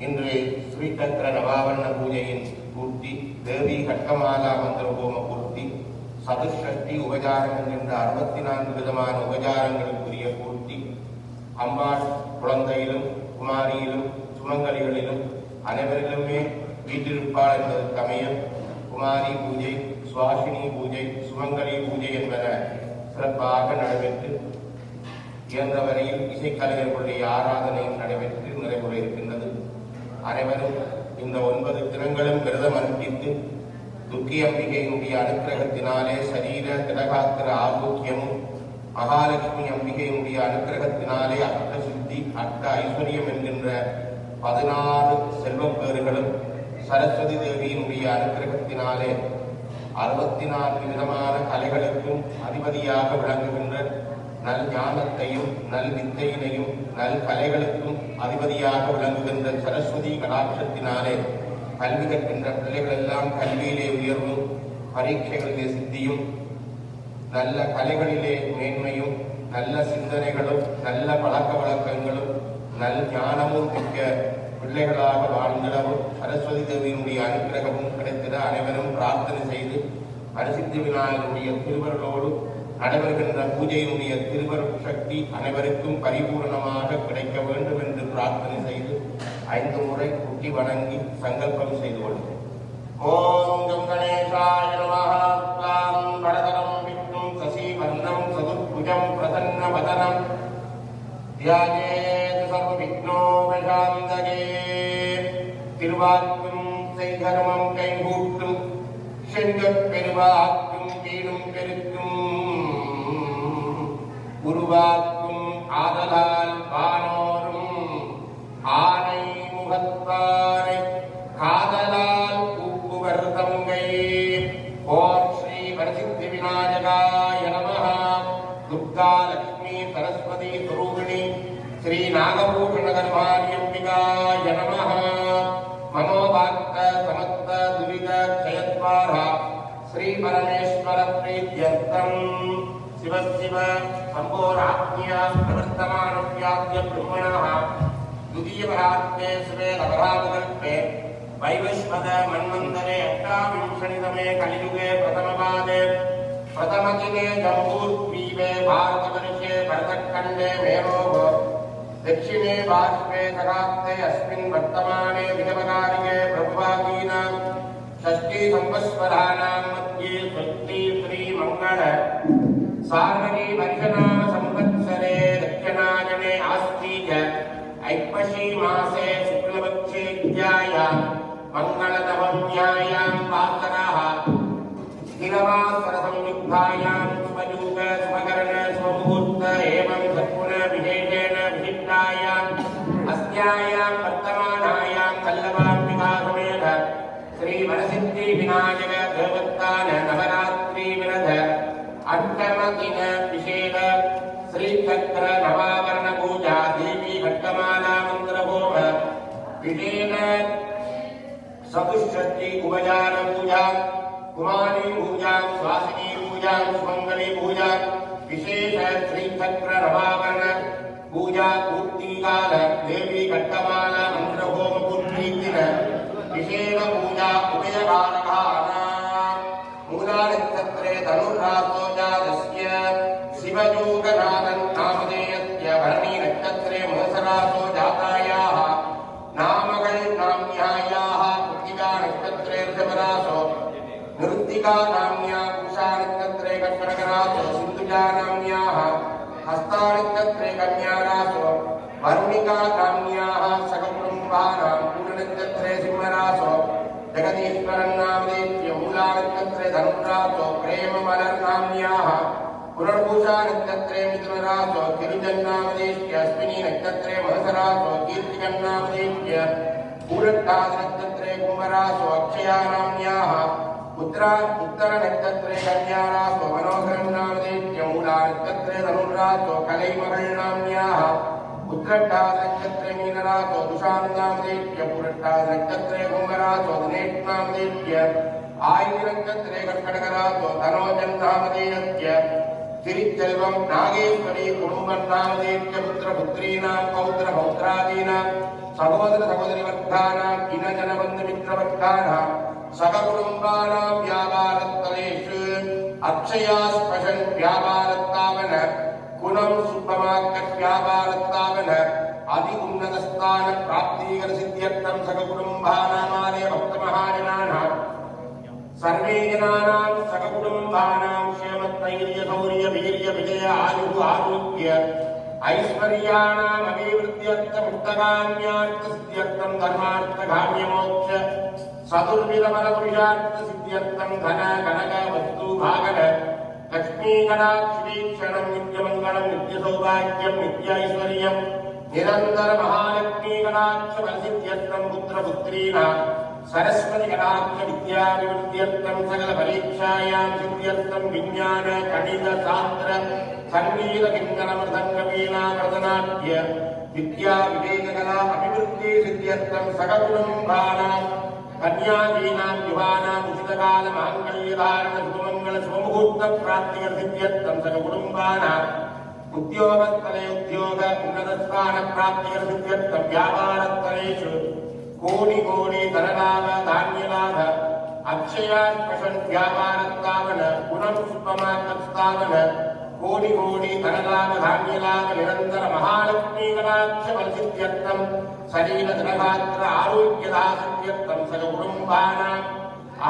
இன்று ஸ்ரீசக்கர நவாவரண பூஜையின் பூர்த்தி, தேவி கட்டமாலா மந்திர ஹோம பூர்த்தி, சதுஷ்டி உபச்சாரம் என்கின்ற 64 விதமான உபச்சாரங்களுக்குரிய பூர்த்தி, அம்பாள் குழந்தையிலும் குமாரியிலும் சுமங்கலிகளிலும் அனைவரிலுமே வீட்டிருப்பாள் என்பதற்கு அமைய குமாரி பூஜை, சுவாசினி பூஜை, சுமங்கலி பூஜை என்பன சிறப்பாக நடைபெற்று இயன்ற வரையில் இசைக்கலைஞர்களுடைய ஆராதனையும் நடைபெற்று நிறைவுற இருக்கின்றது. அனைவரும் இந்த 9 தினங்களும் விரதம் அனுஷ்டித்து துர்க்கை அம்பிகையினுடைய அனுக்கிரகத்தினாலே சரீர திடகாத்திர ஆரோக்கியமும், மகாலட்சுமி அம்பிகையினுடைய அனுக்கிரகத்தினாலே அஷ்ட சித்தி அஷ்ட ஐஸ்வர்யம் என்கின்ற 16 செல்வப்பேறுகளும், சரஸ்வதி தேவியினுடைய அனுக்கிரகத்தினாலே 64 விதமான கலைகளுக்கும் அதிபதியாக விளங்குகின்ற நல் ஞானத்தையும் நல் வித்தையினையும் நல் கலைகளுக்கும் அதிபதியாக விளங்குகின்ற சரஸ்வதி கடாட்சத்தினாலே கல்வி கற்கின்ற பிள்ளைகள் எல்லாம் கல்வியிலே உயர்வும், பரீட்சைகளிலே சித்தியும், நல்ல கலைகளிலே மேன்மையும், நல்ல சிந்தனைகளும், நல்ல பழக்க வழக்கங்களும், நல் ஞானமும் மிக்க பிள்ளைகளாக வாழ்ந்திடவும் சரஸ்வதி தேவியினுடைய அனுக்கிரகமும் கிடைத்திட அனைவரும் பிரார்த்தனை செய்து பரிசித்தி விநாயகருடைய திருவருளோடு நடைபெறுகின்ற பூஜையினுடைய திருவருள் சக்தி அனைவருக்கும் பரிபூர்ணமாக கிடைக்க வேண்டும் என்று பிரார்த்தனை செய்து 5 முறை குட்டி வணங்கி சங்கல்பம் செய்து கொள்வோம். ஓம் கம் கணேசாய நமஹ. க்ளாம் வரதரம் விஷ்ணும் சசிவர்ணம் சதுர்புஜம் பிரசன்ன வதனம் தியாயேத் சர்வ விக்னோபசாந்தகே. திருவாக்கும் செய்கர்மம் கைகூட்டும், செங்கப் பெருவாக்கும் கீழும் பெருக்கும், உருவாக்கும் ஆதலால் வானோரும் ஆனை முகத்தாரை காதலால் கூப்புவர் தங்கை. ஓம் ஸ்ரீ வரசித்தி விநாயகாய நமஹ. துர்கா லக்ஷ்மி சரஸ்வதி ஸ்வரூபிணி ஸ்ரீ நாகபூஷண கர்மாணி அம்பிகாய நமஹ. மனோபாக்த சமஸ்த துரித க்ஷயத்வார ஸ்ரீ பரமேஸ்வர ப்ரீத்யர்த்தம் சிவ சிவ சம்போராத்மிய பிரவர்த்தமானவ்யாத்ய பிரம்மணः द्वितीयपरात्मे सुवेदपराधकल्पे वैवस्वत मन्वन्तरे 28तमे कलियुगे प्रथमपादे प्रथमदिने जम्बूद्वीपे भारतवर्षे भरतखण्डे मेरोः दक्षिणे पार्श्वे सकाप्ते अस्मिन् वर्तमाने विजयकारिके प्रभुभागीनां षष्ठी संवत्सराणां मध्ये स्वस्ति श्रीमङ्गल सार्वरी वर्षनाम संवत्सरे दक्षिणायने आस्तीज ऐपशी मासे शुक्लपक्षे विद्यायां मंगलनवम्यायां वासराः स्थिरवासर संयुक्तायां शुभयुग शुभकरण शुभमुहूर्त एवं सत्पुन विशेषेण विशिष्टायाम् अस्यायां वर्तमानायां कल्लवाम्बिका समेत श्री वरसिद्धि विनायक देवस्थान नवरात्रि विरध अष्टमदिन विशेष श्रीचक्र नवावरण पूजा देवी घट्टमाला मंत्र होम विशेष चतुष्षष्टि उपचार पूजा कुमारी पूजा स्वासिनी पूजा सुमंगली पूजा विशेष श्रीचक्र नवावरण पूजा पूर्ति काल देवी घट्टमाला मंत्र होम पूर्ति दिन विशेष पूजा उभयकारकानां मूला नक्षत्रे धनुर्रासो जातस्य शिवयोगनाथन् नामधेयस्य भरणी नक्षत्रे महसरासो जातायाः नामगल् नाम्यायाः कृत्तिका नक्षत्रे ऋषभरासो नृत्तिका नाम्या उषा नक्षत्रे कर्कटकरासो सिन्धुजा नाम्याः हस्ता नक्षत्रे कन्यारासो वरुणिका नाम्याः सककुटुम्बानां पूर्णनक्षत्रे सिंहरासो जगदीश्वरन् नामधेयस्य मूला नक्षत्रे धनुर्रासो प्रेममलर् नाम्याः पुनर्भूषा नक्षत्रे मिथुनरासो गिरिजन्नामधेयस्य अश्विनी नक्षत्रे महसरासो कीर्तिकन्नामधेयस्य पूरट्टाद नक्षत्रे कुम्भरासो अक्षया नाम्याः उत्तर नक्षत्रे कन्यारासो मनोहरन् नामधेयस्य मूला नक्षत्रे धनुर्रासो कलैमगल् नाम्याः उत्तरट्टाद नक्षत्रे मीनरासो दुशान् नामधेयस्य पूरट्टाद नक्षत्रे कुम्भरासो दिनेश नामधेयस्य आयुध नक्षत्रे कर्कटकरासो धनोजन् नामधेयस्य तिरुचेल्वम नागेश्वरी कुटुंबन नामधेयस्य पुत्र पुत्रीनां पौत्र पौत्रादीनां सहोदर सहोदरी वर्गानां इनजन बंधु मित्र वर्गानां सहकुटुंबानां व्यापारस्थलेषु अक्षया स्पशन् व्यापारस्थापन गुणं सुभमाकट् व्यापारस्थापन अति उन्नत स्थान प्राप्तिकर सिद्ध्यर्थं सहकुटुंबानामालय भक्तमहाजनानां सर्वे जनानां सहकुटुंबानां क्षेमस्थैर्य शौर्य वीर्य विजय आयुः आरोग्य ऐश्वर्याणाम् अभिवृद्ध्यर्थं मुक्तकाम्यार्थ सिद्ध्यर्थं धर्मार्थ काम्य मोक्ष चतुर्विध फलपुरुषार्थ सिद्ध्यर्थं धन कनक वस्तु भागन लक्ष्मी कटाक्षवीक्षणं नित्यमङ्गलं नित्यसौभाग्यं नित्यैश्वर्यं निरन्तर महालक्ष्मी कटाक्ष फलसिद्ध्यर्थं पुत्रपुत्रीणां सरस्वती कटाक्ष विद्याभिवृद्ध्यर्थं सकल परीक्षायां सिद्ध्यर्थं विज्ञान गणित शास्त्र संगीत किंकण मृदंग वीणा भरतनाट्य विद्या विवेक कला अभिवृद्धि सिद्ध्यर्थं सककुटुंबानां कन्यादीनां युवानां उचितकाल मांगल्य धारण सुमंगल शुभमुहूर्त प्राप्ति सिद्ध्यर्थं सककुटुंबानां उद्योगस्थले उद्योग उन्नतस्थान प्राप्ति सिद्ध्यर्थं व्यापारस्थलेषु कोटि कोटि धनलाभ धान्यलाभ अक्षया स्पशन् व्यापारस्थापन गुणं सुपमाकस्थापन कोटि कोटि धनलाभ धान्यलाभ निरंतर महालक्ष्मी कटाक्ष फलसिद्ध्यर्थं शरीर धनगात्र आरोग्यदा सिद्ध्यर्थं सककुटुंबानां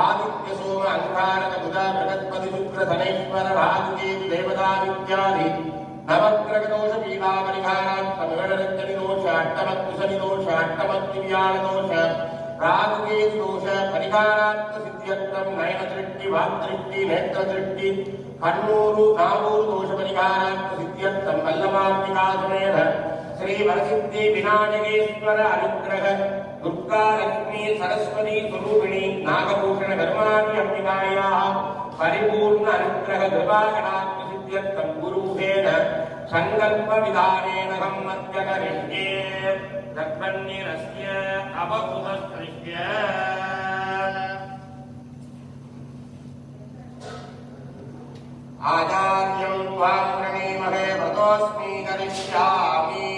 आदित्य सोम अंगारक बुध बृहस्पति शुक्र शनैश्वर राहुकेतु देवतादित्यादि नवग्रह दोष पीड़ा परिहारार्थं गणरंजनि दोष अष्टमत्कुशनि दोष अष्टमत्विव्याळ दोष राहुकेतु दोष परिहारार्थ सिद्ध्यर्थं नयन दृष्टि वाक् दृष्टि नेत्र दृष्टि कण्णूरु नावूरु दोष परिहारार्थ सिद्ध्यर्थं वल्लभाम्बिका समेत श्री वरसिद्धि विनायकेश्वर अनुग्रह दुर्गा लक्ष्मी सरस्वती स्वरूपिणी नागभूषण धर्मादि अंबिकायाः परिपूर्ण अनुग्रह कृपा कटाक्ष सिद्ध्यर्थं गुरुमुखेन संकल्प विधानेन सम्मत्य करिष्ये तत्पन्निरस्य अपभुतस्त्रिष्य आचार्यं त्वां प्रणेमहे व्रतोऽस्मि करिष्यामि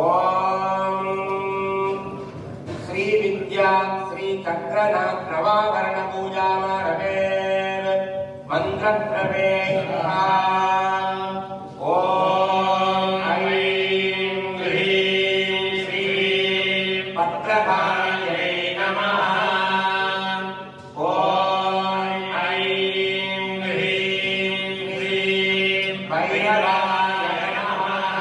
ओम श्री विद्या श्री चक्रनाथ नवाभरण पूजामारभे मंत्रद्रवे ओम ऐं ह्रीं श्रीं पत्रकायै नमः ओम ऐं ह्रीं श्रीं भैरवाय नमः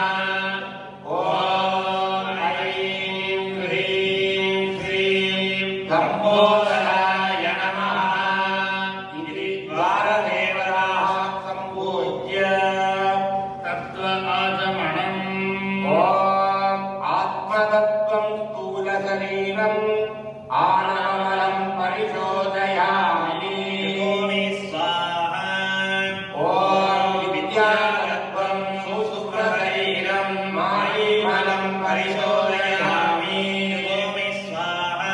ओम ऐं ह्रीं श्रीं लंबोदराय नमः इति द्वारदेवताः सम्पूज्य तत्त्व आचमनम् ओम आत्मतत्त्वं स्थूलशरीरम् आनामलं परिशोधयामि ओमि स्वाहा ओम विद्यातत्त्वं सुसूत्रशरीरं मायिमलं परिशोधयामि ओमि स्वाहा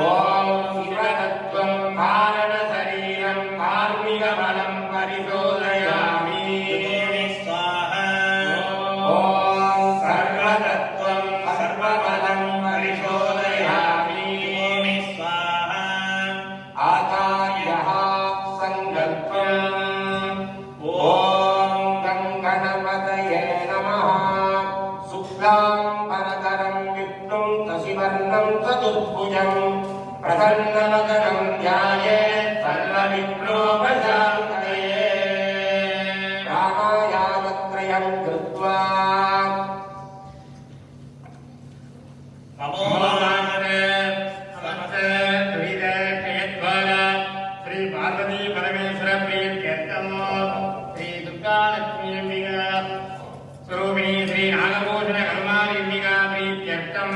ओम शिवतत्त्वं कारणशरीरं कार्मिकबलं परिशोधयामि ओमि स्वाहा ओम सर्वतत्त्वं सर्वबलं परिशोधयामि ओमि स्वाहा आचार्यः संकल्पम् ओम गणपतये नमः शुक्लाम्बरधरं विष्णुं शशिवर्णं चतुर्भुजं प्रसन्नवदनं ध्यायेत् सर्वविघ्नोपशान्तये रामायामत्रयं कृत्वा नमो नमः समस्त त्रिविध क्षयद्वारा श्री पार्वती परमेश्वर प्रीत्यर्थं श्री दुर्गा लक्ष्मी अंबिका स्वरूपिणी श्री नागभूषण कर्मादिंबिका प्रीत्यर्थं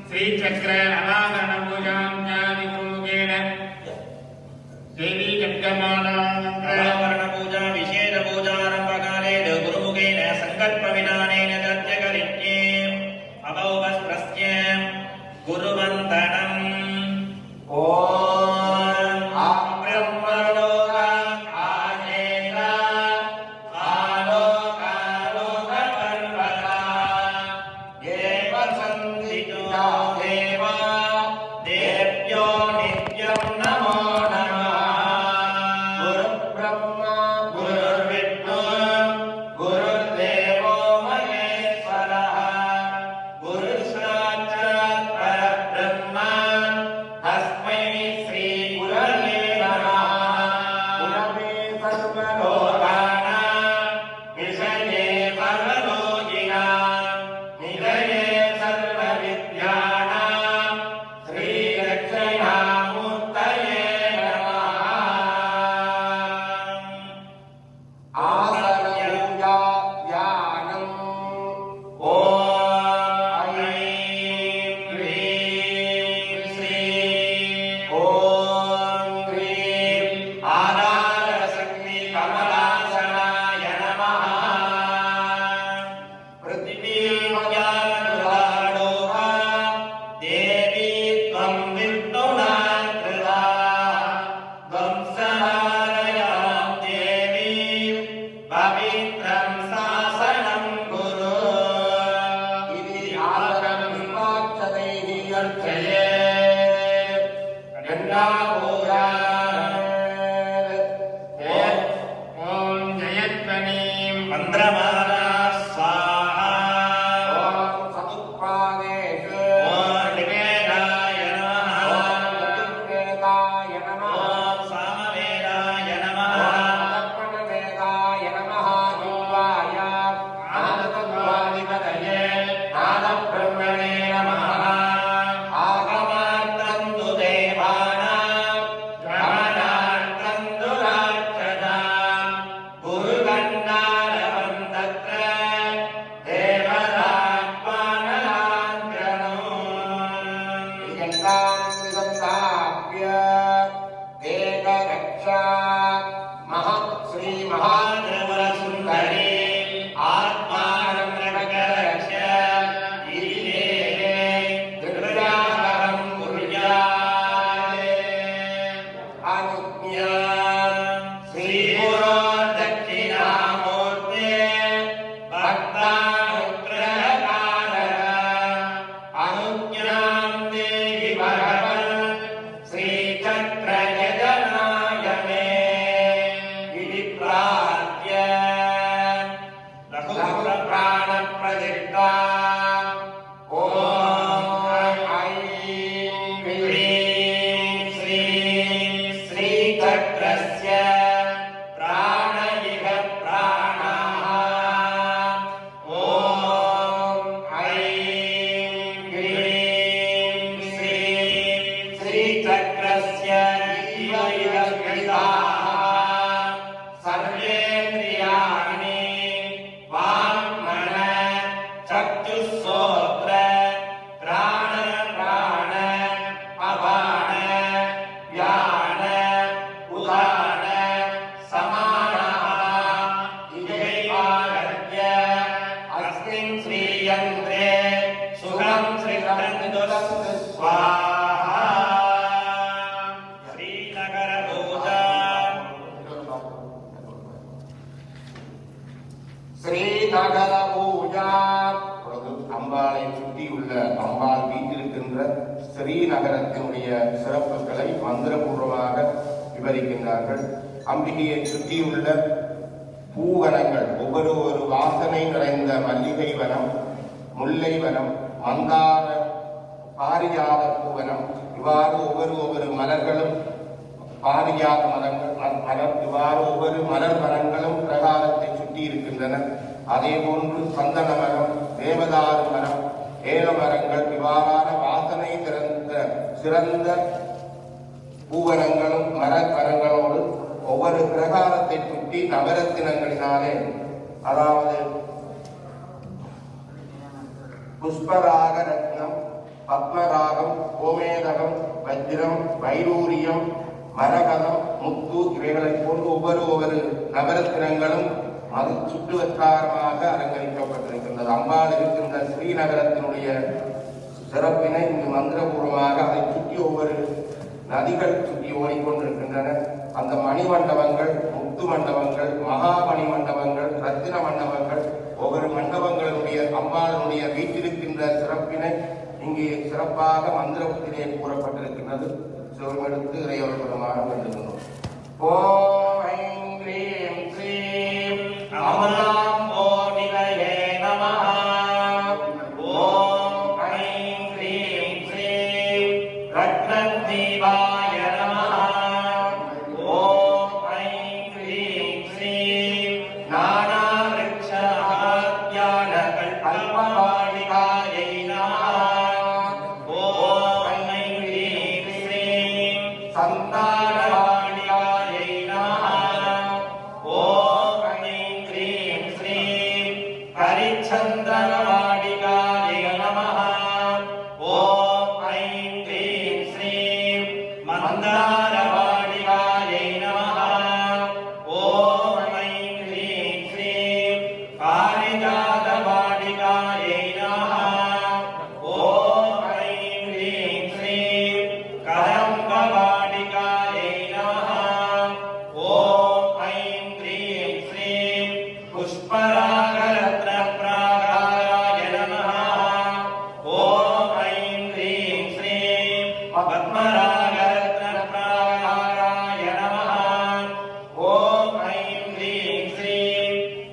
श्री चक्र अनावरण पूजां चादि गुरुमुखेन देवी जगमालावरण पूजा विशेष पूजारंभकाले गुरुमुखेन संकल्प विधानेन तस्य करिष्ये अभवस्प्रस्य गुरुवन्दनम् ओम आब्रह्मलोका आजेता आलोका पवित्रं शासनं कुरु इति आसनं वाक्चदैः अर्चये गङ्गापूजा ॐ जयध्वनिं मन्त्रमाला स्वाहा ॐ समुत्पादेषु ॐ निवेदाय नमः ॐ चतुर्वेदाय नमः ॐ सामवेदाय नमः लक्ष्मणवेदाय नमः देवाय आनन्दत्वाधिपतये नादब्रह्मणे नमः आगमार्थं तु देवानां गमनार्थं तु राक्षसां गुरुगन्धारवं तत्र देवतात्मानलाञ्छनम् यन्तान्विदन्ताभ्य देवरक्षा श्री महात्रिपुरसुन्दरी आत्मानं प्रकर्ष्य ईशे दुर्गाहं कुर्यात् अनुज्ञा श्रीगुरो दक्षिणामूर्ते भक्तानुग्रहकारः अनुज्ञां देहि भगवन् श्रीचक्रयजनाय मे इति प्रार्थ्य लघुप्राणप्रतिष्ठा ॐ ऐं ह्रीं श्रीं श्रीचक्रस्य प्राण इह प्राणाः ॐ ऐं ह्रीं श्रीं श्रीचक्रस्य इव इह स्थिताः सर्वेन्द्रियाणि वाङ्मन चक्षुश्रोत्र प्राण प्राण अपान व्यान उदान समानाः इहैवागत्य अस्मिन् श्रीयन्त्रे सुखं श्रीरन्तु स्वाहा श्रीनगरपूजा ஸ்ரீநகர பூஜா. அம்பாளை சுற்றியுள்ள அம்பாள் வீட்டிருக்கின்ற ஸ்ரீநகரத்தினுடைய சிறப்புகளை மந்திரபூர்வமாக விவரிக்கின்றார்கள். அம்பிகையை சுற்றியுள்ள பூவனங்கள் ஒவ்வொரு வாசனை நிறைந்த மல்லிகை வனம், முல்லை வனம், மந்தார பாரிஜாத பூவனம், இவ்வாறு ஒவ்வொரு மலர்களும் பாரிஜாத மலர் இவ்வாறு ஒவ்வொரு மலர் மரங்களும் பிரகாரத்தை சுற்றி இருக்கின்றன. அதே போன்று சந்தன மரம், தேவதாரு மரம், ஏல மரங்கள் இவ்வாறான வாசனை சிறந்த பூவனங்களும் மரங்களோடு ஒவ்வொரு பிரகாரத்தை சுற்றி நவரத்தினங்களினாலே, அதாவது புஷ்பராக ரத்னம், பத்மராகம், கோமேதகம், வஜ்ரம், வைடூரியம், மரகதம், முத்து இவைகளைப் போன்று ஒவ்வொரு நவரத்தினங்களும் அது சுற்றுவட்டாரமாக அலங்கரிக்கப்பட்டிருக்கின்றது. அம்பாள் இருக்கின்ற ஸ்ரீநகரத்தினுடைய சிறப்பினை இங்கு மந்திரபூர்வமாக அதை சுற்றி ஒவ்வொரு நதிகள் சுற்றி ஓடிக்கொண்டிருக்கின்றன. அந்த மணிமண்டபங்கள், முத்து மண்டபங்கள், மகாமணி மண்டபங்கள், ரத்தின மண்டபங்கள், ஒவ்வொரு மண்டபங்களுடைய அம்பாளுடைய வீட்டிருக்கின்ற சிறப்பினை இங்கே சிறப்பாக மந்திரத்திலே கூறப்பட்டிருக்கின்றது. சிவமெடுத்து இறையவர்களுமாக வேண்டுகின்றோம். ஓம் ஐம் க்ரீம் ஸ்ரீம் அமலாம்போ நிலையே நமः. ஓம் ஐம் க்ரீம் ஸ்ரீம் ரத்னதீபாய நமः. ஓம் ஐம் க்ரீம் ஸ்ரீம் நானாவிருக்ஷாத்யான கல்பவாடிகாயை நமः. ஓம் ஐம் க்ரீம் ஸ்ரீம் சந்தானவாடிகாயை நமः. ஓம் ஐம் க்ரீம் ஸ்ரீம் ஹரிச்சந்தனவாடிகாய நமः. ஓம் ஐம் க்ரீம் ஸ்ரீம் மந்தாரவாடிகாய நமः. ஓம் ஐம் க்ரீம் ஸ்ரீம் பாரிஜாதவாடிகாய நமः. ஓம் ஐம் க்ரீம் ஸ்ரீம் கதம்பவாடிகாய நமः. ஓம் ஐம் க்ரீம் ஸ்ரீம் पुष्परागरत्नप्रागाराय नमः। ॐ ऐं ह्रीं श्रीं पद्मरागरत्नप्रागाराय नमः। ॐ ऐं ह्रीं श्रीं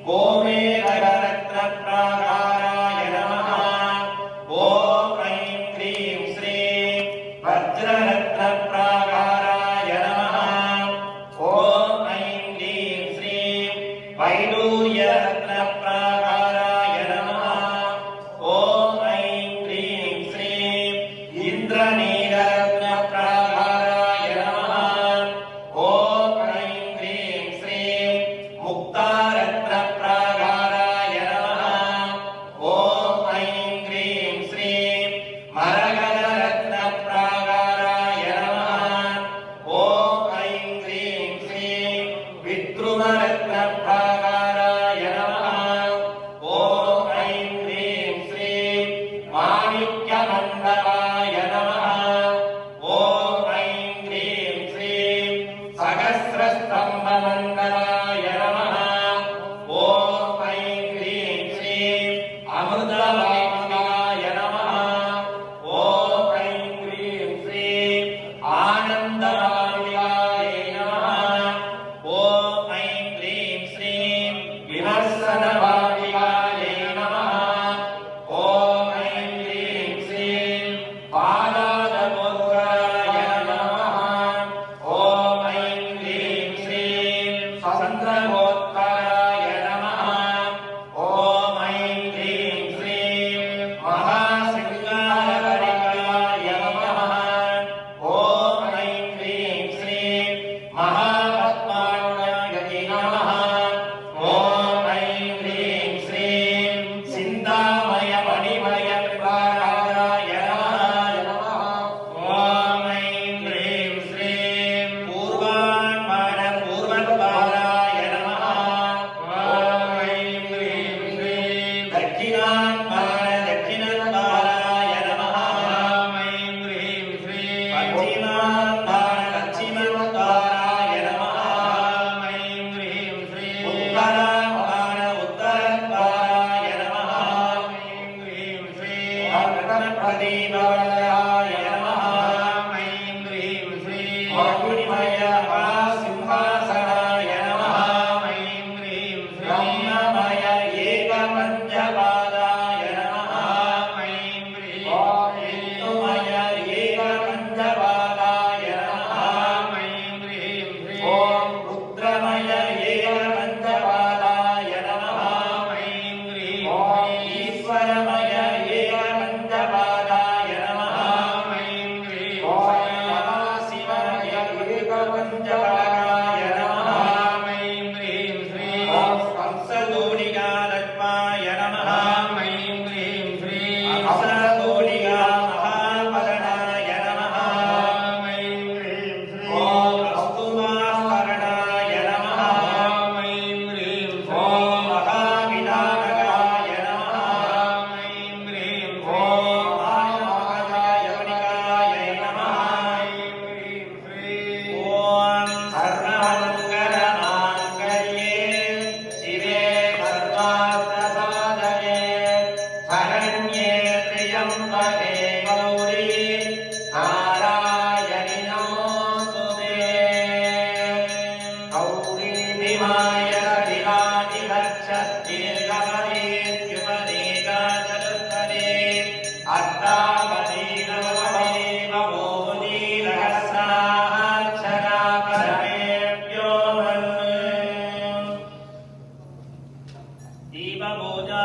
गोमेधरत्नप्रागाराय नमः। ॐ ऐं ह्रीं श्रीं वज्ररत्नप्रागाराय नमः। ॐ ऐं ह्रीं श्रीं वैडूर्यरत्नप्रागाराय नमः। ॐ ऐं ह्रीं श्रीं इन्द्रनीलरत्नप्रागाराय नमः। ॐ ऐं ह्रीं श्रीं मुक्तारत्नप्रागाराय नमः। ॐ ऐं ह्रीं श्रीं मरगदरत्नप्रागाराय नमः। ॐ ऐं ह्रीं श्रीं विद्रुमरत्नप्रागाराय नमः। ॐ ऐं ह्रीं श्रीं माणिक्यमण्डलाय नमः। ॐ ऐं ह्रीं श्रीं सहस्रस्तम्भमण्डलाय नमः। ॐ ऐं ह्रीं श्रीं अमृतवाहिन्याय नमः। ॐ ऐं ह्रीं श्रीं आनन्दवाहिन्याय नमः। ॐ ऐं ह्रीं श्रीं विमर्शनवाहिन्याय नमः। ॐ ऐं ह्रीं श्रीं पादादमोदराय नमः। ॐ ऐं ह्रीं श्रीं चन्द्रमोत्तराय नमः। ॐ ऐं ह्रीं श्रीं महासिंहारवरिकाय नमः। ॐ ऐं ह्रीं श्रीं महापद्मानुयाय नमः। ॐ ऐं ह्रीं श्रीं सिन्दामयमणिमयप्रभाराय नमः। ॐ ऐं ह्रीं श्रीं पूर्वान्मानपूर्वद्वाराय नमः। ॐ ऐं ह्रीं श्रीं दक्षिणान्मानदक्षिणद्वाराय नमः। ॐ ऐं ह्रीं श्रीं पश्चिमान्मानपश्चिमद्वाराय नमः। ॐ ऐं ह्रीं श्रीं उत्तरान्मानोत्तरद्वाराय नमः। ॐ ऐं ह्रीं श्रीं रत्नप्रदीपवलयाय नमः। ॐ ऐं ह्रीं श्रीं मणिमयमहासिंहासनाय नमः। ॐ ऐं ह्रीं श्रीं ब्रह्ममय एकपञ्चपादाय नमः। ॐ ऐं ह्रीं विष्णुमय एकपञ्चपादाय नमः। ॐ ऐं ह्रीं श्रीं रुद्रमय एकपञ्चपादाय नमः। ॐ ऐं ह्रीं ईश्वरमय एकपञ्चपादाय नमः। ॐ ऐं ह्रीं शिवमय एकपञ्चपादाय नमः। ॐ ऐं ह्रीं श्रीं हंसतोलिकालक्ष्माय नमः। ॐ ऐं ह्रीं श्रीं हंसतोलिका महापदनाय नमः। ॐ ऐं ह्रीं श्रीं कस्तुमास्मरणाय नमः। ॐ ऐं ह्रीं श्रीं महाविनायकाय नमः। ॐ ऐं ह्रीं श्रीं महामायावनिकाय नमः। ॐ ऐं ह्रीं श्रीं सर्वमङ्गलमाङ्गल्ये शिवे सर्वार्थसाधके शरण्ये त्र्यम्बके गौरी नारायणि नमोऽस्तुते। गौरी विमाय विराजिलक्षद्दीर्घपरीत्युपनीता चतुर्थदे अष्टावधी नवदेव बोधीरहस्राक्षरा परमेभ्यो नमः। दीपपूजा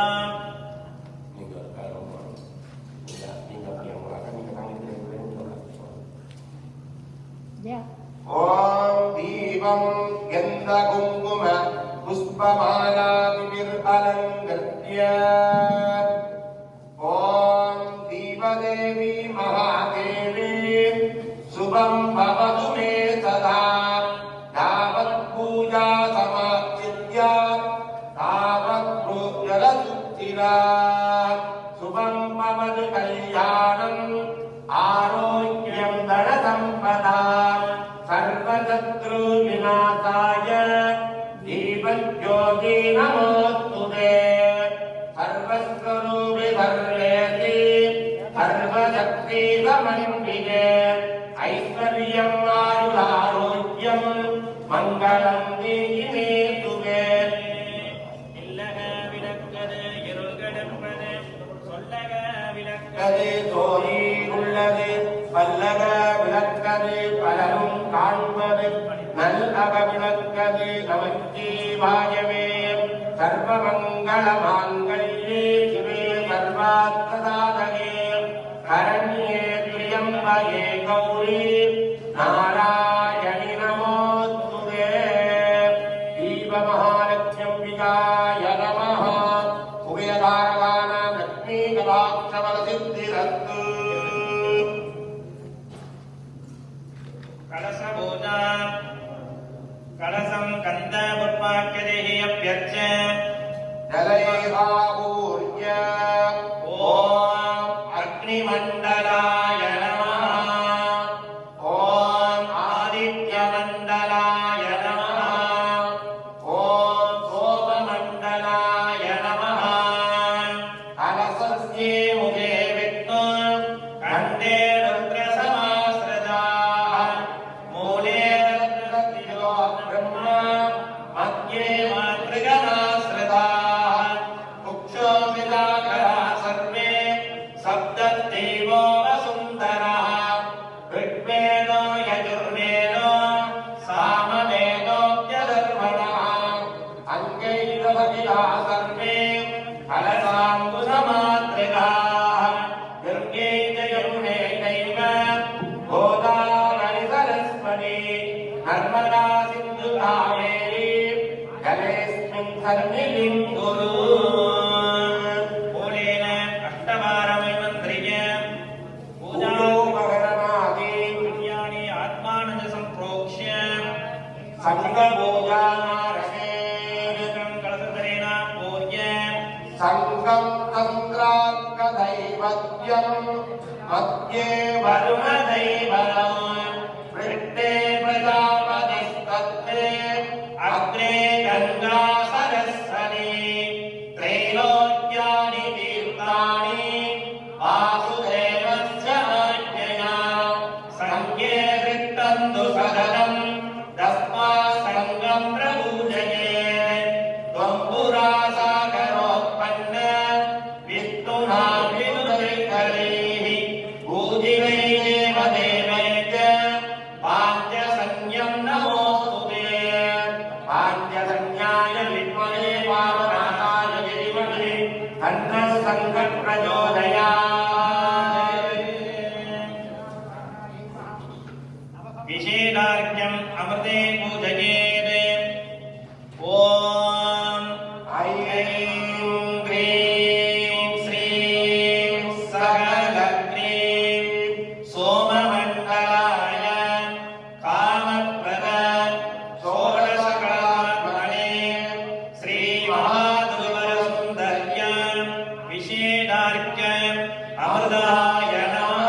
ॐ दीपं गन्धकुङ्कुम पुष्पमालाभिर्अलङ्कृत्य ॐ दीपदेवी महादेवी शुभं भवतु मे सदा यावत् पूजा समाप्तिर्य तावत् जलसुत्थिरा शुभं भवतु कल्याणम् आरोग्यं धनसम्पदा सर्वशत्रुविनाशाय दीपज्योति नमो விளக்கது தோயில் உள்ளது பல்லக விளக்கது பலரும் காண்பது நல்லக விளக்கது நமச்சிவாயவே சர்வமங்கள மாங்கல்யே சிவே சர்வார்த்தசாதகே சரண்யே த்ரியம்பகே கௌரி நாராயணி நமோஸ்துதே தீபமகாலட்சுமிகாய நமः உபயதாரகானாம் லக்ஷ்மீ கடாட்சபலசித்திரஸ்து कलशपूजा कलशं कन्दपुष्पाख्यदेः अभ्यर्च्य जलैरापूर्य ॐ अग्निमण्डलाय नमः ॐ आदित्यमण्डलाय नमः ॐ सोममण्डलाय नमः कलशस्य मुखे विष्णु कण्ठे रुद्रसमाश्रिताः मूले रुद्रस्यो ब्रह्मा मध्ये मातृगणाश्रिताः कुक्षोऽपिताकरा सर्वे सप्तदेवो वसुन्धरः ऋग्वेदो यजुर्वेदो सामवेदोऽप्यधर्मणः अङ्गैरवगिला सर्वे कलशाम्बुसमातृकाः दुर्गे च यमुने चैव गोदावरि सरस्वती नर्मदा सिन्धु कावेरी जलेऽस्मिन् सन्निधिं कुरु मूलेन अष्टवारमैमन्त्र्य पूजा पूजामगरमादि पुण्यानि आत्मानं च सम्प्रोक्ष्य सङ्गपूजारणे कलशधरेण पूज्य सङ्गं तन्त्रार्कदैवत्यं मध्ये वरुणदैवतम् वृत्ते प्रजापतिस्तत्ते अग्रे गङ्गा सरस्वती त्रैलोक्यानि तीर्थानि वासुदेवस्य आज्ञया सङ्गे वृत्तन्तु सदनं तस्मात् सङ्गं प्रपूजयेत् त्वं पुरा सागरोत्पन्न विष्णुना विनुदैकैः पूजितैरेव देवै च पाञ्चसंज्ञं नमोऽस्तुते पाञ्चसंज्ञाय विद्महे वामनाथाय धीमहि तन्नः सङ्गः प्रचोदयात् विशेषार्घ्यम् अमृते पूजयेत् ॐ ऐं ह्रीं श्रीं सकलग्नीं सोममण्डलाय कामप्रद षोडशकलात्मने श्रीमहादुर्वरसुन्दर्या विशेषार्घ्यम् अमृताय नमः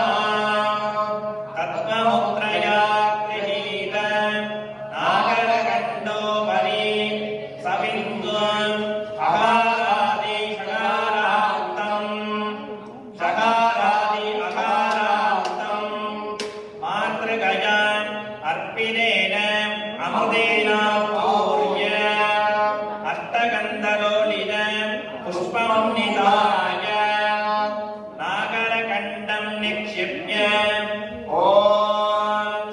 तत्त्वमुद्रया गृहीत नागरकण्डोपरि सबिन्दुम् अकारादि षकारान्तम् षकारादि अकारान्तम् मातृगया अर्पितेन अमृतेन पूर्य अष्टगन्धलोलित पुष्पं निधाय नागरकण्डं निक्षिप्य ॐ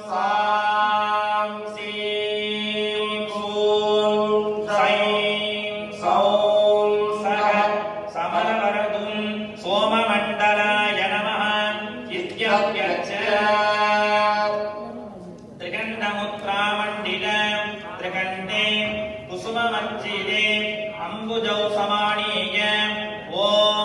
सां सीं सूं सैं सौं सः समरवरदुं सोममण्डलाय नमः इत्यभ्यर्च्य त्रिकण्डमुद्रामण्डित त्रिकण्डे कुसुममर्चिते अम्बुजौ समानीय ॐ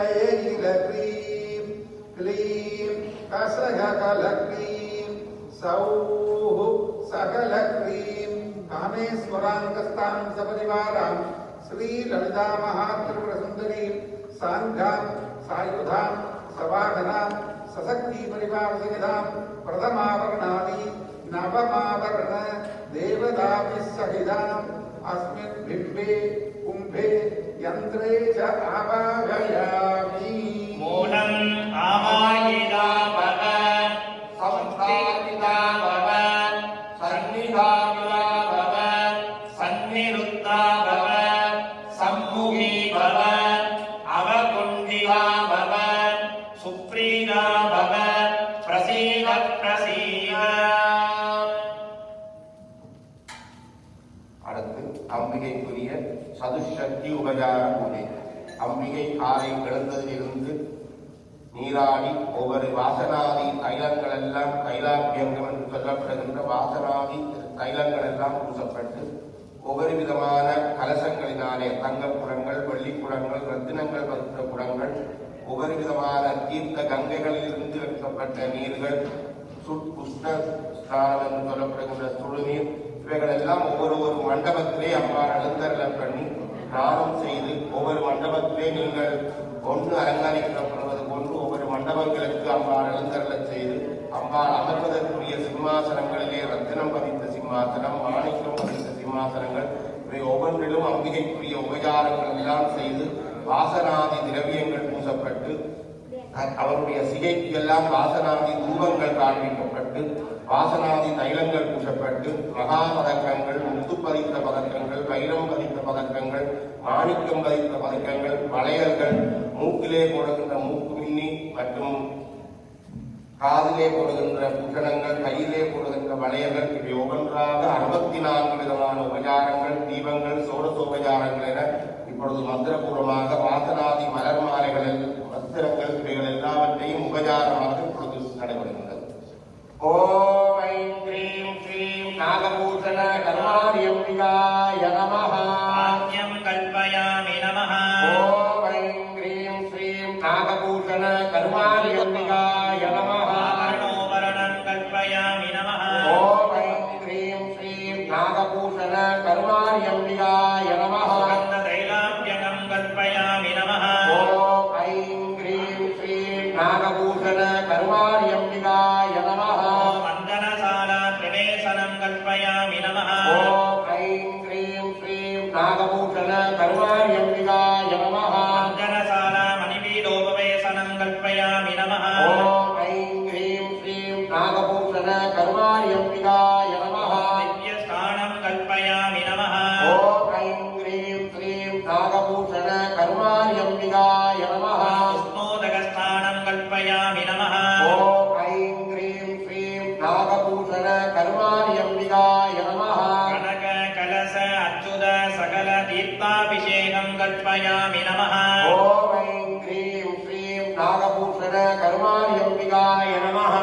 ऐलक्लीं क्लीं कसगकलक्लीं सौः सकलक्लीं कामेश्वराङ्गस्तां सपरिवारां श्रीललिता महात्रिपुरसुन्दरीं साङ्घां सायुधां सवाहनां सशक्ति परिवारसहितां प्रथमावरणादि नवमावरण देवताभिः सहिताम् अस्मिन् बिम्बे कुम्भे यन्त्रे च आवाहयामि। मूलम् आवाहिता भव संस्थापिता भव सन्निधापिता भव सन्निरुद्धा भव सम्मुखी भव अवकुण्ठिता भव सुप्रीता भव प्रसीद प्रसीद। அடுத்து அம்பிகைக்குரிய சதுசக்தி உபசார பூஜை. அம்பிகை காலை எழுந்ததிலிருந்து நீராடி ஒவ்வொரு வாசனாதி தைலங்கள் எல்லாம் தைலாபியங்கம் என்று சொல்லப்படுகின்ற வாசனாதி தைலங்கள் எல்லாம் பூசப்பட்டு ஒவ்வொரு விதமான கலசங்களினாலே தங்கக்குடங்கள் வெள்ளிக்குடங்கள் ரத்தினங்கள் பதித்த குடங்கள் ஒவ்வொரு விதமான தீர்த்த கங்கைகளில் இருந்து எடுக்கப்பட்ட நீர்கள் புஷ்ண ஸ்நானம் என்று சொல்லப்படுகின்ற சுடுநீர் இவைகள் எல்லாம் ஒவ்வொரு மண்டபத்திலே அம்பாள் எழுந்தருள பண்ணி ஸ்நானம் செய்து ஒவ்வொரு மண்டபத்திலே நீங்கள் ஒன்று அலங்கரிக்கப்படுவது போன்று ஒவ்வொரு மண்டபங்களுக்கு அம்பாள் எழுந்தருள செய்து அம்பாள் அமர்வதற்குரிய சிம்மாசனங்களிலே ரத்தினம் பதித்த சிம்மாசனம் மாணிக்கம் பதித்த சிம்மாசனங்கள் இவை ஒவ்வொன்றிலும் அம்பிகைக்குரிய உபச்சாரங்கள் எல்லாம் செய்து வாசனாதி திரவியங்கள் பூசப்பட்டு அவருடைய சிகைக்கு எல்லாம் வாசனாதி தூபங்கள் காண்பிக்கப்பட்டு வாசனாதி தைலங்கள் பூசப்பட்டு மகா பதக்கங்கள் முத்து பதித்த பதக்கங்கள் வைரம் பதித்த பதக்கங்கள் மாணிக்கம் பதித்த பதக்கங்கள் வளையல்கள் மூக்கிலே போடுகின்ற மூக்கு மின்னி மற்றும் காதிலே போடுகின்ற பூஷணங்கள் கையிலே போடுகின்ற வளையல்கள் இவை ஒவ்வொன்றாக 64 விதமான உபச்சாரங்கள் தீபங்கள் சோடசோபச்சாரங்கள் என இப்பொழுது மந்திரபூர்வமாக வாசனாதி மலர் மாலைகளில் வஸ்திரங்கள் இவைகள் எல்லாவற்றையும் உபச்சாரமாக இப்பொழுது நடைபெறுகின்றது. ஓம் ஐம் க்ரீம் ஸ்ரீம் நாகபூஷண கர்மாரியம்பிகாய நமः. ஆத்யம் கல்பயாமி நமः. ஓம் ஐம் க்ரீம் ஸ்ரீம் நாகபூஷண கர்மாரியம்பிகாய நமः. ஆபரணோபரணம் கல்பயாமி நமः. ஓம் ஐம் க்ரீம் ஸ்ரீம் நாகபூஷண கர்மாரியம்பிகாய நமः. சுகந்ததைலாப்யகம் கல்பயாமி நமः. ஓம் ஐம் க்ரீம் ஸ்ரீம் நாகபூஷண கர்மாரியம்பிகாய நமः. வந்தனசாலா பிரவேசனம் கல்பயாமி நமः. ஓம் ஐம் க்ரீம் ஸ்ரீம் நாகபூஷண கர்மாரியம்பிகாய நமः. வந்தனசாலா மணிபீடோபவேசனம் கல்பயாமி நமः. ஓம் ஐம் க்ரீம் ஸ்ரீம் நாகபூஷண கர்மாரியம்பிகாய நமः. நித்யஸ்தானம் கல்பயாமி நமः. ஓம் ஐம் க்ரீம் ஸ்ரீம் நாகபூஷண கர்மாரியம்பிகாய நமः. விஷ்ணோதகஸ்தானம் கல்பயாமி நமः. ஓம் ஐம் க்ரீம் ஸ்ரீம் நாகபூஷண கர்மாரியம்பிகாய நமः. கனக கலச அச்சுத சகல தீர்த்தாபிஷேகம் கல்பயாமி நமः. ஓம் ஐம் க்ரீம் ஸ்ரீம் நாகபூஷண கர்மாரியம்பிகாய நமः.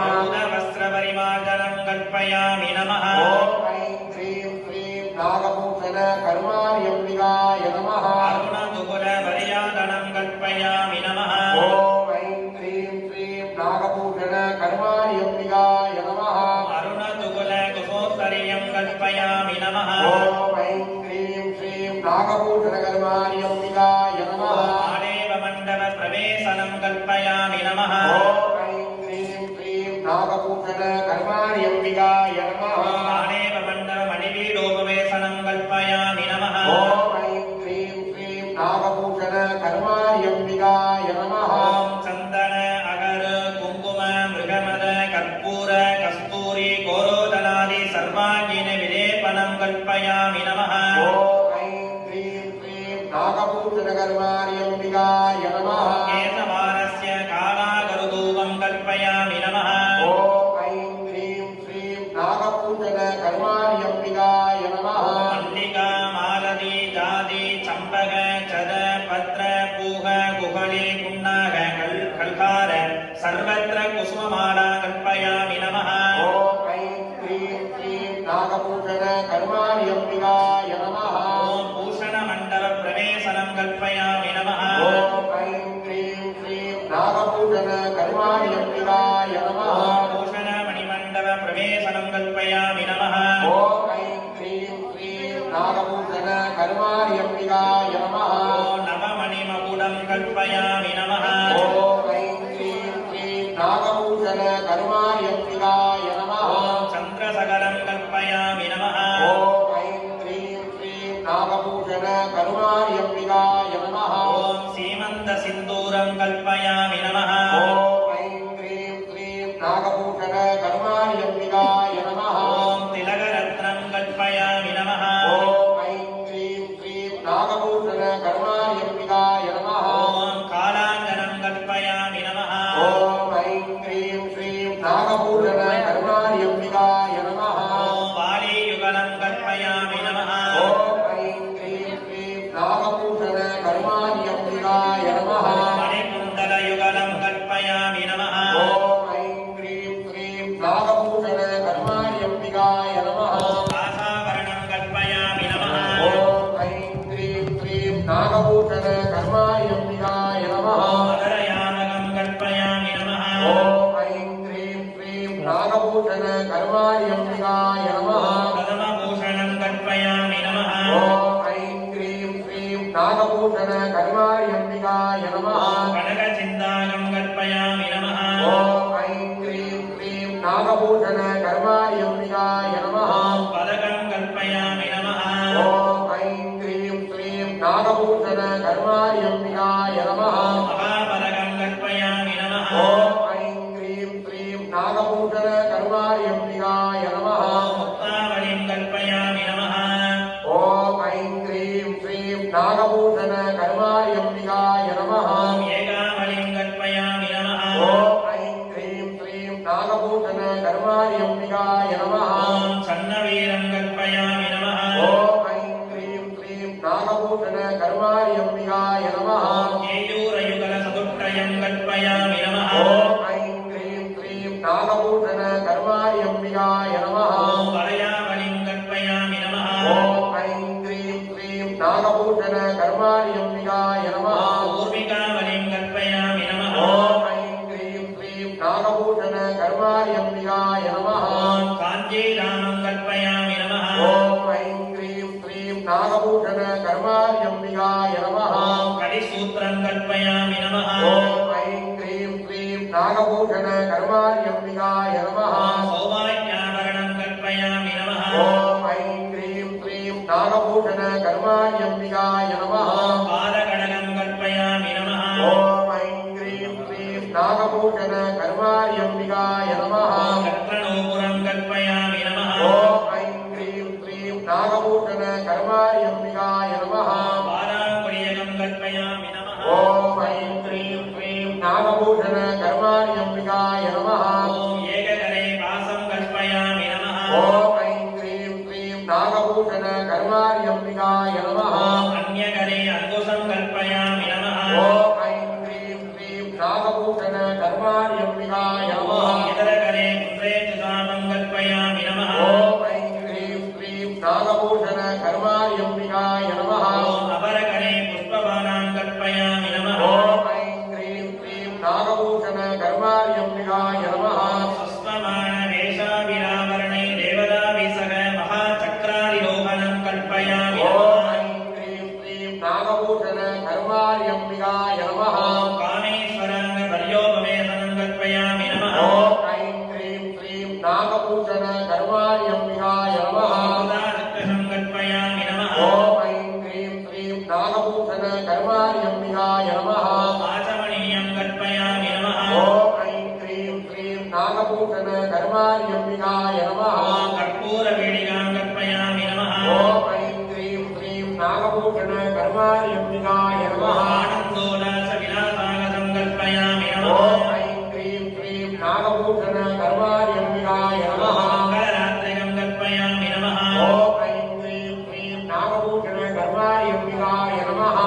வஸ்திர பரிமார்ஜனம் கல்பயாமி நமः. ஓம் ஐம் க்ரீம் ஸ்ரீம் நாகபூஷண கர்மாரியம்பிகாய நமः. அருணதுகுல பரியாதனம் கல்பயாமி நமः. ஓம் ஐம் க்ரீம் ஸ்ரீம் நாகபூஷண கர்மாரியம்பிகாய நமः. அருணதுகுல குசோத்தரியம் கல்பயாமி நமः. ஓம் ஐம் க்ரீம் ஸ்ரீம் நாகபூஷண கர்மாரியம்பிகாய நமः. ஆடேவ மண்டப பிரவேசனம் கல்பயாமி நமः. ஓம் ஐம் க்ரீம் ஸ்ரீம் நாகபூஷண கர்மாரியம்பிகாய நமः. ஆடேவ மண்டப மணிபீடோபவேசனம் கல்பயாமி நமः. ஓம் ஐம் க்ரீம் ஸ்ரீம் நாகபூஷண கர்மாரியம்பிகாய நமः. ஓம் சந்தன அகர குங்கும மிருகமத கற்பூர கஸ்தூரி கோரோதனாதி சர்வாங்கீன விலேபனம் கல்பயாமி நமः. ஓம் ஐம் க்ரீம் ஸ்ரீம் நாகபூஷண கர்மாரியம்பிகாய நமः. கேசவாரஸ்ய காலாகருதூபம் கல்பயாமி நமः. ஓம் ஐம் க்ரீம் ஸ்ரீம் நாகபூஷண கர்மாரியம்பிகாய நமः. மல்லிகா மாலதி ஜாதி சம்பக சத பத்ர பூக குகலி புன்னாக கல்கார சர்வத்ர குசுமமாலா கல்பயாமி நமः. ஓம் ஐம் க்ரீம் ஸ்ரீம் நாகபூஷண கர்மாரியம்பிகாய நமः. ஓம் பூஷண மண்டல பிரவேசனம் கல்பயாமி நமः. ஓம் ஐம் க்ரீம் नागभूषण कर्माण्यम्बिकाय नमः भूषण मणिमण्डल प्रवेशनं कल्पयामि नमः ॐ ऐं क्रीं क्रीं नागभूषण कर्माण्यम्बिकाय नमः नवमणिमकुटं कल्पयामि नमः ॐ ऐं क्रीं क्रीं नागभूषण कर्माण्यम्बिकाय नमः चन्द्रसकलं कल्पयामि नमः ॐ ऐं क्रीं क्रीं नागभूषण कर्माण्यम्बिकाय नमः सीमन्तसिन्दूरं कल्पयामि नमः ॐ ऐं क्रीं क्रीं नागभूषण कर्माण्यम्बिकाय नमः तिलकरत्नं कल्पयामि नमः ॐ ऐं क्रीं क्रीं नागभूषण कर्माण्यम्बिकाय नमः कालाञ्जनं कल्पयामि नमः ॐ ऐं क्रीं क्रीं नागभूषण कर्माण्यम्बिकाय नमः वालीयुगलं कल्पयामि नमः ॐ ऐं क्रीं क्रीं नागभूषण कर्माण्यम्बिकाय नमः मणिकुण्डलयुगलं कल्पयामि नमः ॐ ऐं क्रीं क्रीं नागभूषण कर्माण्यम्बिकाय नमः आसावरणं कल्पयामि नमः ॐ ऐं क्रीं क्रीं नागभूषण कर्माण्यम्बिकाय नमः मदरयामकं कल्पयामि नमः ॐ ऐं क्रीं क्रीं नागभूषण कर्माण्यम्बिकाय नमः प्रथमभूषणं कल्पयामि नमः ॐ ऐं क्रीं क्रीं नागभूषण कर्माण्यम्बिकाय नमः कनकचिन्ताकं कल्पयामि नमः ॐ ऐं क्रीं क्रीं नागभूषण कर्माण्यम्बिकाय नमः पदकं कल्पयामि नमः ॐ ऐं क्रीं क्रीं नागभूषण कर्माण्यम्बिकाय नमः महापदकं कल्पयामि नमः ॐ ऐं क्रीं क्रीं नागभूषण कर्माण्यम्बिकाय नमः मुक्तावलिं कल्पयामि नमः ॐ ऐं क्रीं क्रीं नागभूषण कर्माण्यम्बिकाय नमः एकावलिं कल्पयामि नमः ॐ ऐं क्रीं क्रीं नागभूषण कर्माण्यम्बिकाय नमः सन्नवीरं कल्पयामि नमः ॐ ऐं क्रीं क्रीं नागभूषण कर्माण्यम्बिकाय नमः केयूरयुगलसदुट्टयं कल्पयामि नमः ॐ ऐं क्रीं क्रीं नागभूषण कर्माण्यम्बिकाय नमः वलयावलिं कल्पयामि नमः ॐ ऐं क्रीं क्रीं नागभूषण कर्माण्यम्बिकाय नमः ऊर्मिकावलिं कल्पयामि नमः ॐ ऐं क्रीं क्रीं नागभूषण कर्माण्यम्बिकाय नमः काञ्चीरामं कल्पयामि नमः ॐ ऐं क्रीं क्रीं नागभूषण कर्माण्यम्बिकाय नमः कलिसूत्रं कल्पयामि नमः ॐ ऐं क्रीं क्रीं नागभूषण कर्माण्यम्बिकाय नमः सौभाग्याभरणं कल्पयामि नमः ॐ ऐं क्रीं क्रीं नागभूषण कर्माण्यम्बिकाय नमः पादकडगं कल्पयामि नमः ॐ ऐं क्रीं क्रीं नागभूषण कर्माण्यम्बिकाय नमः रत्ननूपुरं कल्पयामि नमः ॐ ऐं क्रीं क्रीं नागभूषण कर्माण्यम्बिकाय नमः पादाङ्गुलीयकं कल्पयामि नमः ॐ ऐं क्रीं क्रीं नागभूषण कर्माण्यम्बिकाय नमः एककरे पासं कल्पयामि नमः ॐ ऐं क्रीं क्रीं नागभूषण कर्माण्यम्बिकाय नमः अन्यकरे अंकुशं कल्पयामि नमः ॐ ऐं क्रीं क्रीं नागभूषण कर्माण्यम्बिकाय नमः इतरकरे पुत्रेतुसामं कल्पयामि नमः ॐ ऐं क्रीं क्रीं नागभूषण कर्माण्यम्बिकाय नमः अपरकरे पुष्पबाणां कल्पयामि नमः ॐ ऐं क्रीं क्रीं नागभूषण कर्माण्यम्बिकाय नमः सुस्वमानवेषाभिरावरणै देवताभिः सह महाचक्रादिरोहणं कल्पयामि ॐ नमः ऐं क्रीं क्रीं नागभूषण कर्माण्यम्बिकाय नमः कामेश्वराङ्गपर्योपवेशनं कल्पयामि नमः ॐ ऐं क्रीं क्रीं नागभूषण कर्माण्यम्बिकाय नमः चक्रं कल्पयामि नमः ॐ ऐं क्रीं क्रीं नागभूषण कर्माण्यम्बिकाय नमः आचमनीयं कल्पयामि नमः ॐ ऐं क्रीं क्रीं नागभूषण कर्माण्यम्बिकाय नमः कर्पूरवीडिकां कल्पयामि नमः ॐ ऐं क्रीं क्रीं नागभूषण कर्माण्यम्बिकाय नमः आनन्दोल्लासविलासागतं कल्पयामि नमः ॐ ऐं क्रीं क्रीं नागभूषण कर्माण्यम्बिकाय नमः मङ्गलरात्रिकं कल्पयामि नमः ॐ ऐं क्रीं क्रीं नागभूषण कर्माण्यम्बिकाय नमः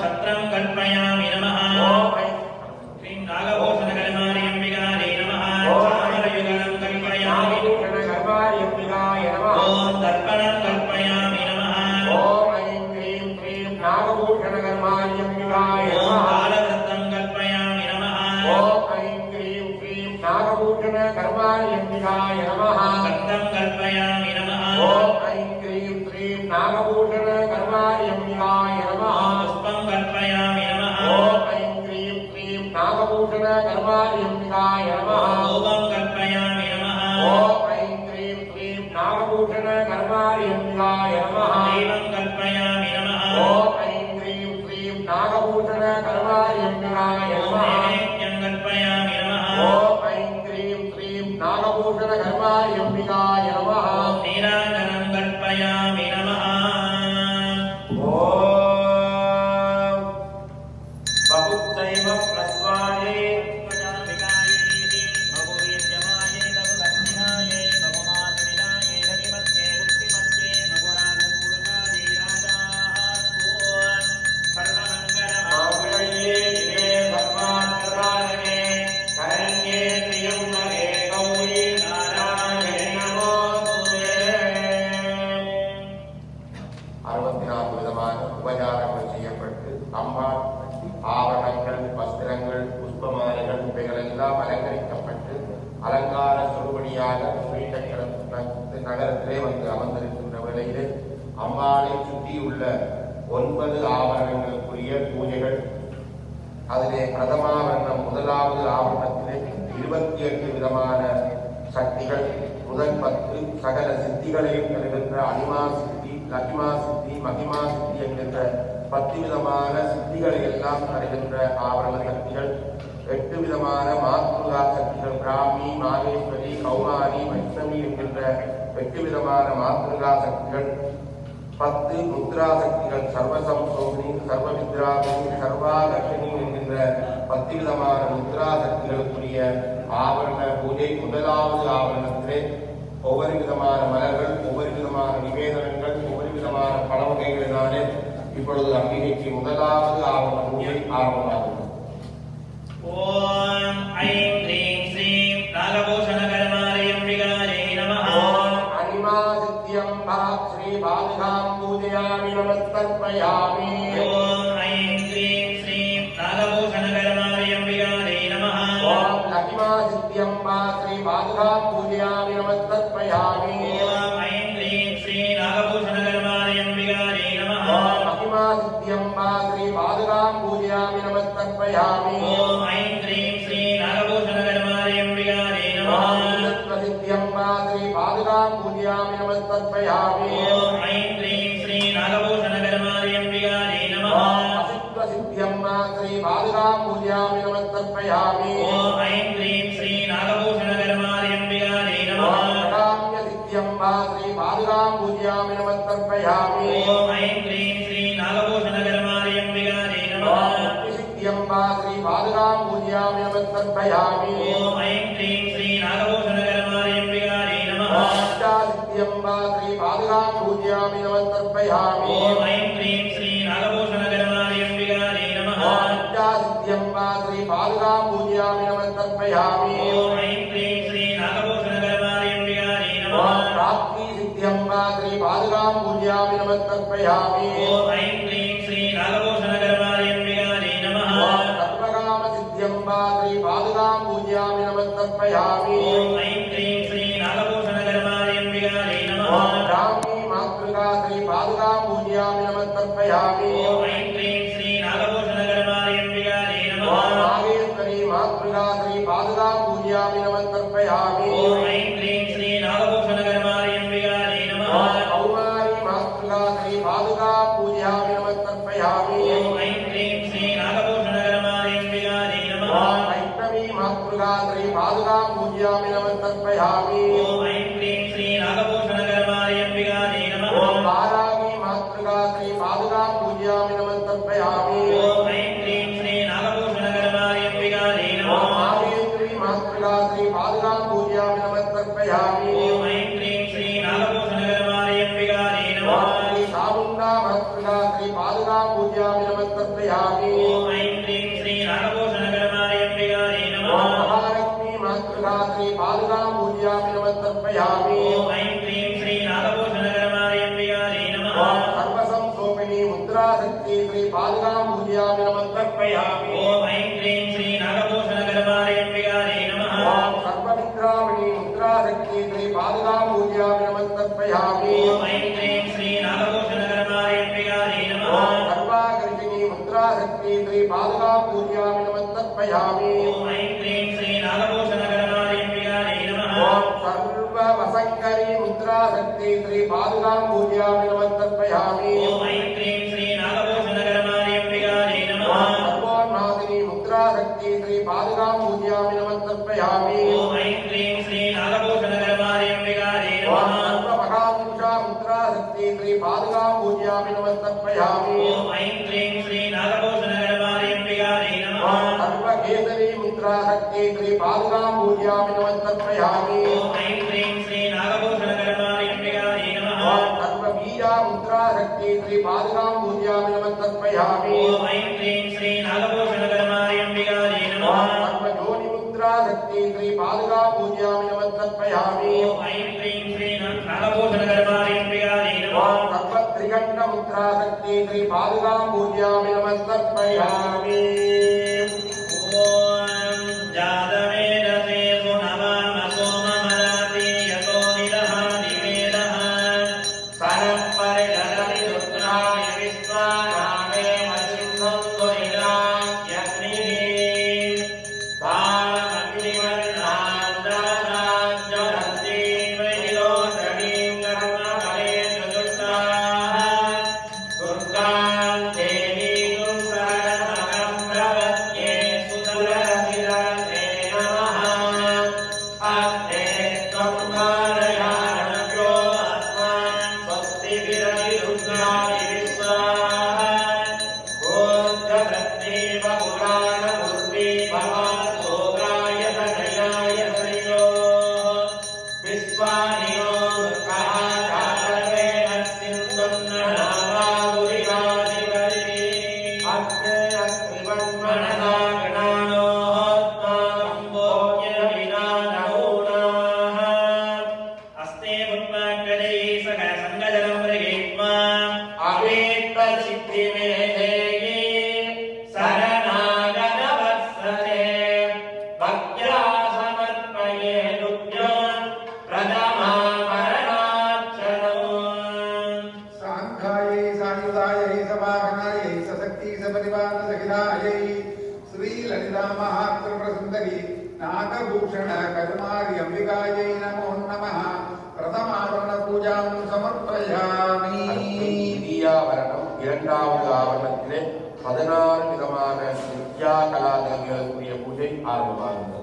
छत्रं कल्पयामि नमः ॐ ऐं श्रीं नागभूषणकर्मार्यम्बिकायै नमः चामरयुगलं कल्पयामि नागभूषण कर्माण्यम्बिकाय नमः ॐ दर्पणं कल्पयामि नमः ॐ ऐं क्रीं क्रीं नागभूषण कर्माण्यम्बिकाय नमः कर्माण्यम्बिकाय नमः गन्धं कल्पयामि नमः ॐ ऐं क्रीं श्रीं नागभूषण कर्माण्यम्बिकाय नमः पुष्पं कल्पयामि नमः ॐ ऐं क्रीं श्रीं नागभूषण कर्माण्यम्बिकाय नमः धूपं कल्पयामि नमः ॐ ऐं क्रीं श्रीं नागभूषण कर्माण्यम्बिकाय नमः दीपं कल्पयामि नमः ॐ ऐं क्रीं श्रीं नागभूषण कर्माण्यम्बिकाय नमः नैवेद्यं कल्पयामि नमः ॐ ऐं क्रीं श्रीं नागभूषण कर्माण्यम्बिकाय नमः नीराजनं कल्पयामि नमः ॐ बहुचैव प्रस्वाये माङ्गल्ये शिवे सर्वार्थसाधके शरण्ये त्र्यम्बके गौरी नारायणे नमोस्तुते 64 விதமான உபச்சாரங்கள் செய்யப்பட்டு அம்பாள் ஆவணங்கள் வஸ்திரங்கள் புஷ்பமாலைகள் இவைகளெல்லாம் அலங்கரிக்கப்பட்டு அலங்கார சொருபடியாக ஸ்ரீசக்கர நகரத்திலே வந்து அமர்ந்திருக்கின்ற வேளையிலே அம்பாளை சுற்றியுள்ள 9 ஆவரணங்களுக்குரிய பூஜைகள் அதிலே பிரதமாவரணம் முதலாவது ஆவரணத்திலே 28 விதமான சக்திகள் முதல் 10 சகல சித்திகளையும் தருகின்ற அனிமா சித்தி லகிமா சித்தி மகிமா சித்தி என்கின்ற 10 விதமான சித்திகளை எல்லாம் தருகின்ற ஆவரண சக்திகள் 8 விதமான மாத்ருகா சக்திகள் பிராமி மாகேஸ்வரி கௌமாரி வைஷ்ணவி என்கின்ற 8 விதமான மாத்ருகா சக்திகள் 10 முத்ரா சக்திகள் சர்வசம்சோனி சர்வவித்ராபினி சர்வாலட்சுமி என்கின்ற 10 விதமான முத்ரா சக்திகளுக்குரிய ஆவரண பூஜை முதலாவது ஆவரணத்திலே ஒவ்வொரு விதமான மலர்கள் ஒவ்வொரு விதமான நிவேதனங்கள் ஒவ்வொரு விதமான பழவகைகளினாலே இப்பொழுது அம்பிகைக்கு முதலாவது ஆவரண பூஜை ஆரம்பமாகும். ஓம் ஐம் க்ரீம் ஸ்ரீம் நாகபூஷணகர்மாலயம்பிகாயை நமः ஓம் அனிமா சித்தியம்பா ஸ்ரீ பாதுகாம் பூஜயாமி நமஸ்தர்ப்பயாமி. ஓம் ஐம் க்ரீம் ஸ்ரீம் நாகபூஷணகர்மாலயம்பிகாயை நமः ஓம் லகிமா சித்தியம்பா ஸ்ரீ பாதுகாம் பூஜயாமி நமஸ்தர்ப்பயாமி. ஓம் ஐம் க்ரீம் ஸ்ரீ நாகபூஷணகர்மாலயம்பிகாயை நமः ஓம் மகிமா சித்தியம்பா ஸ்ரீ பாதுகாம் பூஜயாமி நமஸ்தர்ப்பயாமி. ஓம் ஐம் க்ரீம் ஸ்ரீ நாகபூஷணகர்மாலயம்பிகாயை நமः சித்தியம்பா ஸ்ரீ பாதுகாம் பூஜயாமி நமஸ்தர்ப்பயாமி. ஓம் ஐம் க்ரீம் ஸ்ரீ நாகபூஷணகர்மாலயம்பிகாயை நமः சித்தியம்பா ஸ்ரீ பாதுகாம் பூஜயாமி நமஸ்தர்ப்பயாமி. ஓம் ஐம் க்ரீம் ஸ்ரீ நாகபூஷணகர்மாலயம்பிகாயை நமः பிரகாம்ய சித்தியம்பா ஸ்ரீ பாதுகாம் பூஜயாமி நமஸ்தர்ப்பயாமி. ஓம் ஐம் க்ரீம் ஸ்ரீ நாகபூஷணகர்மாலயம்பிகாயை நமः சித்தியம்பா ஸ்ரீ பாதுகாம் பூஜயாமி நமஸ்தர்ப்பயாமி. ஓம் ஐம் க்ரீம் ஸ்ரீ நாகபூஷணகர்மாலயம்பிகாயை நமः சித்தியம்பா ஸ்ரீ பாதுகாம் பூஜயாமி நமஸ்தர்ப்பயாமி. ஓம் ஐம் க்ரீம் ஸ்ரீ நாகபூஷணகர்மாலயம்பிகாயை நமः சித்தியம்பா ஸ்ரீ பாதுகாம் பூஜயாமி நமஸ்தர்ப்பயாமி. ஓம் ஐம் க்ரீம் ஸ்ரீ நாகபூஷணகர்மாலயம்பிகாயை நமः ராத்ரி சித்தியம்பா ஸ்ரீ பாதுகாம் பூஜயாமி நமஸ்தர்ப்பயாமி. ஓம் ஐம் க்ரீம் ஸ்ரீ நாகபூஷணகர்மாலயம்பிகாயை நமः சர்வகாம சித்தியம்பா ஸ்ரீ பாதுகாம் பூஜயாமி நமஸ்தர்ப்பயாமி. ஓம் ஐம் க்ரீம் ஸ்ரீ நாகபூஷணகர்மாலயம்பிகாயை நமः ராமி மாத்ருகா ஸ்ரீ பாதுகாம் பூஜயாமி நமஸ்தர்ப்பயாமி. ஓம் ஐம் க்ரீம் ஸ்ரீ நாகபூஷணகர்மாலயம்பிகாயை நமः நாகேஸ்வரி மாத்ருகா ஸ்ரீ பாதுகாம் பூஜயாமி நமஸ்தர்ப்பயாமி. ஓம் ஐம் க்ரீம் ஸ்ரீ நாகபூஷணகர்மாலயம்பிகாயை நமः கௌமாரி மாத்ருகா ஸ்ரீ பாதுகாம் பூஜயாமி நமஸ்தர்ப்பயாமி. ஓம் ஐம் க்ரீம் ஸ்ரீ நாகபூஷணகர்மாலயம்பிகாயை நமः வைஷ்ணவி மாத்ருகா ஸ்ரீ பாதுகாம் பூஜயாமி நமஸ்தர்ப்பயாமி. ஓம் ஐம் க்ரீம் ஸ்ரீ நாகபூஷணகர்மாலயம்பிகாயை நமः பாராகி மாத்ருகா ஸ்ரீ பாதுகாம் பூஜயாமி நமஸ்தர்ப்பயாமி. ஓம் ஐம் க்ரீம் ஸ்ரீ நாகபூஷணகர்மாலயம்பிகாயை நமः மாகேஸ்வரி மாத்ருகா ஸ்ரீ பாதுகாம் பூஜயாமி நமஸ்தர்ப்பயாமி. ஓம் ஐம் க்ரீம் ஸ்ரீ நாகபூஷணகர்மாலயம்பிகாயை நமः சாமுண்டா மாத்ருகா ஸ்ரீ பாதுகாம் பூஜயாமி நமஸ்தர்ப்பயாமி. ஓம் ஐம் க்ரீம் ஸ்ரீ நாகபூஷணகர்மாலயம்பிகாயை நமः மகாலட்சுமி மாத்ருகா ஸ்ரீ பாதுகாம் பூஜயாமி நமஸ்தர்ப்பயாமி. ஓம் ஐம் க்ரீம் ஸ்ரீ நாகபூஷணகர்மாலயம்பிகாயை நமः சர்வசம்சோபினி முத்ரா சக்தி ஸ்ரீ பாதுகாம் பூஜயாமி நமஸ்தர்ப்பயாமி. ஓம் ஐம் க்ரீம் ஸ்ரீ நாகபூஷணகர்மாலயம்பிகாயை நமः சர்வவித்ரா ஓம் ஐம் க்ரீம் ஸ்ரீ நாகபூஷணகரமாரியம்பிகாயை நமः ஓம் சர்வ வசங்கரி முத்ரா சக்தி ஸ்ரீ பாதுகாம் பூஜ்யாமி நமஸ்தர்ப்பயாமி ஓம் ஐம் க்ரீம் ஸ்ரீ நாகபூஷணகரமாரியம்பிகாயை நமः ஓம் சர்வோநாதினி முத்ரா சக்தி ஸ்ரீ பாதுகாம் பூஜ்யாமி நமஸ்தர்ப்பயாமி ஓம் ஐம் க்ரீம் ஸ்ரீ நாகபூஷணகரமாரியம்பிகாயை ஓம் நமः சர்வ மகாபுருஷா முத்ரா சக்தி ஸ்ரீ பாதுகாம் பூஜ்யாமி நமஸ்தர்ப்பயாமி ஓம் ஐம் க்ரீம் ஸ்ரீ நாகபூஷணகரமாரியம்பிகாயை நமः ஓம் சர்வ கேசரி முத்ரா சக்தி ஸ்ரீ பாதுகாம் பூஜ்யாமி நமஸ்தர்ப்பயாமி ஓம் ஐம் க்ரீம் ஸ்ரீ நாகபூஷணகரமாரியம்பிகாயை நமः ஓம் சர்வ பீஜா முத்ரா சக்தி ஸ்ரீ பாதுகாம் பூஜ்யாமி நமஸ்தர்ப்பயாமி ஓம் ஐம் க்ரீம் ஸ்ரீ நாகபூஷணகரமாரியம்பிகாயை நமः ஓம் சர்வ ஜோனி முத்ரா சக்தி ஸ்ரீ பாதுகாம் பூஜ்யாமி நமஸ்தர்ப்பயாமி ஓம் ஐம் க்ரீம் ஸ்ரீ நாகபூஷணகரமாரியம்பிகாயை நமः ஓம் சர்வ திரிகண்ட முத்ரா சக்தி ஸ்ரீ பாதுகாம் பூஜ்யாமி நமஸ்தர்ப்பயாமி ஓம் ஜாதவேதசே சுனவாம சோமமராதி யதோ நிதஹாதி வேதஹ சரப்பரிதரவி ருத்ராணி விஸ்வாராமே வசிந்தம் துரிராஜ்யக்னிஹி தாமக்னிவர்ணாந்தராஜ்யரந்தீம் விரோதணீம் கர்மபலே சுதுஷ்டாः துர்காம் தேவீம் சரணமகம் பிரவத்யே சுதரசிரசே நமः அக்னே த்வம் பாரயாணப்யோ அஸ்மான் ஸ்வஸ்திபிரவி ருத்ராணி விஸ்வாः கோத்ரவத்ரேவ புராணமுர்வி பவாத்ோகாய தனயாய ஸ்ரீயோः விஸ்வானியோ துர்கः காலவேன சிந்துன்னநாமாவுரிகாதிபரிः அக்னே அக்னிவன்மனதா கணானோத்மாகம் போக்யவிதானமூனாः அஸ்தே புத்மாக்கரை சக சங்கஜனம் மிருகேத்மா அவேத்தசித்திமேதேயி சரணாகதவத்சலே பக்த்யா சமர்ப்பயே துப்யம் பிரதமா மரணாச்சனம் சாங்காயை சாயுதாயை சவாகனாயை சசக்தி சபரிவார சகிதாயை ஸ்ரீ லலிதா மகாத்ரிபுர சுந்தரி நாகபூஷண கருமாரி அம்பிகாயை நமோ நமः பிரதமாவரண பூஜாம் சமர்ப்பயாமி இந்தியாவரணம் இரண்டாவது ஆவரணத்திலே 16 விதமான வித்யா கலாதங்களுக்குரிய பூஜை ஆரம்பமாகிறது.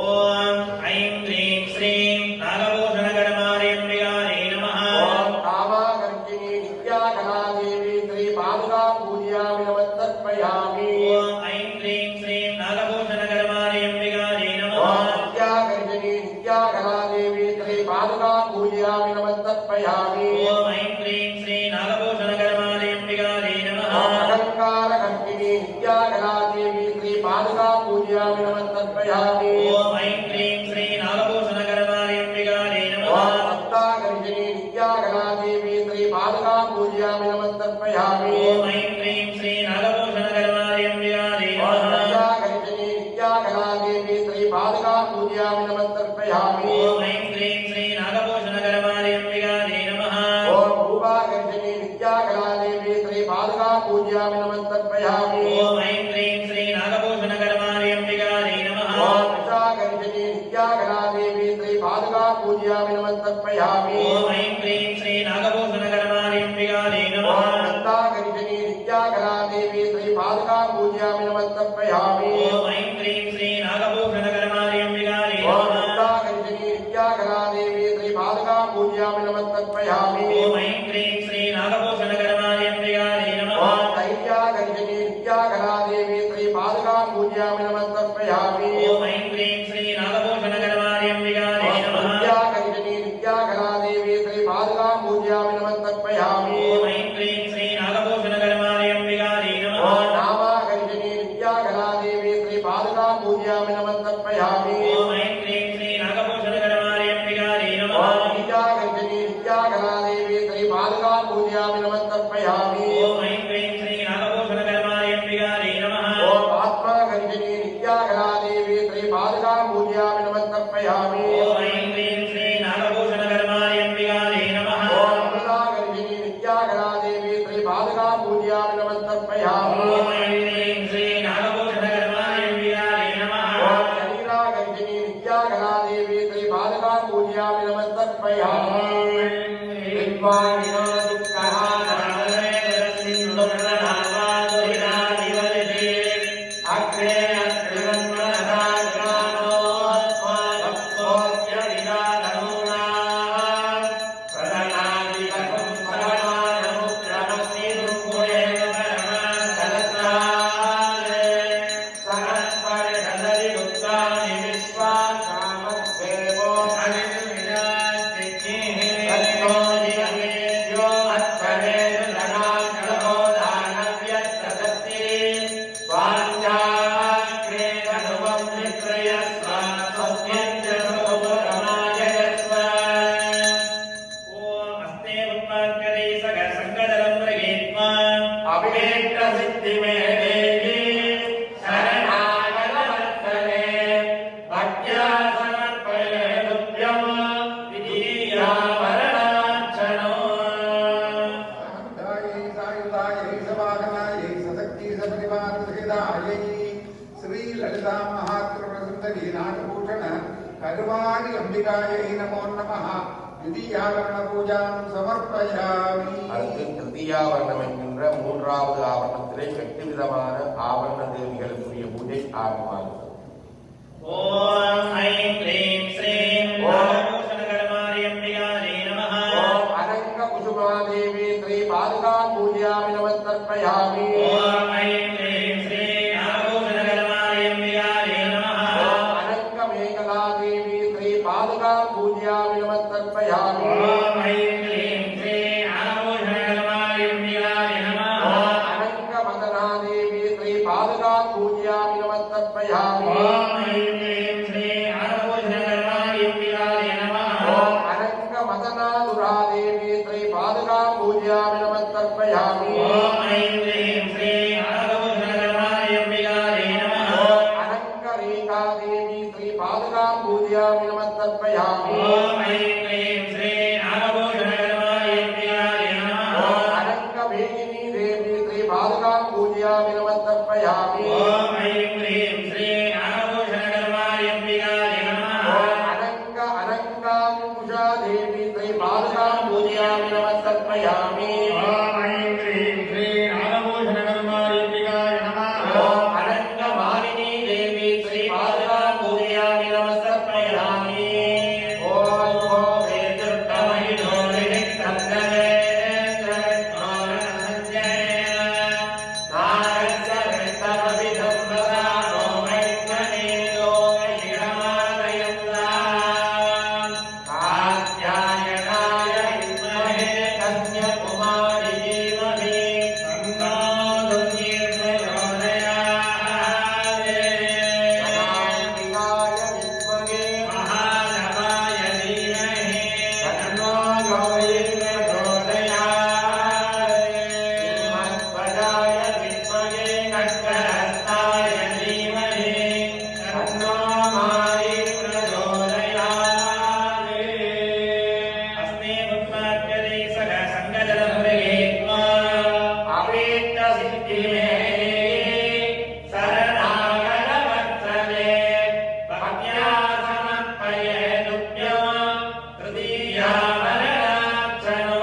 ஓம் ஐம் க்ரீம் ஸ்ரீம் நாகபூஷணகரமாரியம்பிகாயை நமः ஓம் காமாகர்ஷினி நித்யா கலாதேவி ஸ்ரீ பாதுகாம் பூஜ்யாமி நமஸ்தர்ப்பயாமி ஓம் ஐம் க்ரீம் ஸ்ரீம் நாகபூஷணகரமாரியம்பிகாயை நமः ஓம் நித்யாகர்ஷினி நித்யா கலாதேவி ஸ்ரீ பாதுகாம் பூஜ்யாமி நமஸ்தர்ப்பயாமி ஓம் ஐம் க்ரீம் ஸ்ரீ நாகபூஷணகரமாரியம்பிகாயை நமः ஓம் அகங்காரகர்ஷினி நித்யா கலாதேவி ஸ்ரீ பாதுகாம் பூஜ்யாமி நமஸ்தர்ப்பயாமி ஓம் ஐம் க்ரீம் ஸ்ரீ நாகபூஷணகரமாரியம்பிகாயை நமः ஓம் சப்தாகர்ஷினி நித்யா கலாதேவி ஸ்ரீ பாதுகாம் பூஜ்யாமி நமஸ்தர்ப்பயாமி ஓம் ஐம் க்ரீம் ஸ்ரீ நாகபூஷணகரமாரியம்பிகாயை ஓம் நமः சப்தாகர்ஷினி நித்யா கலாதேவி ஸ்ரீ பாதுகாம் பூஜ்யாமி நமஸ்தர்ப்பயாமி ஓம் ஐம் க்ரீம் ஸ்ரீ நாகபூஷணகரமாரியம்பிகாயை நமः ஓம் ரூபாகர்ஷினி நித்யா கலாதேவி ஸ்ரீ பாதுகாம் பூஜ்யாமி நமஸ்தர்ப்பயாமி ஓம் ஐம் க்ரீம் ஸ்ரீ நாகபூஷணகரமாரியம்பிகாயை நமः ஓம் விஷாகர்ஷினி நித்யா கலாதேவி ஸ்ரீ பாதுகாம் பூஜ்யாமி நமஸ்தர்ப்பயாமி ஓம் ஐம் க்ரீம் ஸ்ரீ நாகபூஷணகரமாரியம்பிகாயை நமः ஓம் நந்தாகர்ஷினி நித்யா கலாதேவி ஸ்ரீ பாதுகாம் பூஜ்யாமி நமஸ்தர்ப்பயாமி ஓம் ஐம் க்ரீம் ஸ்ரீ நாகபூஷணகரமாரியம்பிகாயை ஓம் நமः நந்தாகர்ஷினி நித்யா கலாதேவி ஸ்ரீ பாதுகாம் பூஜ்யாமி நமஸ்தர்ப்பயாமி ஓம் ஐம் க்ரீம் ஸ்ரீ நாகபூஷணகரமாரியம்பிகாயை நமः ஓம் தைத்யாகர்ஷினி நித்யா கலாதேவி ஸ்ரீ பாதுகாம் பூஜ்யாமி நமஸ்தர்ப்பயாமி ஓம் ஐம் க்ரீம் ஸ்ரீ நாகபூஷணகரமாரியம்பிகாயை ஓம் நமः வித்யாகர்ஷினி நித்யா கலாதேவி ஸ்ரீ பாதுகாம் பூஜ்யாமி நமஸ்தர்ப்பயாமி ஓம் ஐம் க்ரீம் ஸ்ரீ நாகபூஷணகரமாரியம்பிகாயை நமः ஓம் நாமாகர்ஷினி நித்யா கலாதேவி ஸ்ரீ பாதுகாம் பூஜ்யாமி நமஸ்தர்ப்பயாமி ஓம் ஐம் க்ரீம் ஸ்ரீ நாகபூஷணகரமாரியம்பிகாயை நமः ஓம் பீஜாகர்ஷினி நித்யா கலாதேவி ஸ்ரீ பாதுகாம் பூஜ்யாமி நமஸ்தர்ப்பயாமி ஓம் ஐம் க்ரீம் ஸ்ரீ நாகபூஷணகரமாரியம்பிகாயை நமः ஓம் ஆத்மாகர்ஷினி நித்யா கலாதேவி ஸ்ரீ பாதுகாம் பூஜ்யாமி நமஸ்தர்ப்பயாமி ஓம் ஐம் க்ரீம் ஸ்ரீ நாகபூஷணகரமாரியம்பிகாயை நமः ஓம் அமலாகர்ஷினி நித்யா கலாதேவி ஸ்ரீ பாதுகாம் பூஜ்யாமி நமஸ்தர்ப்பயாமி ஓம் ஐம் க்ரீம் ஸ்ரீ நாகபூஷணகரமாரியம்பிகாயை நமः दुर्वाणिनो दुःखहाराय दुर्गणावादुरिणादिवलिते अग्रे श्री ललिता महात्रिपुरसुंदरी नागभूषण करुवारी अंबिकायै नमो नमः द्वितीयावरण पूजां समर्पयामि. அடுத்து திருத்தியாவரணம் என்கின்ற மூன்றாவது ஆவரணத்திலே 8 விதமான ஆவரண தேவிகளுக்குரிய பூஜை ஆரம்பமாகிறது. ஓம் ஐம் க்ளீம் ஸ்ரீம் நாகபூஷணகரமாரி அம்பிகாயை நமः. ஓம் அனங்க குசுமாதேவி ஸ்ரீ பாதுகா பூஜ்யாமி நமஸ்தர்ப்பயாமி. ஓம் ஐம் க்ளீம் ஸ்ரீம் நாகபூஷணகரமாரி அம்பிகாயை நமः. ஓம் அனங்க மேகலாதேவி ஸ்ரீ பாதுகா பூஜ்யாமி நமஸ்தர்ப்பயாமி. ஓம் ஐம் க்ளீம் ஸ்ரீம் நாகபூஷணகரமாரி அம்பிகாயை நமः. ஓம் அனங்க மதனாதேவி ஸ்ரீ பாதுகா பூஜ்யாமி நமஸ்தர்ப்பயாமி. ஓம் ஐம் க்ளீம் ஸ்ரீம் நாகபூஷணகரமாரி அம்பிகாயை நமः. ஓம் அனங்க மதனாதுராதேவி ஸ்ரீ பாதுகா பூஜ்யாமி நமஸ்தர்ப்பயாமி. ஓம் ஐம் க்ளீம் ஸ்ரீம் நாகபூஷணகரமாரி அம்பிகாயை நமः. ஓம் அனங்க ரேகாதேவி ஸ்ரீ பாதுகா பூஜ்யாமி நமஸ்தர்ப்பயாமி. ஓம் ஐம் க்ளீம் ஸ்ரீம் நாகபூஷணகரமாரி அம்பிகாயை நமः. ஓம் அனங்க வேகினி தேவி ஸ்ரீ பாதுகா பூஜ்யாமி நமஸ்தர்ப்பயாமி. ஓம் ஐம் க்ளீம் ஸ்ரீம் நாகபூஷணகரமாரி அம்பிகாயை நமः. ஓம் அனங்க அனங்காங்குஷா தேவி ஸ்ரீ பாதுகா பூஜ்யாமி நமஸ்தர்ப்பயாமி. ஓம் ஐம் க்ளீம் ஸ்ரீம் நாகபூஷணகரமாரி அம்பிகாயை நமः. ஓம் அனங்க மாலினி தேவி ஸ்ரீ பாதுகா பூஜ்யாமி நமஸ்தர்ப்பயாமி. ஓம் ஓம் வேதுர்த்தமயிலோரிணி தந்தவே ஜகத்மானசஞ்சயேன நாகஸ்ய விருத்தமபிதம் வதானோ மைத்வனேதோ யிடமாலயந்தாம். காத்யாயனாய வித்மஹே கன்யகுமாரி தீமஹி தன்னோ துர்கிர்ப்ரச்சோதயாத். அநாமிகாய வித்மகே மகாநவாய தீமஹி தன்னோ பிரச்சோதயாத். மத்வஜாய வித்மஹே கட்கஹஸ்தாய தீமஹி தன்னோ மாரி பிரச்சோதயாத். அஸ்மே புத்மாத்யதே சக சங்கஜலம் பிரகேத்மா அவேட்ட சித்திமே சரணாகதவத்சலே பக்யா சமர்ப்பயே துப்யம் திருதீயாவரணார்ச்சனோ.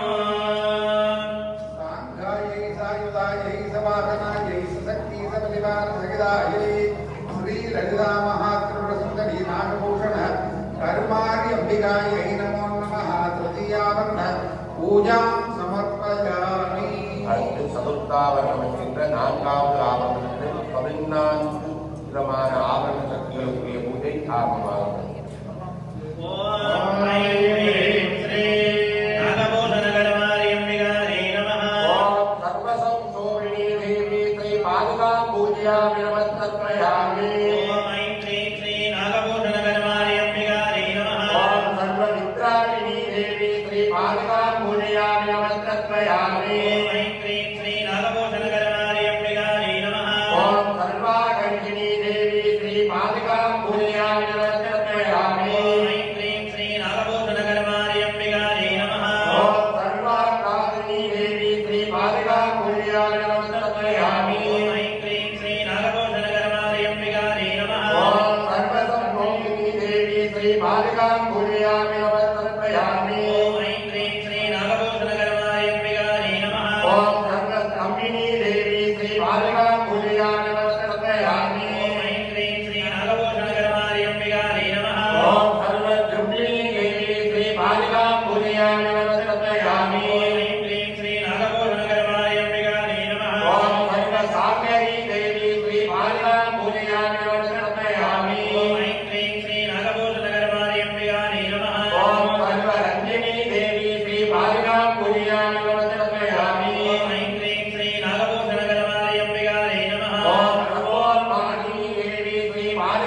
साङ्गायै सायुधायै सवाहनायै सशक्ति सबलिवान सहितायै श्री ललिता महात्रिपुरसुंदरी नागभूषण करुमारी अंबिकायै नमो नमः तृतीयावरण पूजां समर्पयामि. அடுத்து சதுர்த்தாவரணம் என்கின்ற 4வது ஆவரணத்தில் 14 விதமான ஆவரண சக்திகளுக்குரிய பூஜை ஆரம்பமாகிறது. ஓம் ஐம் க்ளீம் ஸ்ரீம் நாகபூஷணகரமாரி அம்பிகாயை நமः. ஓம் சர்வசம்சோபிணி தேவி ஸ்ரீ பாதுகா பூஜ்யாமி நமஸ்தர்ப்பயாமி. ஓம் ஐம் க்ளீம் ஸ்ரீம் நாகபூஷணகரமாரி அம்பிகாயை நமः. ஓம் சர்வவித்ராணினி தேவி ஸ்ரீ பாதுகா பூஜ்யாமி நமஸ்தர்ப்பயாமி. ஓம் ஐம் க்ளீம் ஸ்ரீம் நாகபூஷணகரமாரி அம்பிகாயை நமः. ஓம் சர்வாகர்ஷிணி தேவி ஸ்ரீ பாதுகா பூஜ்யாமி நமஸ்தர்ப்பயாமி.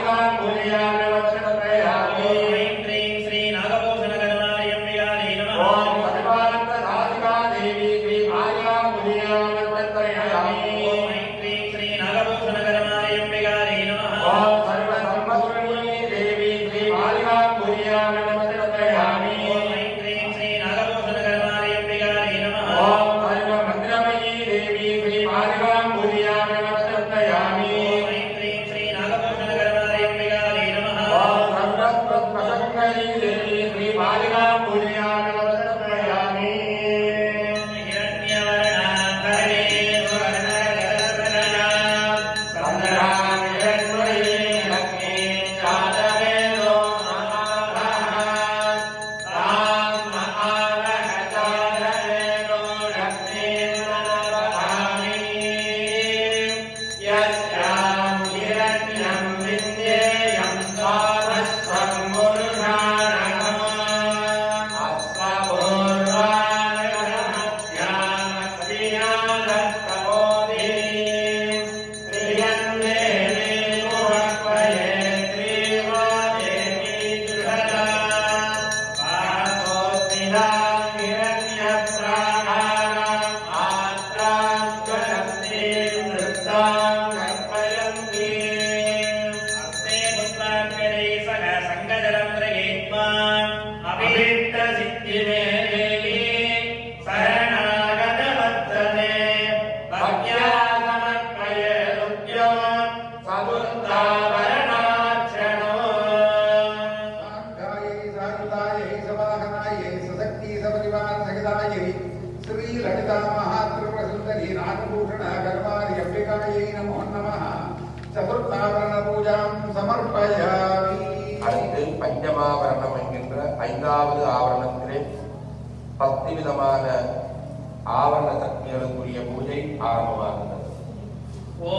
पादिकां पूजयामि नमस्तयामि ऐं क्लीं श्री नागभूषणगणमार्य अम्बिकायै नमः ओम सर्वार्थसाधिका देवी श्री पादिकां पूजयामि नमस्तयामि ऐं क्लीं श्री नागभूषणगणमार्य अम्बिकायै नमः ओम सर्वसम्पत्पूर्णी देवी श्री पादिकां पूजयामि नमस्तयामि ऐं क्लीं श्री नागभूषणगणमार्य अम्बिकायै नमः ओम सर्वमन्त्रमयी देवी श्री पादिकां पूजयामि नमस्तयामि ऐं क्लीं श्री नागभूषणगणमार्य अम्बिकायै नमः ओम सर्वस्वप्रसन्नरी देवी श्री पादिकां पूजयामि नमस्तयामि हिरण्यवर्णाभरे सुवर्णगरसकला चन्द्रां हिरण्मयी लक्ष्मीं चादवेदो महाभाः तां महावः चादवेदो लक्ष्मीं नमभामिनीं यस्यां हिरण्यं विन्देयं सामस्वं पुरुषाणः हस्ते पुष्पाभ्यरे सह सङ्गजलं गृहीत्वा अभीष्टसिद्धिमे देवी शरणागतवत्सले भक्त्या समर्पये तुभ्यो चतुर्थावरणार्चनो साङ्गायै सायुधायै समाहनायै सशक्ति समनिवार सहितायै श्री ललिता महात्रिपुरसुन्दरी नागभूषण गणमार्य अम्बिकायै नमो नमः चतुर्थावरण पूजां समर्पयामि அடுத்து பஞ்சமாவரணம் என்கின்ற 5வது ஆவரணத்திலே 10 விதமான ஆவரண சக்திகளுக்குரிய பூஜை ஆரம்பமாகிறது. ॐ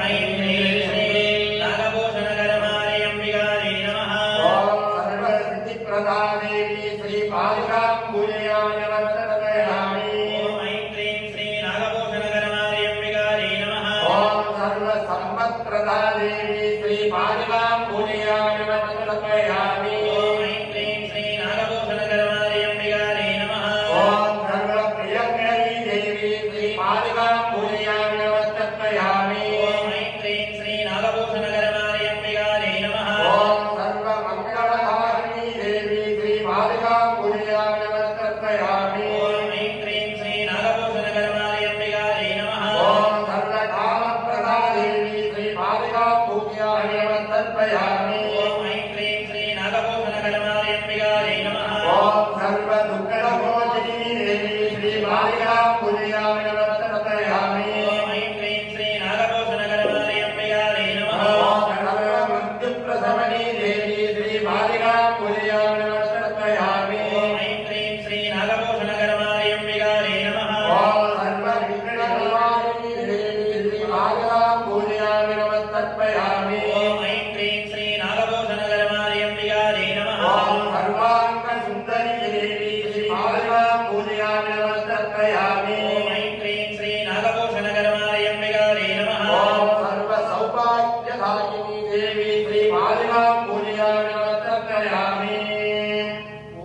ऐं ह्रीं श्रीं नागभूषणगणमार्य अम्बिकायै नमः ஓம் சர்வசித்திப்பிரதா தேவி ஸ்ரீ பாதுகாம் பூஜயாமி நமஸ்தயாமி ॐ ऐं क्लीं श्री नागभूषणगणमार्य अम्बिकायै नमः ஓம் சர்வ சம்பத்பிரதா தேவி ஸ்ரீ பாதுகாம் பூஜயாமி நமஸ்தயாமி ॐ ऐं क्लीं श्री नागभूषणगणमार्य अम्बिकायै नमः ஓம் சர்வ பிரியங்கரி தேவி ஸ்ரீ பாதுகாம் பூஜயாமி நமஸ்தயாமி ॐ ऐं क्लीं श्री नागभूषणगणमार्य अम्बिकायै नमः ஓம் சர்வ மங்களகாரிணி தேவி ஸ்ரீ பாதுகாம் பூஜயாமி நமஸ்தயாமி ॐ ऐं क्लीं श्री नागभूषणगणमार्य अम्बिकायै नमः ஓம் சர்வ காமப்பிரதா தேவி ஸ்ரீ பாதுகாம் பூஜயாமி நமஸ்தயாமி ॐ ऐं क्लीं श्री नागभूषणगणमार्य अम्बिकायै नमः ஓம் சர்வ துக்கடமோச்சினி தேவி ஸ்ரீ பாதுகாம் பூஜயாமி நமஸ்தயாமி ॐ ऐं क्लीं श्री नागभूषणगणमार्य अम्बिकायै नमः ஓம் சர்வ மத்தியப்பிரசமணி தேவி ஸ்ரீ பாதுகாம் பூஜயாமி நமஸ்தயாமி ॐ ऐं क्लीं श्री नागभूषणगणमार्य अम्बिकायै नमः ஓம் சர்வ விக்னநிவாரிணி தேவி ஸ்ரீ பாதுகாம் பூஜயாமி நமஸ்தயாமி ॐ ऐं क्लीं श्री नागभूषणगणमार्य अम्बिकायै नमः ஓம் சர்வாங்க சுந்தரி தேவி ஸ்ரீ பாதுகாம் பூஜயாமி நமஸ்தயாமி ॐ ऐं क्लीं श्री नागभूषणगणमार्य अम्बिकायै नमः ஓம் சர்வ சௌபாக்யதாயினி தேவி ஸ்ரீ பாதுகாம் பூஜயாமி நமஸ்தயாமி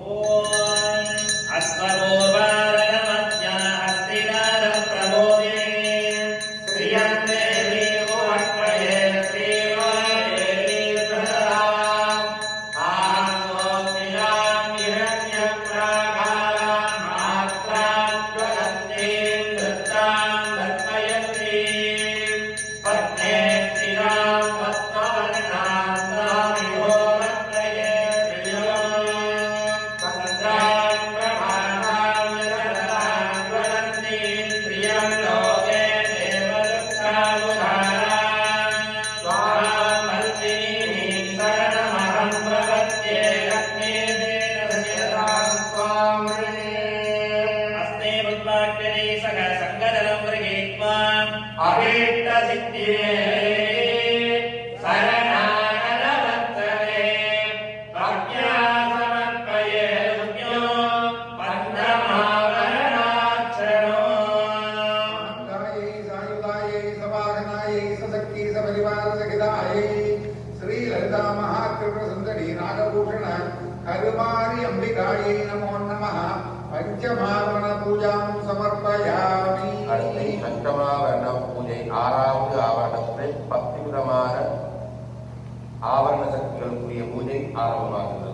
ॐ अश्वपूर्वारणमध्या हस्तिनादप्रबोधिनी श्रियं देवी भुवक्मये श्रीमादेवी प्रसदाम् आस्वोऽखिलां हिरण्यप्राकारां मात्रां ज्वलन्तीं धृतां धर्मयन्तीं पद्मे स्थिरां पद्मवर्णां तामिव करुमारी अंबिकायै नमो नमः पंचमावरण पूजां समर्पयामि அடுத்து பஞ்சமாவரண பூஜை 6வது ஆவரணத்தில் 10 விதமான ஆவரண சக்திகளுக்குரிய பூஜை ஆரம்பமாகிறது.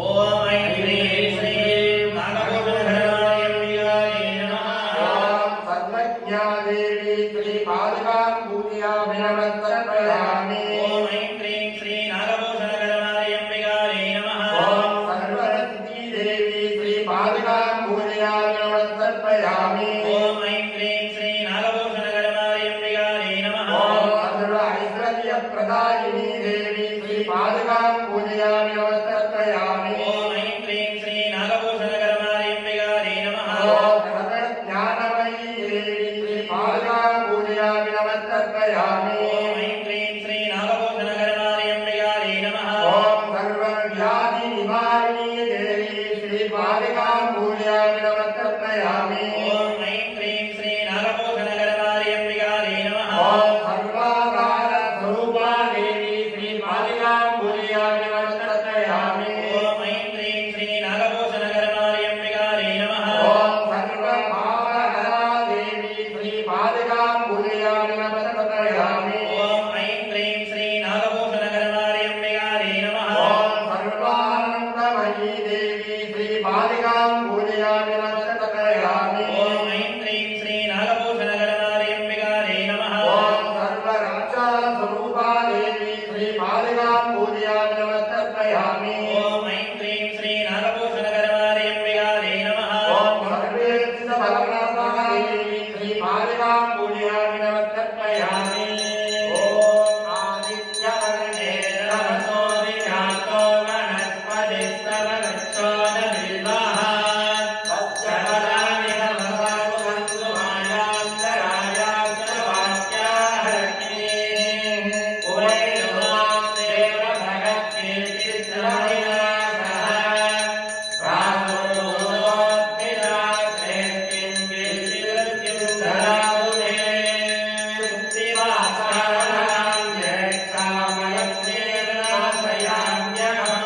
ஓம் ஐம் க்ரீம் ஸ்ரீம் நாகபூஷணகரமாய அம்பிகாயை நமः. ஓம் சர்வஜ்ஞா தேவி ஸ்ரீ பாதுகாம் பூஜயாமி நமஸ்தர்ப்பயாமி. ஓம் ஐம் க்ரீம் ஸ்ரீ நாகபூஷணகரமாய அம்பிகாயை நமः. ஓம் சர்வசித்தி தேவி ஸ்ரீ பாதுகாம் பூஜயாமி நமஸ்தர்ப்பயாமி. ஓம் ஐம் க்ரீம் ஸ்ரீ நாகபூஷணகரமாய அம்பிகாயை நமः. ஓம் சர்வ ஐஸ்வர்ய பிரதாயினி தேவி ஸ்ரீ பாதுகாம் பூஜயாமி நமஸ்தர்ப்பயாமி. ஓம் ஐம் க்ரீம் ஸ்ரீ நாகபூஷணகரமாய அம்பிகாயை நமः. ஓம் சர்வ ஞானமயி தேவி ஸ்ரீ பாதுகாம் பூஜயாமி நமஸ்தர்ப்பயாமி. ஓம் ஐம் க்ரீம் ஸ்ரீ நாகபூஷணகரமாய அம்பிகாயை நமः. ஓம் சர்வ வியாதி நிவாரிணி தேவி ஸ்ரீ பாதுகாம் பூஜயாமி நமஸ்தர்ப்பயாமி. ஓம் ஐம் க்ரீம் ஸ்ரீ நாகபூஷணகரமாய அம்பிகாயை நமः. ஓம் சர்வாதார ஸ்வரூபா தேவி ஸ்ரீ பாதுகாம் பூஜயாமி நமஸ்தர்ப்பயாமி. ஓம் ஐம் க்ரீம் ஸ்ரீ நாகபூஷணகரமாய அம்பிகாயை நமः. ஓம் சர்வ பாவஹரா தேவி ஸ்ரீ பாதுகாம் பூஜயாமி நமஸ்தர்ப்பயாமி. ஓம் ஐம் க்ரீம் ஸ்ரீ நாகபூஷணகரமாய அம்பிகாயை நமः. ஓம் சர்வானந்தமயி தேவி ஸ்ரீ பாதுகாம் பூஜயாமி நமஸ்தர்ப்பயாமி. ஓம் ஐம் க்ரீம் ஸ்ரீ நாகபூஷணகரமாய அம்பிகாயை நமः. ஓம் சர்வ ராஜா ஸ்வரூபா தேவி ஸ்ரீ பாதுகாம் பூஜயாமி நமஸ்தர்ப்பயாமி. ஓம் ஐம் க்ரீம் ஸ்ரீ நாகபூஷணகரமாய அம்பிகாயை நமः. ஓம் சர்வேர்ச்சித பலராமா தேவி ஸ்ரீ பாதுகாம் பூஜயாமி நமஸ்தர்ப்பயாமி. ஓம் ஆதித்யவர்ணே ரமசோ விஜாதோ வனஸ்பதிஸ்தவனச்சோதபில்வः வத்சவராணி நமசாமுகந்து மாயாந்தராயாச்சவாக்யாஹரக்னி உவைருமாம் தேவ భగత్కీర్తిశ్రవణినాథः రామోదోద్భిరాత్రేష్టిం కీర్తివృత్తిం ధరాతు మే శుక్తివాసానాం జ్యేష్ఠామలక్ష్మీర్నాశయామ్యహం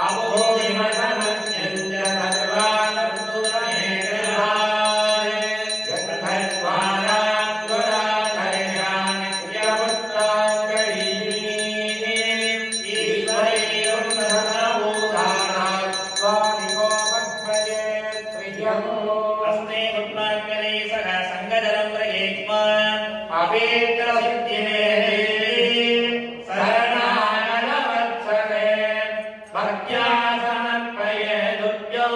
అభూమిమసమస్యంచ సర్వానర్తురమేకరాయ अस्मे पुष्पाग्ने सह संगदलं प्रयेत्मा शरणागतवत्सले भक्त्या समर्पयेदुभ्यो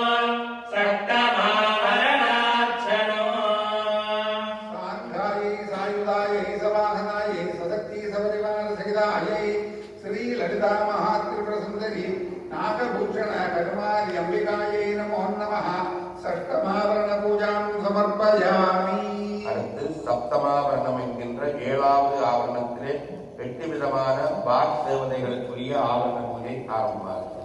सक्तमावरणार्चनो साङ्गायै सायुधायै समाहनायै सशक्ति सपरिवार सहितायै श्री ललिता महात्रिपुर सुंदरी नागभूषण करुमारी अंबिकायै नमो नमः षष्ठमावरण पूजां समर्पयामि அடுத்து சப்தமாவரணம் என்கின்ற 7வது ஆவரணத்திலே 8 விதமான பாக் தேவதைகளுக்குரிய ஆவரண பூஜை ஆரம்பமாகிறது.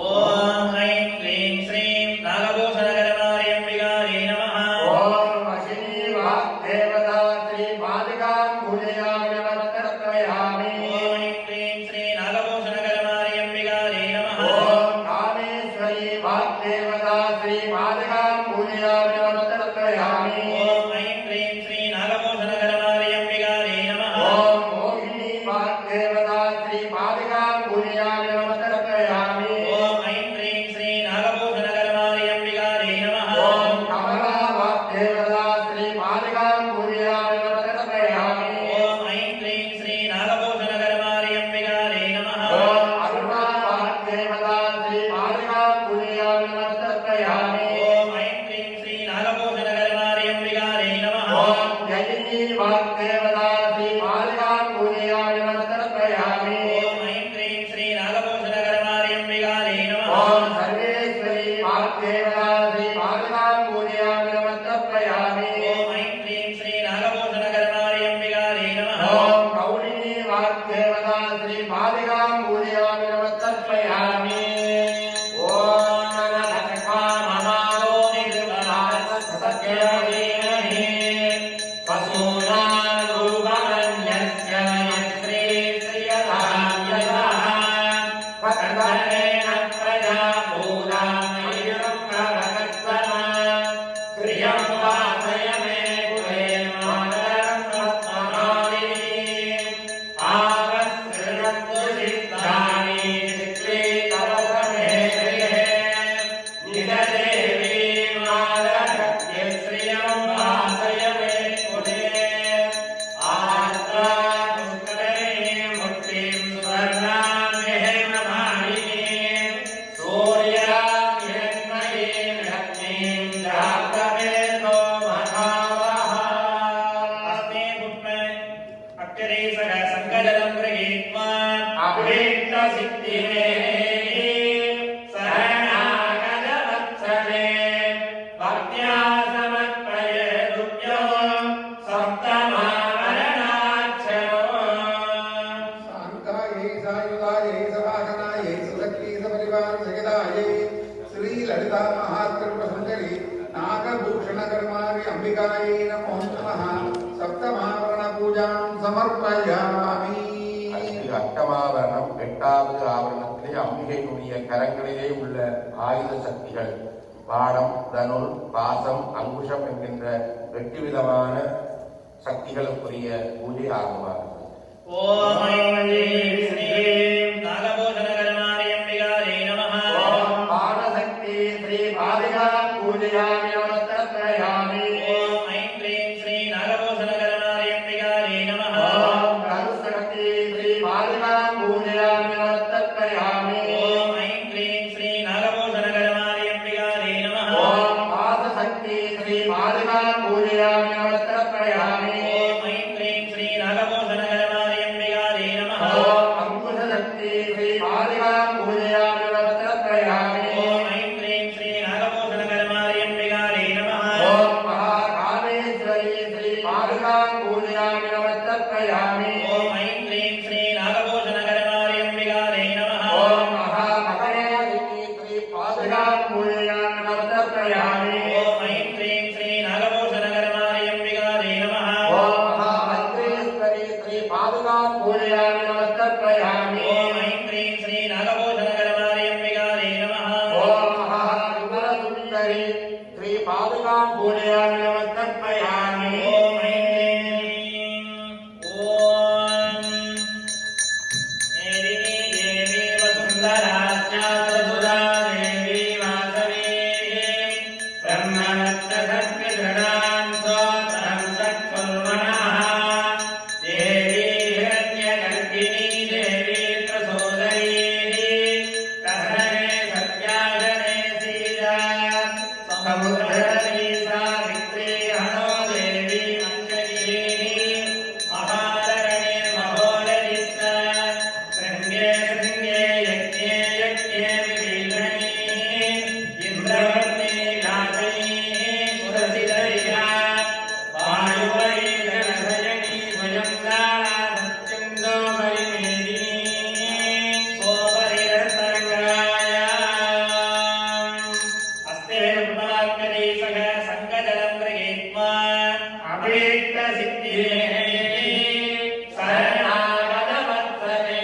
ஓம் ஐம் க்ரீம் ஸ்ரீம் நாகபூஷணகரமாய அம்பிகாயை நமः. ஓம் அசினி walk Devatha Sri பாதுகாம் பூஜயாமி நமஸ்தர்ப்பயாமி. Om I'm cream Sri நாகபூஷணகரமாய அம்பிகாயை நமः. ஓம் Kameshwari walk Devatha Sri பாதுகாம் பூஜயாமி நமஸ்தர்ப்பயாமி. Om I'm cream Sri நாகபூஷணகரமாய அம்பிகாயை நமः. ஓம் மோகினி walk Devatha Sri பாதுகாம் பூஜயாமி நமஸ்தர்ப்பயாமி. Om I'm cream Sri நாகபூஷணகரமாய அம்பிகாயை நமः. ஓம் Kamala walk Devatha Sri பாதுகாம் பூஜயாமி நமஸ்தர்ப்பயாமி. Om I'm cream Sri நாகபூஷணகரமாய அம்பிகாயை நமः. ஓம் Aruna walk Devatha Sri பாதுகாம் பூஜயாமி நமஸ்தர்ப்பயாமி. Om I'm cream Sri நாகபூஷணகரமாய அம்பிகாயை நமः. ஓம் ஜயினி walk Devatha Sri பாதுகாம் பூஜயாமி நமஸ்தர்ப்பயாமி. Om I'm cream Sri நாகபூஷணகரமாய அம்பிகாயை நமः. ஓம் Sarveswari walk Devatha Sri பாதுகாம் பூஜயாமி நமஸ்தர்ப்பயாமி. Om I'm cream Sri நாகபூஷணகரமாய அம்பிகாயை நமः. ஓம் கௌரிணி walk தேவதா ஸ்ரீ பாதுகாம் பூஜயாமி நமஸ்தர்ப்பயாமி. ஓம் நமஸ்கா மமாவோ நிர்மலாசத்யமீமஹி பசூனாம் ரூபமன்யஸ்ய ஸ்ரீ ஸ்ரீயதாம்யதः பகவதேன பிரஜா अभीष्टसिद्धिने शरणागतवत्सले भक्त्या समर्पये तुभ्यो सप्तमावरणाक्षरो शान्तायै सायुधायै सवाहनायै सुलक्ष्मी सपरिवार सहितायै श्री ललिता महात्रिपुरसुन्दरी नागभूषणकर्मारि अंबिकायै नमो नमः सप्तमावरण पूजां समर्पयामि அஷ்டமாவரணம் எட்டாவது ஆவரணத்திலே அம்பிகையினுடைய கரங்களிலே உள்ள ஆயுத சக்திகள் பாடம், தனுர், பாசம், அங்குஷம் என்கின்ற 8 விதமான சக்திகளுக்குரிய பூஜை ஆரம்பமாகிறது. ஓம் ஐம் ஸ்ரீம் நாகபூஷணகர்மாரி அம்பிகாயை நமः. ஓம் பாதசக்தி ஸ்ரீ பாதிகா பூஜையாமி நமஸ்தயாமி. ஓம் ஐம் க்ளீம் ஸ்ரீ நாகபூஷணகர்மாரி அம்பிகாயை நமः. ஓம் கருசக்தி ஸ்ரீ பாதிகா பூஜையாமி நமஸ்தயாமி. ஓம் ஐம் க்ளீம் ஸ்ரீ நாகபூஷணகர்மாரி அம்பிகாயை நமः. ஓம் பாதசக்தி ஸ்ரீ பாதிகா பூஜையாமி நமஸ்தயாமி. ஓம் ஐம் க்ளீம் ஸ்ரீ நாகபூஷணகர்மாரி அம்பிகாயை நமः. ஓம் அங்குஷசக்தி ஸ்ரீ பாதிகா பூஜையாமி நமஸ்தயாமி. ஓம் ஐம் க்ளீம் ஸ்ரீ நாகபூஷணகர்மாரி அம்பிகாயை நமः. ஓம் மகாகாமேஸ்வரி ஸ்ரீ பாதிகா பூஜையாமி நமஸ்தயாமி. ஓம் ஐம் க்ளீம் ஸ்ரீ நாகபூஷணகர்மாரி அம்பிகாயை நமः. ஓம் மகாமகரேஸ்வரி ஸ்ரீ பாதிகா பூஜையாமி நமஸ்தயாமி. ஓம் ஐம் க்ளீம் ஸ்ரீ நாகபூஷணகர்மாரி அம்பிகாயை நமः. ஓம் மகாமந்திரேஸ்வரி ஸ்ரீ பாதிகா பூஜையாமி நமஸ்தயாமி. ஓம் ஐம் க்ளீம் ஸ்ரீ நாகபூஷணகர்மாரி அம்பிகாயை நமः. ஓம் மகாவிமலசுந்தரி ஸ்ரீ பாதிகா பூஜையாமி நமஸ்தயாமி. ஓம் ஐம் ஓம் மேதினி தேவி வசுந்தராச்சாரசுதா தேவி வாசவே பிரம்மவத்சசத்விதృఢாம் ஸ்தோத்ரம் சத்குர்வணः தேவி ஹிரண்யகர்ப்பிணி தேவி பிரசோதரி கசனே சத்யாகனே சீதா சமுத்ரதீ சாவித்ரி ஹனோ தேவி மஞ்சரி மகாரணே மகோரதிஸ்த ஸ்ருங்கே ஸ்ருங்கே யக்ஞே யக்ஞே விபீஷணி இந்திரவர்ணே லாசனி சுரசிதரியா வாயுவரி ஜனசயனி ஸ்வயங்கா சத்யந்தோ மரிமேதினி சோபரிரத்தரங்காய अस्ते ब्रह्माग्नि सह संगजलं गृहीत्वा अभीष्टसिद्धिने शरणागतवत्सले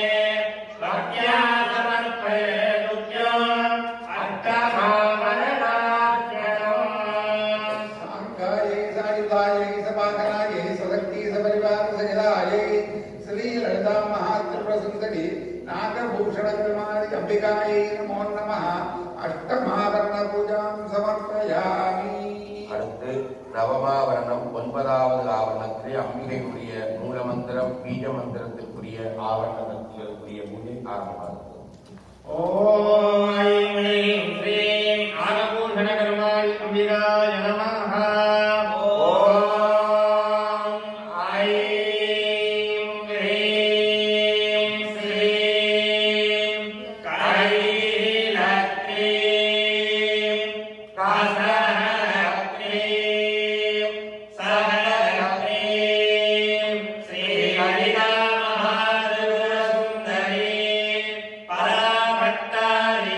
भक्त्या समर्पये तुभ्यो अष्टमावरणाक्षरो शान्तायै सायुधायै सवाहनायै सुलक्ष्मी सपरिवार सहितायै श्री ललिता महात्रिपुरसुन्दरी नागभूषणकर्मारि अंबिकायै नमो नमः अष्टमावरण पूजां समर्पयामि அடுத்து நவமாவரணம் 9வது ஆவரணத்திலே அம்பிகையுடைய மூலமந்திரம், பீஜ மந்திரத்திற்குரிய ஆவரண சக்திகளுக்குரிய பூஜை ஆரம்பமாகிறது. ஓம் ஐம் க்ளீம் ஸ்ரீம் நாகபூஷணகர்மாரி அம்பிகாய நமः. ஓம் ஐம் க்ளீம் ஸ்ரீம் கைலக்ரீம் கசஹக்ரீம் சஹக்ரீம் ஸ்ரீ லலிதா மகாத்ரிபுரசுந்தரி பராபட்டாரி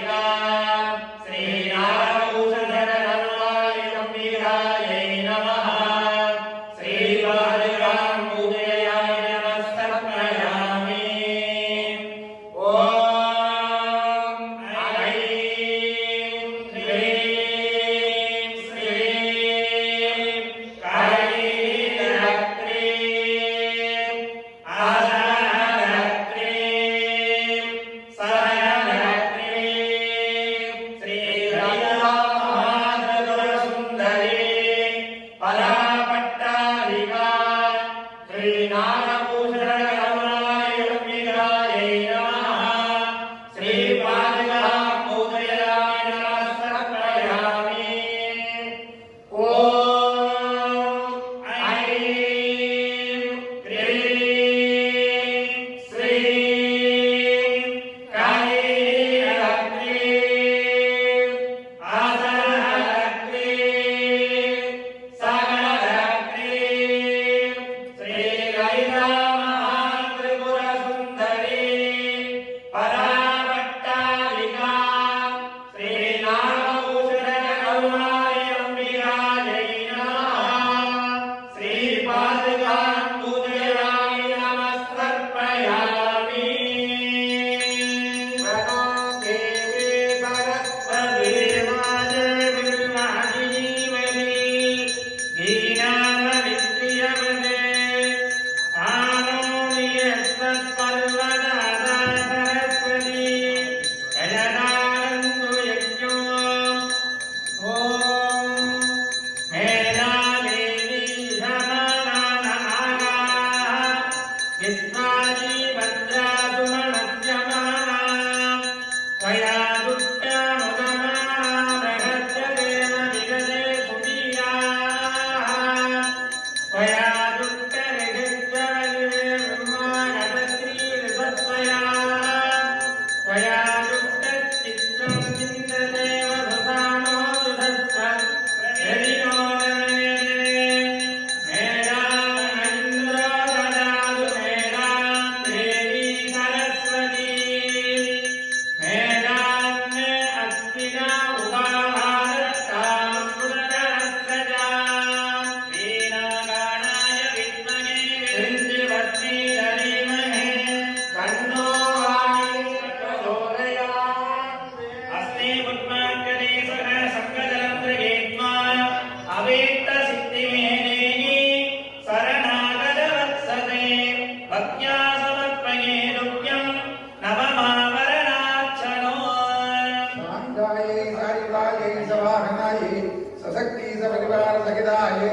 सपरिवार सहितायै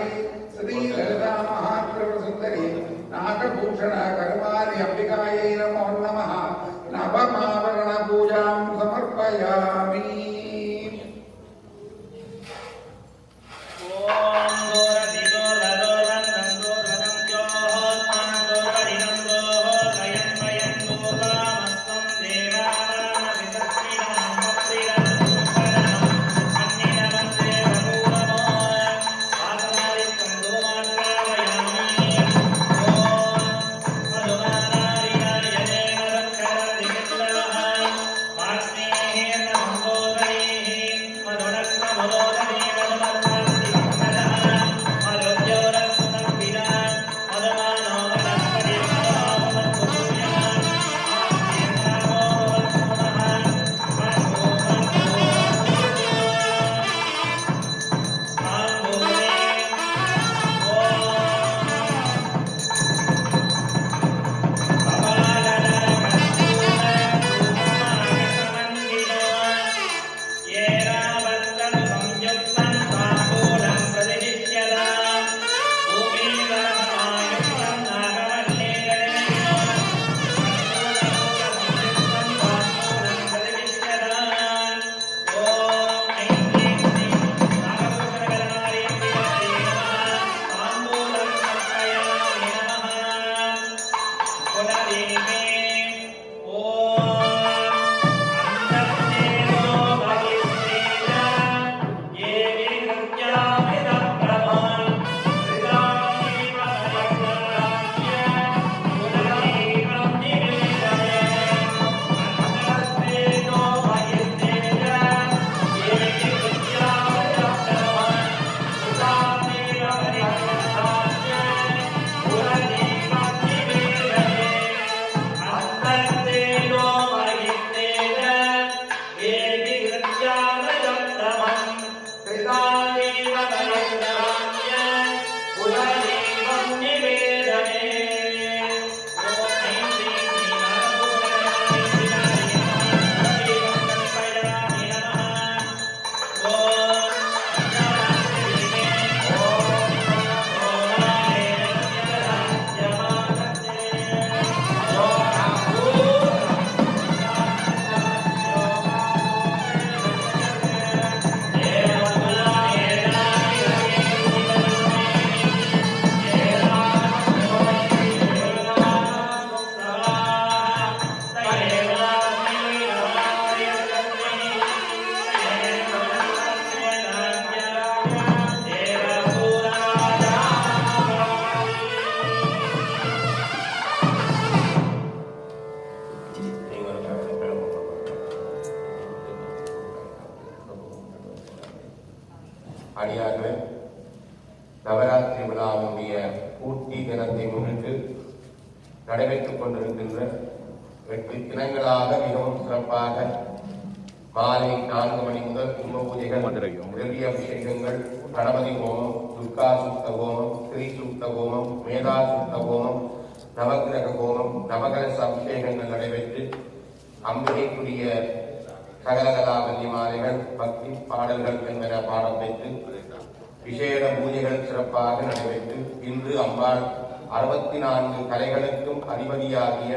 श्री ललिता महात्रिपुर सुंदरी नागभूषण कर्मारि अंबिकायै नमो नमः नवमावरण पूजां समर्पयामि। அடியார்களே, நவராத்திரி விழாவுடைய பூர்த்தி தினத்தை முன்னிட்டு நடைபெற்றுக் கொண்டிருக்கின்ற 8 தினங்களாக மிகவும் சிறப்பாக மாலை 4 மணி முதல் கும்ப பூஜைகள், திரவிய அபிஷேகங்கள், கணபதி ஹோமம், துர்கா சுத்த ஹோமம், ஸ்ரீ சுத்த ஹோமம், மேதா சுத்த ஹோமம், நவகிரக ஹோமம், நவகலச அபிஷேகங்கள் நடைபெற்று அம்பிகைக்குரிய சகலகலா வன்னிமாலைகள், பக்தி பாடல்கள் என்பன பாடம் பெற்று விசேட பூஜைகள் சிறப்பாக நடைபெற்று இன்று அம்பாள் 64 கலைகளுக்கும் அதிபதியாகிய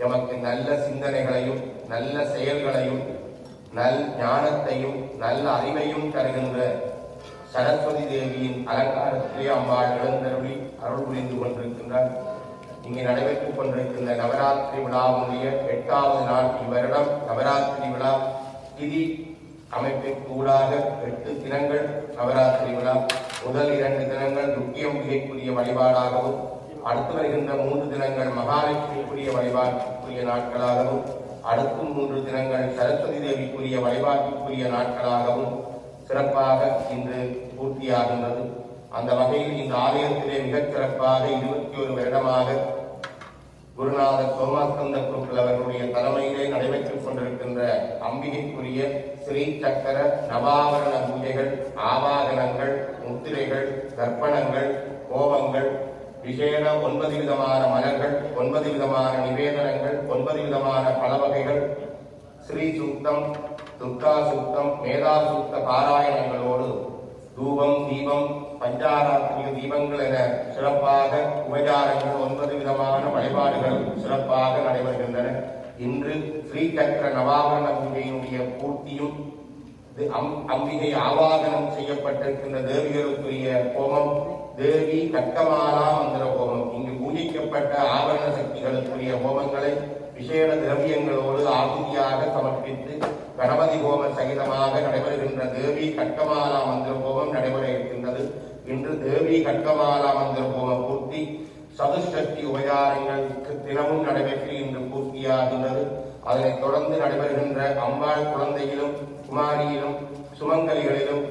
எமக்கு நல்ல சிந்தனைகளையும் நல்ல செயல்களையும் நல் ஞானத்தையும் நல்ல அறிவையும் தருகின்ற சரஸ்வதி தேவியின் அலங்காரத்திலே அம்பாள் எழுந்தருளி அருள் புரிந்து கொண்டிருக்கின்றார். இங்கே நடைபெற்றுக் கொண்டிருக்கின்ற நவராத்திரி விழாவுடைய 8வது நாள் இவ்வருடம் நவராத்திரி விழா திதி அமைப்பிற்கு ஊடாக 8 தினங்கள் நவராத்திரி விழா. முதல் 2 தினங்கள் துர்க்கியம்பிகைக்குரிய வழிபாடாகவும், அடுத்து வருகின்ற 3 தினங்கள் மகாலட்சுமிக்குரிய வழிபாட்டுக்குரிய நாட்களாகவும், அடுத்து 3 தினங்கள் சரஸ்வதி தேவிக்குரிய வழிபாட்டுக்குரிய நாட்களாகவும் சிறப்பாக இன்று பூர்த்தியாகின்றது. அந்த வகையில் இந்த ஆலயத்திலே மிகச் சிறப்பாக 21 வருடமாக குருநாதர் சோமாஸ்கந்த குருக்கள் அவர்களுடைய தலைமையிலே நடைபெற்றுக் கொண்டிருக்கின்ற அம்பிகைக்குரிய ஸ்ரீ சக்கர நவாவரண பூஜைகள், ஆவாகனங்கள், முத்திரைகள், தர்ப்பணங்கள், கோபங்கள், விசேட 9 விதமான மலர்கள், 9 விதமான நிவேதனங்கள், 9 விதமான பலவகைகள், ஸ்ரீ சூக்தம், துர்கா சூக்தம், மேதா சூக்த பாராயணங்களோடு தூபம், தீபம், பஞ்சாராத்திரிய தீபங்கள் என சிறப்பாக உபச்சாரங்கள் 9 விதமான வழிபாடுகள் சிறப்பாக நடைபெறுகின்றன. இன்று ஸ்ரீசக்கர நவாபரண பூஜையினுடைய பூர்த்தியும் அம்பிகை ஆவாகனம் செய்யப்பட்டிருக்கின்ற தேவிகளுக்குரிய ஹோமம் தேவி கட்டமாலா மந்திர ஹோமம். இங்கு பூஜிக்கப்பட்ட ஆபரண சக்திகளுக்குரிய ஹோமங்களை விசேட திரவியங்களோடு ஆகுதியாக சமர்ப்பித்து கணபதி ஹோம சகிதமாக நடைபெறுகின்ற தேவி கட்டமாலா மந்திர ஹோமம் நடைபெற இருக்கின்றது. இன்று தேவி கட்டமாலா மந்திர ஹோம பூர்த்தி சதுஷ்டி உபச்சாரங்கள் தினமும் நடைபெற்று இன்று பூர்த்தியாகின்றது. அதனைத் தொடர்ந்து நடைபெறுகின்ற அம்பாள் குழந்தையிலும் குமாரியிலும் சுமங்கலிகளிலும்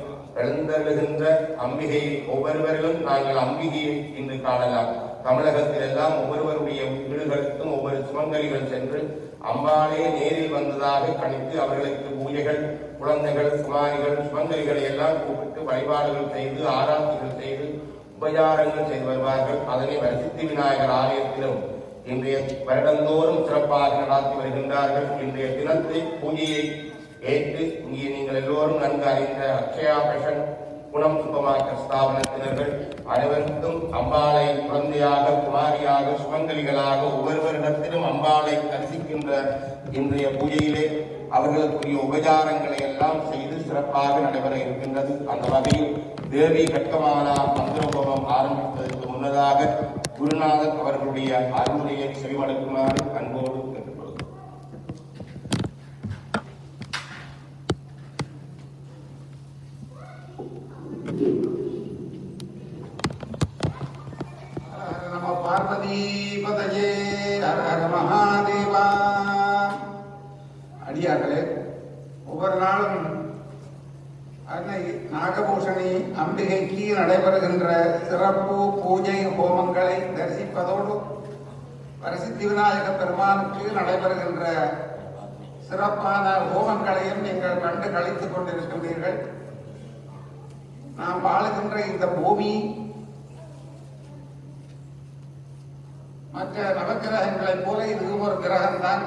எழுந்தருளுகின்ற அம்பிகையை ஒவ்வொருவரிலும் நாங்கள் அம்பிகையை இன்று காணலாம். தமிழகத்தில் எல்லாம் ஒவ்வொருவருடைய வீடுகளுக்கும் ஒவ்வொரு சுமங்கலிகள் சென்று அம்பாளே நேரில் வந்ததாக கணித்து அவர்களுக்கு பூஜைகள், குழந்தைகள், குமாரிகள், சுமங்கலிகளை எல்லாம் கூப்பிட்டு வழிபாடுகள் செய்து ஆராய்ச்சிகள் செய்து உபச்சாரங்கள் செய்து வருவார்கள். அதனை வரசித்தி விநாயகர் ஆலயத்திலும் இன்றைய வருடந்தோறும் சிறப்பாக நடாத்தி வருகின்றார்கள். இன்றைய தினத்தை பூஜையை ஏற்று இங்கே நீங்கள் எல்லோரும் நன்கு அறிந்த அக்ஷயா பெஷன் குணம் சூப்பர் மார்க்கெட் ஸ்தாபனத்தினர்கள் அனைவருக்கும் அம்பாளை குழந்தையாக, குமாரியாக, சுமங்கலிகளாக ஒவ்வொருவரிடத்திலும் அம்பாளை தரிசிக்கின்ற இன்றைய பூஜையிலே அவர்களுக்குரிய உபச்சாரங்களை எல்லாம் செய்து சிறப்பாக நடைபெற இருக்கின்றது. அந்த வகையில் தேவி கட்டமாலா மந்திர ஹோமம் ஆரம்பிப்பதற்கு முன்னதாக குருநாதர் அவர்களுடைய அருளுரையை செவிமடுக்குமாறு அன்போடு கேட்டுக்கொள்கிறோம். நம பார்வதி பதயே ஹர ஹர மகாதேவா. அடியார்களே, ஒவ்வொரு நாளும் அன்னை நாகபூஷணி அம்பிகைக்கு நடைபெறுகின்ற சிறப்பு பூஜை ஹோமங்களை தரிசிப்பதோடு வரசித்தி விநாயக பெருமானுக்கு நடைபெறுகின்ற சிறப்பான ஹோமங்களையும் நீங்கள் கண்டு கழித்துக் கொண்டிருக்கின்றீர்கள். நாம் வாழுகின்ற இந்த பூமி மற்ற நவக்கிரகங்களைப் போல இதுவும் ஒரு கிரகம்தான்.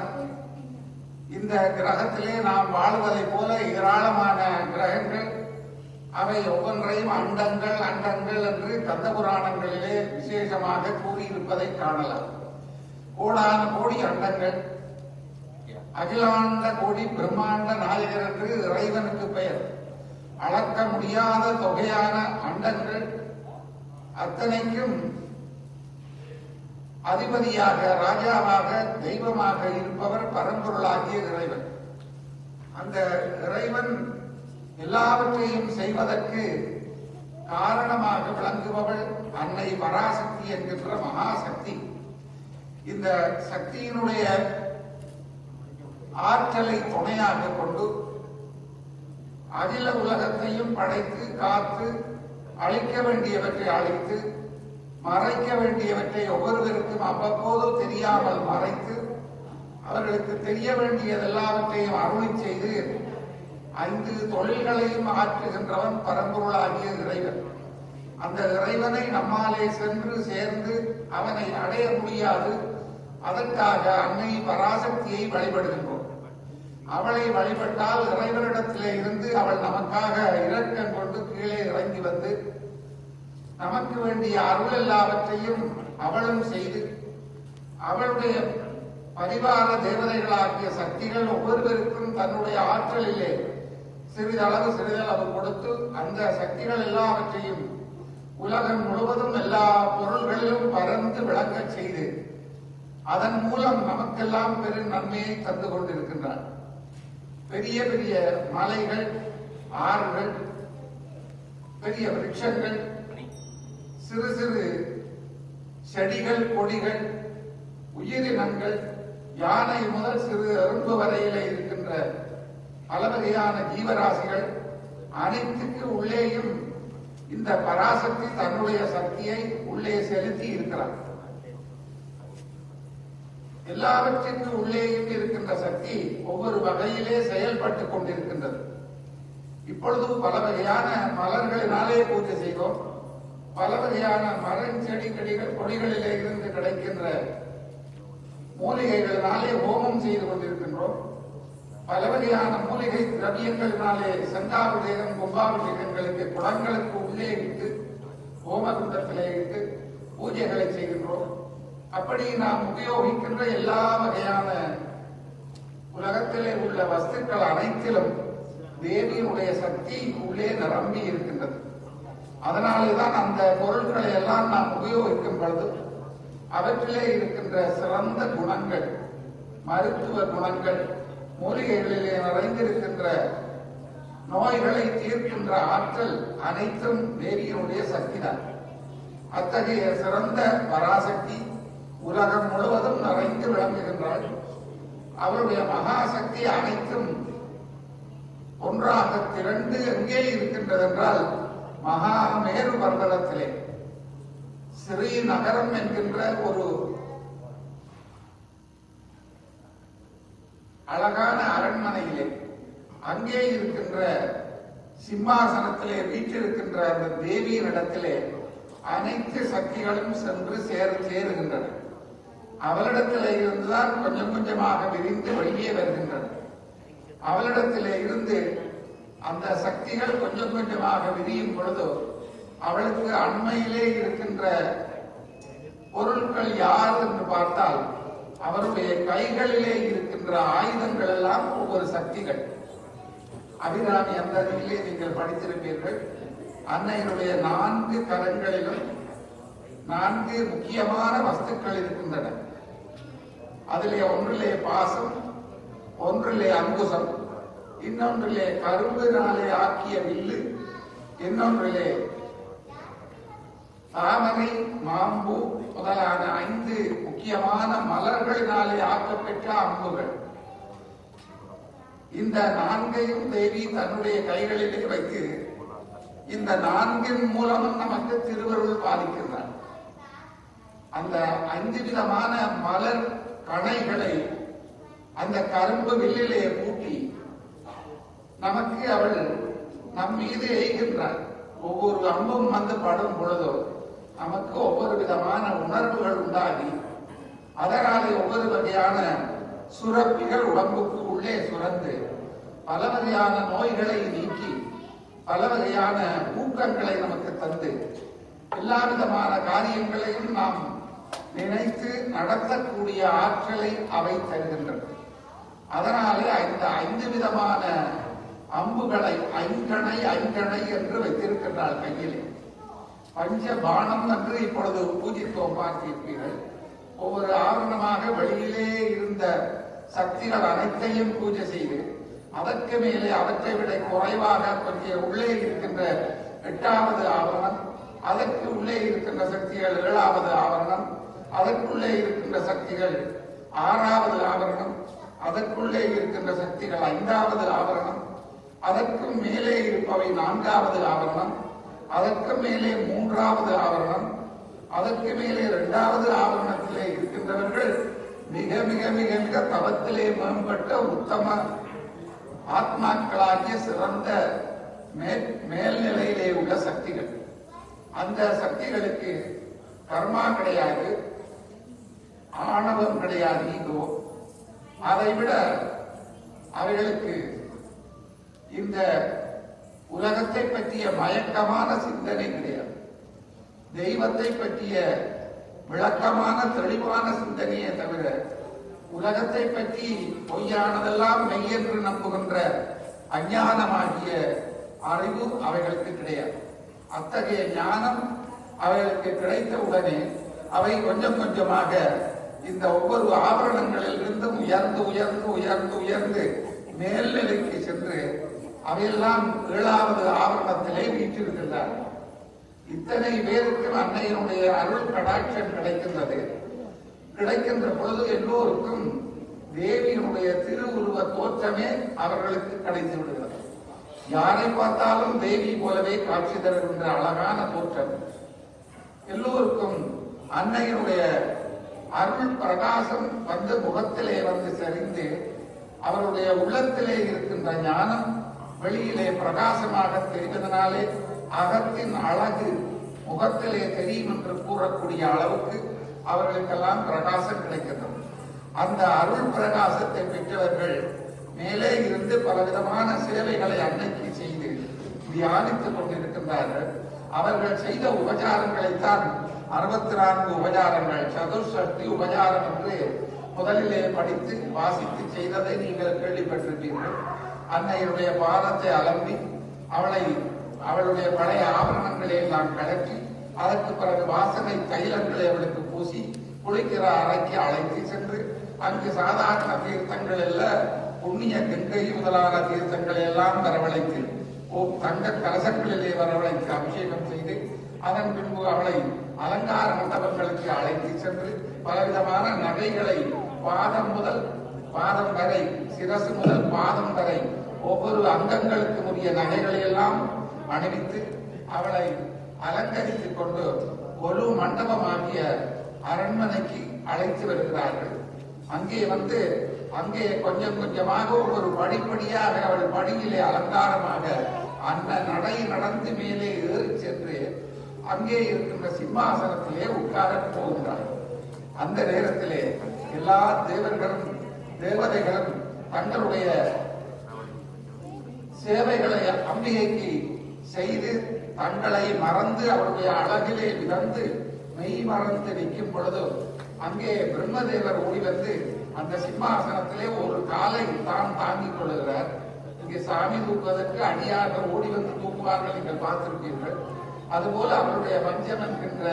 இந்த கிரகத்திலே நாம் வாழ்வதைப் போல ஏராளமான கிரகங்கள், அவை ஒவ்வொன்றையும் அண்டங்கள் அண்டங்கள் என்று கந்த புராணங்களிலே விசேஷமாக கூறியிருப்பதை காணலாம். கோடான கோடி அண்டங்கள், அகிலாண்ட கோடி பிரம்மாண்ட நாயகர் என்று இறைவனுக்கு பெயர். அளக்க முடியாத தொகையான அண்டங்கள் அத்தனைக்கும் அதிபதியாக, ராஜாவாக, தெய்வமாக இருப்பவர் பரம்பொருளாகிய இறைவன். அந்த இறைவன் எல்லாவற்றையும் செய்வதற்கு காரணமாக விளங்குபவள் அன்னை பராசக்தி என்கின்ற மகாசக்தி. இந்த சக்தியினுடைய ஆற்றலை துணையாக கொண்டு அகில உலகத்தையும் படைத்து காத்து அழிக்க வேண்டியவற்றை அழித்து மறைக்க வேண்டியவற்றை ஒவ்வொருவருக்கும் அவ்வப்போது தெரியாமல் மறைத்து அவர்களுக்கு தெரிய வேண்டியதெல்லாவற்றையும் அருளி செய்து 5 தொழில்களையும் ஆற்றுகின்றவன் பரம்பொருளாகிய இறைவன். அந்த இறைவனை நம்மாலே சென்று சேர்ந்து அவனை அடைய முடியாது. அதற்காக அன்னை பராசக்தியை வழிபடுகின்றோம். அவளை வழிபட்டால் இறைவனிடத்திலே இருந்து அவள் நமக்காக இரக்கம் கொண்டு கீழே இறங்கி வந்து நமக்கு வேண்டிய அருள் எல்லாவற்றையும் அவளும் செய்து அவளுடைய பரிவார தேவதைகளாகிய சக்திகள் ஒவ்வொருவருக்கும் தன்னுடைய ஆற்றலிலே சிறிதளவு கொடுத்து அந்த சக்திகள் எல்லாவற்றையும் உலகம் முழுவதும் எல்லா பொருள்களிலும் பறந்து விளங்கச் செய்து அதன் மூலம் நமக்கெல்லாம் பெரும் நன்மையை தந்து கொண்டிருக்கின்றார். பெரிய பெரிய மலைகள், ஆறுகள், பெரிய விருட்சங்கள், சிறு சிறு செடிகள், கொடிகள், உயிரினங்கள், யானை முதல் சிறு எறும்பு வரையிலே இருக்கின்ற பல வகையான ஜீவராசிகள் அனைத்துக்கு உள்ளேயும் இந்த பராசக்தி தன்னுடைய சக்தியை உள்ளே செலுத்தி இருக்கிறார். எல்லாவற்றிற்கு உள்ளேயும் இருக்கின்ற சக்தி ஒவ்வொரு வகையிலே செயல்பட்டுக் கொண்டிருக்கின்றது. இப்பொழுது பல வகையான மலர்களினாலே பூஜை செய்வோம். பல வகையான மரம், செடி, கொடிகளிலே இருந்து கிடைக்கின்ற மூலிகைகளினாலே ஹோமம் செய்து கொண்டிருக்கின்றோம். பல வகையான மூலிகை திரவியங்களினாலே சங்காபிஷேகம் கும்பாபிஷேகங்களுக்கு குடங்களுக்கு உள்ளே இட்டு ஹோமகுண்டத்திலே இட்டு பூஜைகளை செய்கின்றோம். அப்படி நாம் உபயோகிக்கின்ற எல்லா வகையான உலகத்திலே உள்ள வஸ்துக்கள் அனைத்திலும் தேவியினுடைய சக்தி உள்ளே நிரம்பி இருக்கின்றது. அதனாலேதான் அந்த பொருட்களை எல்லாம் நாம் உபயோகிக்கும் பொழுது அவற்றிலே இருக்கின்ற சிறந்த குணங்கள், மருத்துவ குணங்கள், மூலிகைகளிலே நிறைந்திருக்கின்ற நோய்களை தீர்க்கின்ற ஆற்றல் அனைத்தும் தேவியினுடைய சக்தி தான். அத்தகைய சிறந்த பராசக்தி உலகம் முழுவதும் நிறைந்து விளங்குகின்றாள். அவருடைய மகாசக்தி அனைத்தும் ஒன்றாக திரண்டு எங்கே இருக்கின்றது என்றால் மகாமேரு பர்வதத்திலே ஸ்ரீநகரம் என்கின்ற ஒரு அழகான அரண்மனையிலே அங்கே இருக்கின்ற சிம்மாசனத்திலே வீற்றிருக்கின்ற அந்த தேவியின் இடத்திலே அனைத்து சக்திகளும் சென்று சேருகின்றன. அவளிடத்திலே இருந்துதான் கொஞ்சம் கொஞ்சமாக விரிந்து வெளியே வருகின்றன. அவளிடத்திலே இருந்து அந்த சக்திகள் கொஞ்சம் கொஞ்சமாக விரியும் பொழுது அவளுக்கு அண்மையிலே இருக்கின்ற பொருட்கள் யார் என்று பார்த்தால் அவருடைய கைகளிலே இருக்கின்ற ஆயுதங்கள் எல்லாம் ஒவ்வொரு சக்திகள். அபிராமி அந்ததியிலே நீங்கள் படித்திருப்பீர்கள். அன்னையினுடைய 4 கரங்களிலும் 4 முக்கியமான வஸ்துக்கள் இருக்கின்றன. அதிலே ஒன்றிலே பாசம், ஒன்றிலே அங்குசம், இன்னொன்றிலே கரும்பினாலே ஆக்கிய வில்லு, இன்னொன்றிலே தாமரை, மாம்பு முதலான 5 முக்கியமான மலர்களினாலே ஆக்கப்பெற்ற அம்புகள். இந்த 4ஐயும் தேவி தன்னுடைய கைகளிலே வைத்து இந்த 4 மூலமும் நமக்கு திருவருள் பாலிக்கின்றார். அந்த 5 விதமான மலர் கணைகளை அந்த கரும்பு வில்லிலே பூட்டி நமக்கு அவள் நம் மீது எய்கின்றார். ஒவ்வொரு அம்பும் வந்து படும் பொழுதோ நமக்கு ஒவ்வொரு விதமான உணர்வுகள் உண்டாகி அதனாலே ஒவ்வொரு வகையான சுரப்பிகள் உடம்புக்கு உள்ளே சுரந்து பல வகையான நோய்களை நீக்கி பல வகையான ஊக்கங்களை நமக்கு தந்து எல்லா விதமான காரியங்களையும் நாம் நினைத்து நடத்தக்கூடிய ஆற்றலை அவை தருகின்றன. அதனாலே இந்த 5 விதமான அம்புகளை ஐங்கணை என்று வைத்திருக்கின்றாள் கையிலே. பஞ்ச பானம் என்று இப்பொழுது பூஜித்துவம் பார்த்திருப்பீர்கள். ஒவ்வொரு ஆவரணமாக வெளியிலே இருந்த சக்திகள் அனைத்தையும் பூஜை செய்து அதற்கு மேலே அவற்றை விட குறைவாக கொஞ்சம் உள்ளே இருக்கின்ற 8வது ஆவரணம், அதற்கு உள்ளே இருக்கின்ற சக்திகள் 7வது ஆவரணம், அதற்குள்ளே இருக்கின்ற சக்திகள் 6வது ஆவரணம், அதற்குள்ளே இருக்கின்ற சக்திகள் 5வது ஆவரணம், அதற்கு மேலே இருப்பவை 4வது ஆவரணம், அதற்கு மேலே 3வது ஆவரணம், அதற்கு மேலே 2வது ஆவரணத்திலே இருக்கின்றவர்கள் மிக மிக மிக மிக தவத்திலே மேம்பட்ட உத்தம ஆத்மாக்களாகிய சிறந்த மேல்நிலையிலே உள்ள சக்திகள். அந்த சக்திகளுக்கு கர்மா கிடையாது, ஆணவம் கிடையாது, ஈகோ. அதைவிட அவைகளுக்கு இந்த உலகத்தை பற்றிய மயக்கமான சிந்தனை கிடையாது. தெய்வத்தை பற்றிய விளக்கமான தெளிவான சிந்தனையை தவிர உலகத்தை பற்றி பொய்யானதெல்லாம் மெய் என்று நம்புகின்ற அஞ்ஞானமாகிய அறிவு அவைகளுக்கு கிடையாது. அத்தகைய ஞானம் அவைகளுக்கு கிடைத்த உடனே அவை கொஞ்சம் கொஞ்சமாக இந்த ஒவ்வொரு ஆபரணங்களில் இருந்தும் உயர்ந்து உயர்ந்து உயர்ந்து உயர்ந்து மேல்நிலைக்கு சென்று அவையெல்லாம் 7வது ஆவரணத்திலே வீற்றிருக்கின்றார். இத்தனை பேருக்கு அன்னையினுடைய அருள் கடாட்சம் கிடைக்கின்றது. கிடைக்கின்ற பொழுது எல்லோருக்கும் தேவியினுடைய திருவுருவ தோற்றமே அவர்களுக்கு கிடைத்து விடுகிறது. யாரை பார்த்தாலும் தேவி போலவே காட்சி தருகின்ற அழகான தோற்றம். எல்லோருக்கும் அன்னையினுடைய அருள் பிரகாசம் வந்து முகத்திலே வந்து சரிந்து அவருடைய உள்ளத்திலே இருக்கின்ற ஞானம் வெளியிலே பிரகாசமாக தெரிவதனாலே அகத்தின் அழகு முகத்திலே தெரியும் என்று கூறக்கூடிய அளவுக்கு அவர்களுக்கெல்லாம் பிரகாசம் கிடைக்கிறது. அந்த அருள் பிரகாசத்தை பெற்றவர்கள் மேலே இருந்து பலவிதமான சேவைகளை அன்னைக்கு செய்து தியானித்துக் கொண்டிருக்கின்றார்கள். அவர்கள் செய்த உபச்சாரங்களைத்தான் 64 உபச்சாரங்கள் சதுர்ஷஷ்டி உபச்சாரம் என்று முதலிலே படித்து வாசித்து செய்ததை நீங்கள் கேள்விப்பட்டிருப்பீர்கள். அன்னையுடைய பாதத்தை அலம்பி அவளுடைய பழைய ஆபரணங்களை எல்லாம் கழற்றி அதற்கு பிறகு வாசனை தைலங்களை அவளுக்கு பூசி குளிக்கிற அறைக்கு அழைத்து சென்று அங்கு சாதாரண தீர்த்தங்கள் அல்ல, புண்ணிய கங்கை முதலான தீர்த்தங்களை எல்லாம் வரவழைத்து தங்க கலசங்களிலே வரவழைத்து அபிஷேகம் செய்து அதன் பின்பு அவளை அலங்கார மண்டபங்களுக்கு அழைத்து சென்று பலவிதமான நகைகளை பாதம் முதல் பாதம் வரை, சிரசு முதல் பாதம் வரை ஒவ்வொரு அங்கங்களுக்கு உரிய நகைகளை எல்லாம் அணிவித்து அவளை அலங்கரித்துக் கொண்டு ஒரு மண்டபமாகிய அரண்மனைக்கு அழைத்து வருகிறார்கள். அங்கே கொஞ்சம் கொஞ்சமாக ஒவ்வொரு படிப்படியாக அவள் படியிலே அலங்காரமாக அந்த நடை நடந்து மேலே ஏறி சென்று அங்கே இருக்கின்ற சிம்மாசனத்திலே உட்கார போகின்றார்கள். அந்த நேரத்திலே எல்லா தேவதைகளும் தங்களுடைய சேவைகளை அம்பிகைக்கு செய்து தங்களை மறந்து அவருடைய அழகிலே விதந்து மெய் மறந்து நிற்கும் பொழுது அங்கே பிரம்மதேவர் ஓடி வந்து அந்த சிம்மாசனத்திலே ஒரு காலை தான் தாங்கிக் கொள்ளுகிறார். இங்கே சாமி தூக்குவதற்கு அடியாக ஓடி வந்து தூக்குவார்கள், நீங்கள் பார்த்திருப்பீர்கள். அதுபோல அவருடைய பஞ்சம் என்கின்ற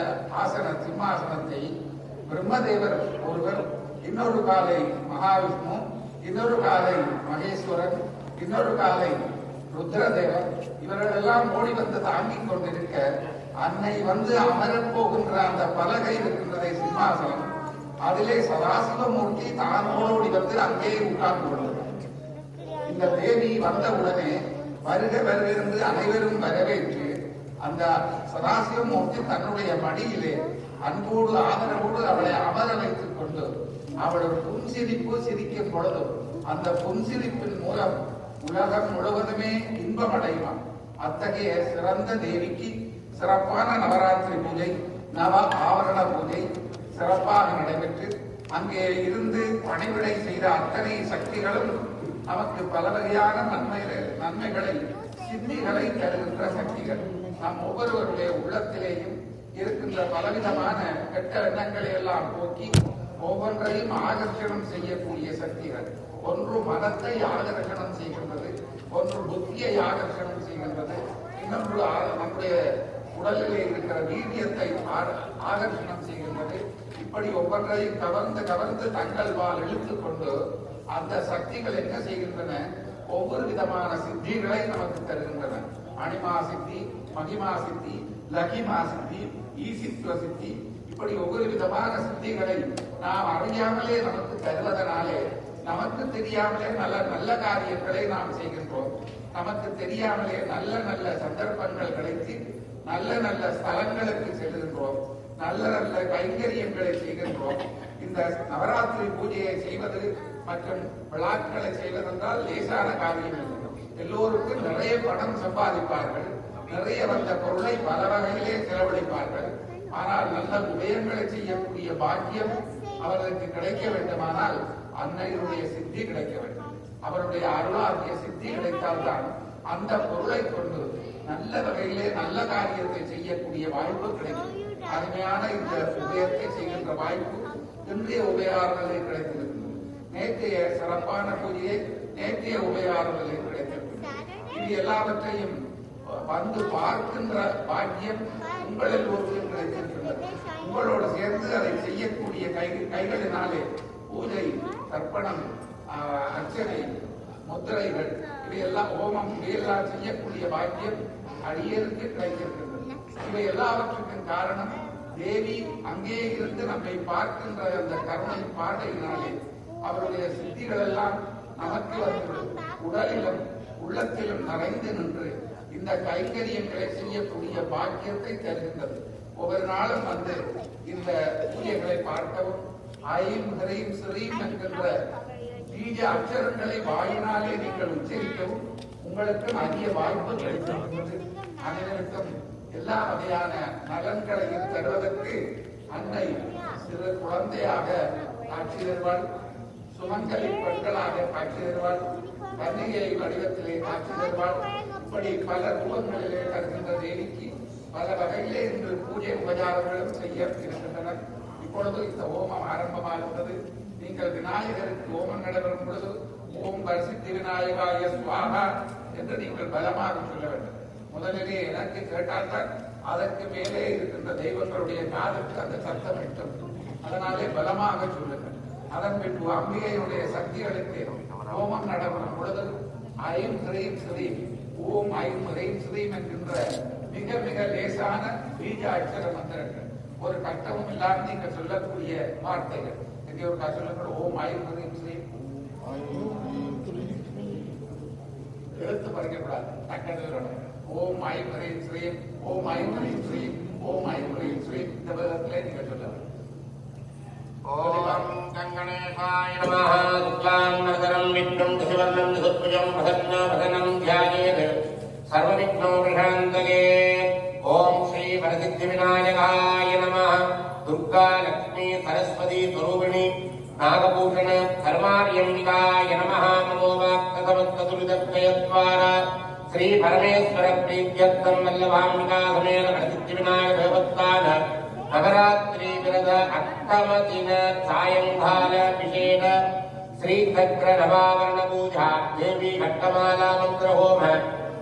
சிம்மாசனத்தை பிரம்மதேவர் ஒருவர், இன்னொரு காலை மகாவிஷ்ணு, இன்னொரு காலை மகேஸ்வரன், இன்னொரு காலை ருத்ரதேவர், இவர்கள் எல்லாம் ஓடி வந்து தாங்கிக் கொண்டிருக்க அன்னை வந்து அமரப் போகின்ற அந்த பலகை இருக்கின்றதை சிம்மாசனம், அதிலே சதாசிவமூர்த்தி தான் ஓடி வந்து அங்கே உட்கார்ந்து கொள்கிறார். இந்த தேவி வந்தவுடனே வருக வருக என்று அனைவரும் வரவேற்று அந்த சதாசிவமூர்த்தி தன்னுடைய மடியிலே அன்போடு ஆதரவோடு அவளை அமர வைத்துக் கொண்டு அவள் புன்சிரிப்பு சிரிக்கும் பொழுது அந்த புன்சிரிப்பின் மூலம் உலகம் முழுவதுமே இன்பமடைவான். அத்தகைய சிறந்த தேவிக்கு சிறப்பான நவராத்திரி பூஜை, நவ ஆவரண பூஜை சிறப்பாக நடைபெற்று அங்கே இருந்து பணிவிடை செய்த அத்தனை சக்திகளும் நமக்கு பல வகையான நன்மைகளை சித்திகளை தருகின்ற சக்திகள். நம் ஒவ்வொருவருடைய உள்ளத்திலேயும் இருக்கின்ற பலவிதமான கெட்ட எண்ணங்களை எல்லாம் போக்கி ஒவ்வொன்றையும் ஆகர்ஷணம் செய்யக்கூடிய சக்திகள். ஒன்று மனத்தை ஆகர்ஷணம் செய்கின்றது, ஒன்று புத்தியை ஆகர்ஷணம் செய்கின்றது, இன்னொன்று நம்முடைய உடலிலே இருக்கிற வீரியத்தை ஆகர்ஷணம் செய்கின்றது. இப்படி ஒவ்வொன்றையும் கவர்ந்து தங்கள் பால் இழுத்துக் கொண்டு அந்த சக்திகள் என்ன செய்கின்றன, ஒவ்வொரு விதமான சித்திகளை நமக்கு தருகின்றன. அனிமா சித்தி, மகிமா சித்தி, லகிமா சித்தி, ஈசித்வ சித்தி, இப்படி ஒவ்வொரு விதமான சித்திகளை நாம் அறியாமலே நமக்கு தருவதனாலே நமக்கு தெரியாமலே நல்ல காரியங்களை நாம் செய்கின்றோம். நமக்கு தெரியாமலே நல்ல சந்தர்ப்பங்கள் கிடைத்து நல்ல ஸ்தலங்களுக்கு செல்கின்றோம், நல்ல கைங்கரியங்களை செய்கின்றோம். இந்த நவராத்திரி பூஜையை செய்வது மற்றும் விழாக்களை செய்வதென்றால் லேசான காரியம் இல்லை. எல்லோருக்கும் நிறைய பணம் சம்பாதிப்பார்கள், நிறைய வந்த பொருளை பல வகையிலே செலவழிப்பார்கள். ஆனால் நல்ல உதயங்களை செய்யக்கூடிய பாக்கியம் அவர்களுக்கு கிடைக்க வேண்டுமானால் அன்னையுடைய சித்தி கிடைக்க வேண்டும். அவருடைய அருளாகிய சித்தி கிடைத்தால்தான் அந்த பொருளை கொண்டு நல்ல வகையிலே நல்ல காரியத்தை செய்யக்கூடிய வாய்ப்பு கிடைக்கும். அருமையான இந்த உதயத்தை செய்கின்ற வாய்ப்பு இன்றைய உபயாரங்களை கிடைத்திருக்கிறது. நேற்றைய சிறப்பான பூஜையை நேற்றைய உபயாரங்களை கிடைத்திருக்கிறது. இது எல்லாவற்றையும் வந்து பார்க்கின்ற பாக்கியம் உங்களில் ஒருவரும் கிடைத்திருக்கின்றது. உங்களோடு சேர்ந்து அதை செய்யக்கூடிய கைகளினாலே பூஜை, தர்ப்பணம், அர்ச்சனை, முத்திரைகள், இவையெல்லாம் ஹோமம், இவையெல்லாம் செய்யக்கூடிய பாக்கியம் அடியேற்கு கிடைத்திருக்கின்றது. இவை எல்லாவற்றுக்கும் காரணம் தேவி அங்கே இருந்து நம்மை பார்க்கின்ற அந்த கருணை பார்வையினாலே அவருடைய சித்திகள் எல்லாம் நமக்கு வந்து உடலிலும் உள்ளத்திலும் நிறைந்து நின்று இந்த கைங்கரியங்களை செய்யக்கூடிய பாக்கியத்தை தருகின்றது. ஒவ்வொரு நாளும் வந்து இந்த பூஜைகளை பார்க்கவும் ஐம் ஹ்ரீம் ஸ்ரீம் என்கின்ற பீஜ அக்ஷரங்களை வாயினாலே நீங்கள் உச்சரிக்கவும் உங்களுக்கு அதிக வாய்ப்பு கிடைத்திருக்கிறது. அனைவருக்கும் எல்லா வகையான நலன்களையும் தருவதற்கு அன்னை சிறு குழந்தையாக காட்சி தருவாள், சுமங்கலி பெண்களாக காட்சி தருவாள், கன்னிகை வடிவத்திலே காட்சி தருவாள். இப்படி பல ரூபங்களிலே தருகின்ற தேவிக்கு பல வகையிலே இன்று பூஜை உபச்சாரங்களும் செய்ய இருக்கின்றனர். இப்பொழுது இந்த ஹோமம் ஆரம்பமாகின்றது. நீங்கள் விநாயகருக்கு ஹோமம் நடைபெறும் பொழுது ஓம் வரசித்தி விநாயகாய சுவாகா என்று நீங்கள் பலமாக சொல்ல வேண்டும். முதலிலே எனக்கு கேட்டால்தான் அதற்கு மேலே இருக்கின்ற தெய்வங்களுடைய காதுக்கு அந்த சத்தம் எட்டும். அதனாலே பலமாக சொல்லுங்கள். அதன் பின்பு அம்பிகையுடைய சக்திகளுக்கு ஹோமம் நடைபெறும் பொழுது ஐம் ஹ்ரீம் ஸ்ரீம் ஓம் ஐம் ஹ்ரீம் ஸ்ரீம் என்கின்ற மிக மிக லேசான பீஜ அட்சர மந்திரங்கள், ஒரு கட்டமும் இல்லாமல் நீங்க சொல்லக்கூடிய வார்த்தைகள். எங்கே ஒரு சொல்லுங்கள். ஓம் ஐம் ஹ்ரீம் ஸ்ரீம். எழுத்து பறிக்கப்படாது. டக்குனு ஓம் ஐம் ஹ்ரீம் ஸ்ரீம் ஓம் ஐம் ஹ்ரீம் ஸ்ரீம் ஓம் ஐம் ஹ்ரீம் ஸ்ரீம். இந்த விதத்திலே நீங்க சொல்லலாம். ஓம் கங்கணேசாய நமः. சுக்லாம்பரதரம் விஷ்ணும் தசிவர்ணம் தசுத்புஜம் பிரசன்னவதனம் த்யாயேத் சர்வவிக்னோபசாந்தயே. ஓம் ஸ்ரீ வரசித்தி விநாயகாய நமः. துர்கா லக்ஷ்மி சரஸ்வதி ஸ்வரூபிணி நாகபூஷண கர்மாரியம்பிகாய நமः. நமோ வாக்ததமத்ததுரிதத்வயத்வாரா ஸ்ரீ பரமேஸ்வர ப்ரீத்யர்த்தம் வல்லபாம்பிகா சமேத வரசித்தி விநாயக தேவஸ்தான நவராத்திரி விரத அஷ்டமதின சாயங்கால விசேஷ ஸ்ரீ சக்கர நவாவரண பூஜா தேவி கட்டமாலா மந்திர ஹோம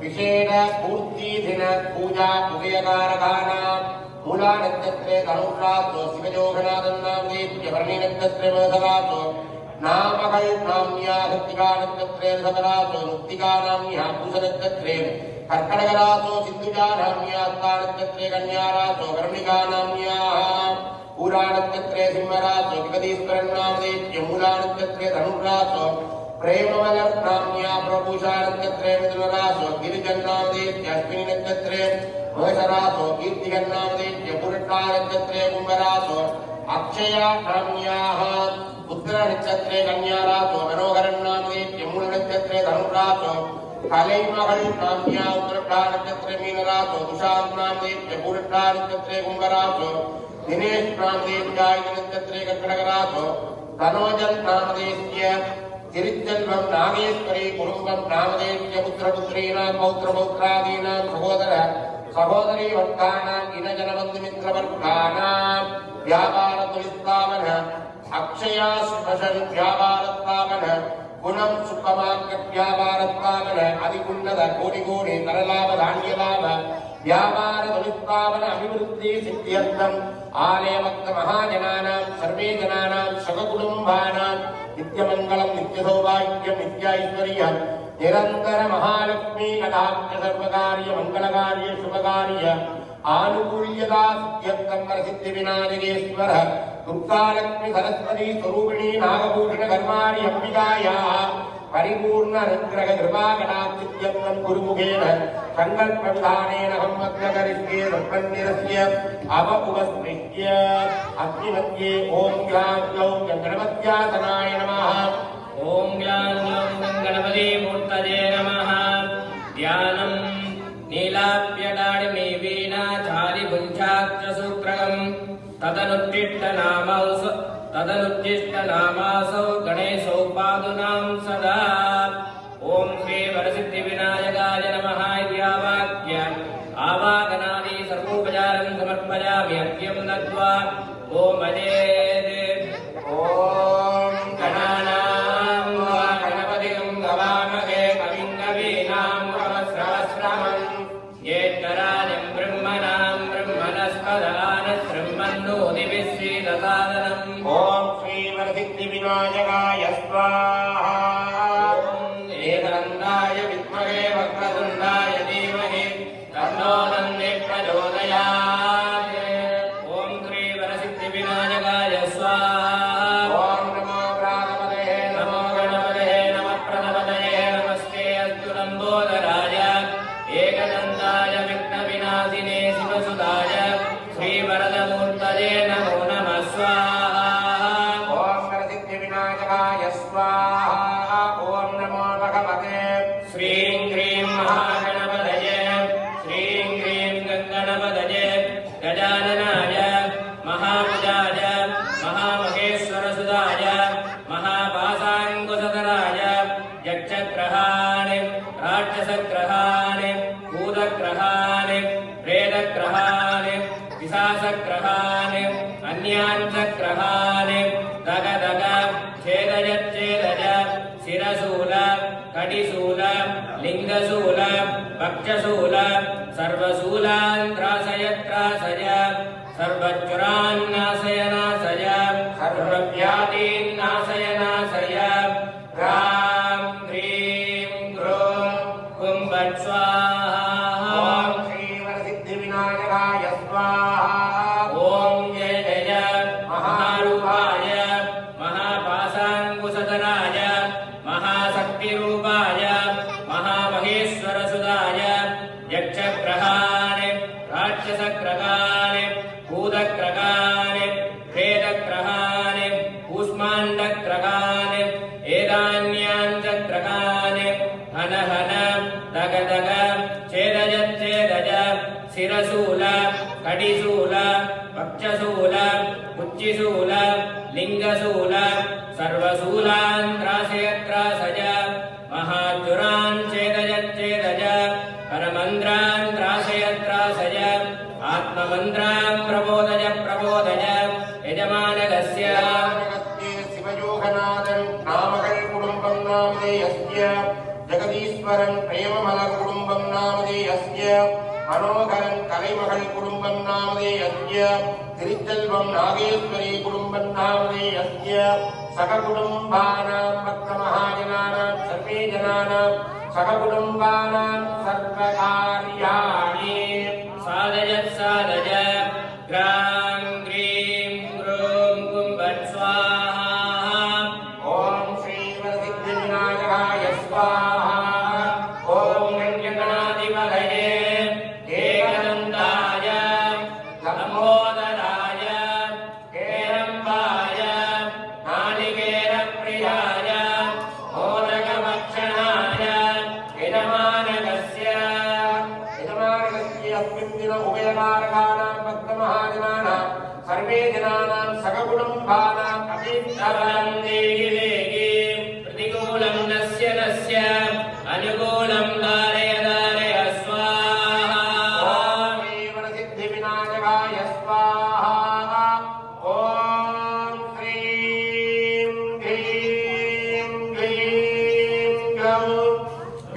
விசேஷ பூர்த்தி தின பூஜா உபயகாரகானாம் மூலா நட்சத்திரே தனுராசோ சிவஜோகநாதன் நாமதேத்ய பரணி நட்சத்திரே மேதராசோ நாமகள் நாம்யா ஹத்திகா நட்சத்திரே ரிஷபராசோ முக்திகா நாம்யா பூஷ நட்சத்திரே कर्कटकरासो सिंधुजा नाम्यास्ता नक्षत्रे कन्यारासो कर्णिका नाम्याः पूरा नक्षत्रे सिंहरासो विगतीश्वरन् नामदेत्य मूला नक्षत्रे धनुर्रासो प्रेमवलर नाम्या प्रभूषा नक्षत्रे मिथुनरासो गिरिजन् नामदेत्य अश्विनी नक्षत्रे मेषरासो कीर्तिकन् नामदेत्य पुरुषा नक्षत्रे कुम्भरासो अक्षया नाम्याः उत्तर नक्षत्रे कन्यारासो मनोहरन् नामदेत्य मूल नक्षत्रे धनुर्रासो कलैमகள் नाम्या उत्तरटा नक्षत्रे मीनरासो दुशांत नामदेत्य पूर्णटा नक्षत्रे कुंभरासो दिनेश नामदेत्य नक्षत्रे कर्कटकरासो तनोजन नामदेत्य तिरुचेल्वम नागेश्वरी कुटुंबम नामदेत्य पुत्रपुत्रीणां पौत्रपौत्रादीनां सहोदरी वर्गाणां इनजनबन्धुमित्रवर्गाणां व्यापारतुलिस्तावन अक्षया स्पशन् व्यापारस्तावन गुणम सुखमार्केट व्यापारस्तावन अधिकुन्नत कोटि कोटि तरलाभ धान्यलाभ व्यापार दुलिस्तावन अभिवृद्धि सिद्ध्यर्थम आलयभक्त महाजनानां सर्वे जनानां सककुटुम्बानां नित्यमंगलम नित्यसौभाग्यम नित्याश्वर्यं निरंतर महालक्ष्मी कटाक्ष सर्वकार्य मंगलकार्य शुभकार्य आनुकूल्यता सिद्ध्यर्थम प्रसिद्धि विनायकेश्वर दुर्गालक्ष्मी सरस्वती स्वरूपिणी नागभूषण कर्माणि अंबिकायाः परिपूर्ण अनुग्रह कृपा कटाक्षित्यर्थं गुरुमुखेन संकल्प विधानेन हम मग्नकरिष्ये ब्रह्मण्यस्य अपउपस्पृह्य अग्निमध्ये ओम ग्लां ग्लौं गणपत्यासनाय नमः. ओम ग्लां ग्लौं गणपति मूर्तये नमः. ध्यानं नीलाभ्यडाडिमे वीणाचारि पुञ्चाक्षसूत्रकम् तदनुज्जिष्टनामासौ गणेशौ पादुनां सदा. ओम श्री वरसिद्धि विनायकाय नमः. इत्यावाक्य आवागनादि सर्वोपचारं समर्पयामि. अर्घ्यं दत्त्वा ओम अजेत्. ओम गणानां गणपतिं गवामहे कविं कवीनां वरस्रवस्रवम् ज्येष्ठराजं ब्रह्मणां ब्रह्मणस्पदान ब्रह्मन्नोदिभिः श्रीदसादनम्. ओम श्री वरसिद्धि विनायकाय स्वाहा. एकदन्ताय विद्महे वक्रतुण्डाय धीमहि तन्नो दन्तिः प्रचोदयात्. ओम श्री वरसिद्धि विनायकाय स्वाहा. ओम नमो गणपतये नमो गणपतये नमः प्रदपतये नमस्ते अस्तु लम्बोदराय एकदन्ताय विघ्नविनाशिने शिवसुताय श्रीवरदमूर्तये नमो नमः. स्वाहा. ओम वरसिद्धि विनायकाय स्वाहा. ओम नमो भगवते श्रीं क्रीं महागणपतये श्रीं क्रीं गङ्गणपतये गजाननाय महाभुजाय महामहेश्वरसुताय महापाशाङ्कुशधराय यक्षग्रहा ग्रहान् राक्षसग्रहान् भूतग्रहान् प्रेतग्रहान् पिशाचग्रहान् अन्यान् च ग्रहान् दग दग छेदय छेदय शिरशूल कटिशूल लिङ्गशूल वक्षशूल सर्वशूलान् त्रासय त्रासय सर्वज्वरान् नाशय नाशय सर्वव्याधीन् नाशय नाशय ह्रां ह्रीं क्रों हुं फट् स्वाहा ओम श्री वरसिद्धिविनायकाय स्वाहा ॐ जय जय महारूपाय महापाशाङ्कुशधराय महाशक्तिरूपाय महामहेश्वरसुताय यक्षग्रहान् राक्षसग्रहान् भूतग्रहान् प्रेतग्रहान् कूष्माण्डग्रहान् एतान्यान् च ग्रहान् हन हन दग दग छेदय छेदय शिरशूल कटिशूल वक्षशूल कुच्चिशूल लिङ्गशूल सर्वशूलान् त्रासय त्रासय महाज्वरान् छेदय छेदय परमन्त्रान् त्रासय त्रासय आत्ममन्त्रान् प्रबोधय प्रबोधय यजमानकस्य शिवयोगनाथन् नामकल् कुटुम्बं नामधेयस्य जगदीश्वरन् प्रेममलर् कुटुम्बं नामधेयस्य मनोहरन् कலைमகள் कुटुम्बं नामधेयस्य तिरुचेल्वं नागेश्वरी कुटुम्बं नामधेयस्य सककुटुम्बानां भक्तमहाजनानां सर्वे जनानां सककुटुम्बानां सर्वकार्याणि साधय साधय ग्रां ग्रीं ग्रूं गुं फट् स्वाहा ओम श्री वरसिद्धिविनायकाय स्वाहा ओम गणाधिपतये एकदन्ताय लम्बोदराय हेरम्बाय नालिकेरप्रियाय मोदकभक्षणाय यजमानकस्य अस्मिन् दिन उभयकारकाणां भक्तमहाजनानां सर्वे जनानां सककुटुम्बानाम् सबलं देहि देहि प्रतिकूलं नस्य नस्य अनुकूलं धारय धारय स्वाहा ओम श्री वरसिद्धिविनायकाय स्वाहा ओम श्रीं ह्रीं क्लीं गं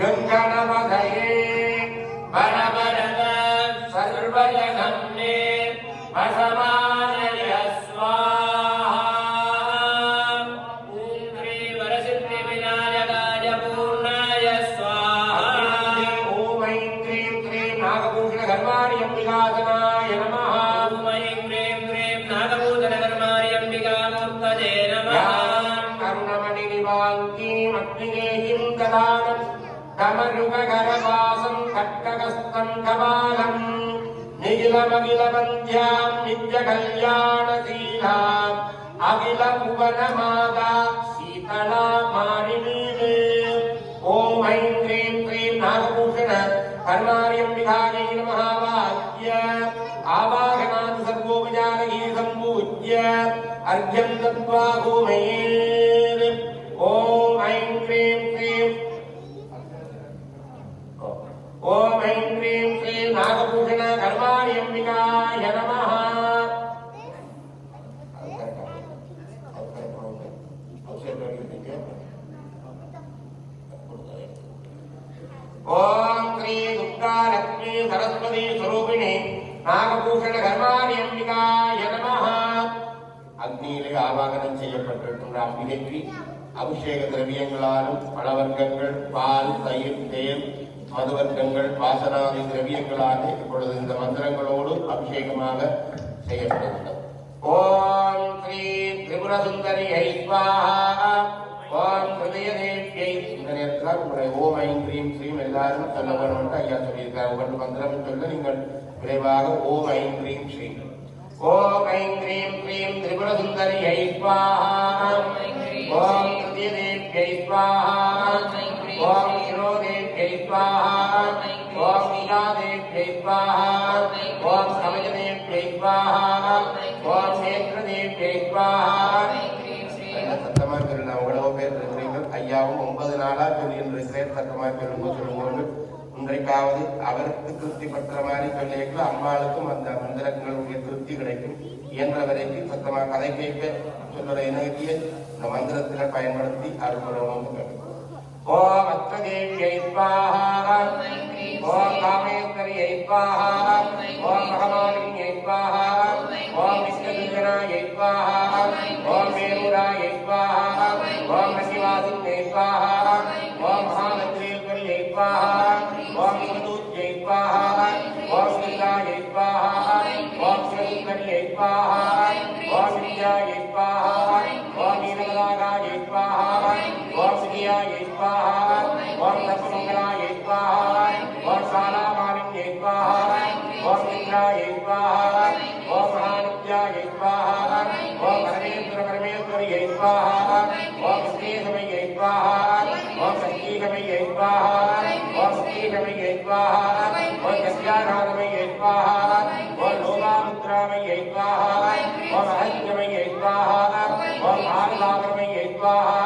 गङ्गणपतये बरबरद सर्वजगन्ने वसमानय स्वाहा ॐ श्री वरसिद्धिविनायकाय पूर्णाय स्वाहा ओम ऐं क्लीं क्लीं नागभूषणधर्मार्यम्बिकासनाय नमः ॐ ऐं ह्रीं क्रीं नागभूषणकर्मार्यम्बिकामूर्तये नमः करुणमणिनिवान्तीम् अग्निगेहिं ददानं डमरुकगरवासं खट्टकस्तं कपालम् निखिलमखिलवन्द्यां नित्यकल्याणशीलाम् अखिलभुवनमाता शीतला मारिणीः ॐ ऐं क्लीं क्लीं नागभूषण कर्मार्यम्बिकायै नमः वाक्य आवाहनात् सर्वोपचारैः सम्पूज्य अर्घ्यं दत्त्वा गोमयेत् ॐ ऐं क्लीं क्लीं ओम ऐं क्लीं क्लीं नागभूषण कर्मार्यम्बिकाय नमः ओम श्री दुर्गा लक्ष्मी सरस्वती स्वरूपिणी नागभूषण कर्मार्यम्बिकाय नमः அக்னியிலே ஆவாகனம் செய்யப்பட்டிருக்கின்ற அம்பிகைக்கு அபிஷேக திரவியங்களாலும் பழவர்க்கங்கள் பால் தயிர் தேன் மதுவர்க்கங்கள் வாசனாதி திரவியங்களாக இப்பொழுது இந்த மந்திரங்களோடு அபிஷேகமாக செய்யப்படுகின்றது. ஓம் ஸ்ரீ திரிபுர சுந்தரியை ஸ்வாஹா ஓம் ஹிருதயதேவியை. இந்த நேரத்தில் உங்களுடைய ஓம் ஐம் க்ரீம் ஸ்ரீம் எல்லாரும் சொல்ல வேண்டும் ஐயா சொல்லியிருக்காங்க. ஒவ்வொரு மந்திரம் சொல்ல நீங்கள் விரைவாக ஓம் ஐம் க்ரீம் ஸ்ரீம். ஓம் ஐம் க்ரீம் க்ரீம் திரிபுர சுந்தரியை ஸ்வாஹா ஓம் ஹிருதயதேவியை ஸ்வாஹா ஓம் शिरोदेव्यै स्वाहा ओम ईशादेव्यै स्वाहा ओम समजदेव्यै स्वाहा ओम नेत्रदेव्यै स्वाहा சத்தமா சொல்லணும். அவ்வளவு பேர் இருக்கிறீர்கள். ஐயாவும் 9 நாளா சொல்லியிருக்கிறேன். சத்தமா சொல்லுங்க. இன்றைக்காவது அவருக்கு திருப்தி பற்ற மாதிரி சொல்லியிருக்கிற அம்மாளுக்கும் அந்த மந்திரங்களுடைய திருப்தி கிடைக்கும். இயன்ற வரைக்கும் சத்தமா கதை கேட்க சொல்லுற இணைய இந்த மந்திரத்தில் பயன்படுத்தி அருள்புறம். ஓம் அஸ்வதேவியை ஸ்வாஹா, ஓம் காமேஸ்வரியை ஸ்வாஹா, ஓம் மகமாலினியை ஸ்வாஹா, ஓம் விஷ்ணுஜனாயை ஸ்வாஹா, ஓம் மேருராயை ஸ்வாஹா, ஓம் சிவாசியை ஸ்வாஹா, ஓம் மகாமந்திரேஸ்வரியை ஸ்வாஹா, ஓம் விஷ்ணுஜை ஸ்வாஹா, ஓம் சிவாயை ஸ்வாஹா, ஓம் சிவசுந்தரியை ஸ்வாஹா, ஓம் வித்யாயை ஸ்வாஹா, ஓம் நீலமதாகாயை ஸ்வாஹா, ஓம் ஸ்ரீயாயை ஸ்வாஹா, ஓம் சர்வமங்கலாயை ஸ்வாஹா, ஓம் சாலாமாலின்யை ஸ்வாஹா, ஓம் இந்திராயை ஸ்வாஹா, ஓம் மகாநித்யாயை ஸ்வாஹா, ஓம் பரமேஸ்வர பரமேஸ்வரியை ஸ்வாஹா, ஓம் ஸ்ரீசமயை ஸ்வாஹா, ஓம் சக்திகமையை ஸ்வாஹா, ஓம் ஸ்ரீகமையை ஸ்வாஹா, ஓம் சத்யாநாதமையை ஸ்வாஹா, ஓம் லோகாமுத்ராமையை ஸ்வாஹா, ஓம் அஹத்யமையை ஸ்வாஹா, ஓம் ஆனந்தாபரமையை ஸ்வாஹா,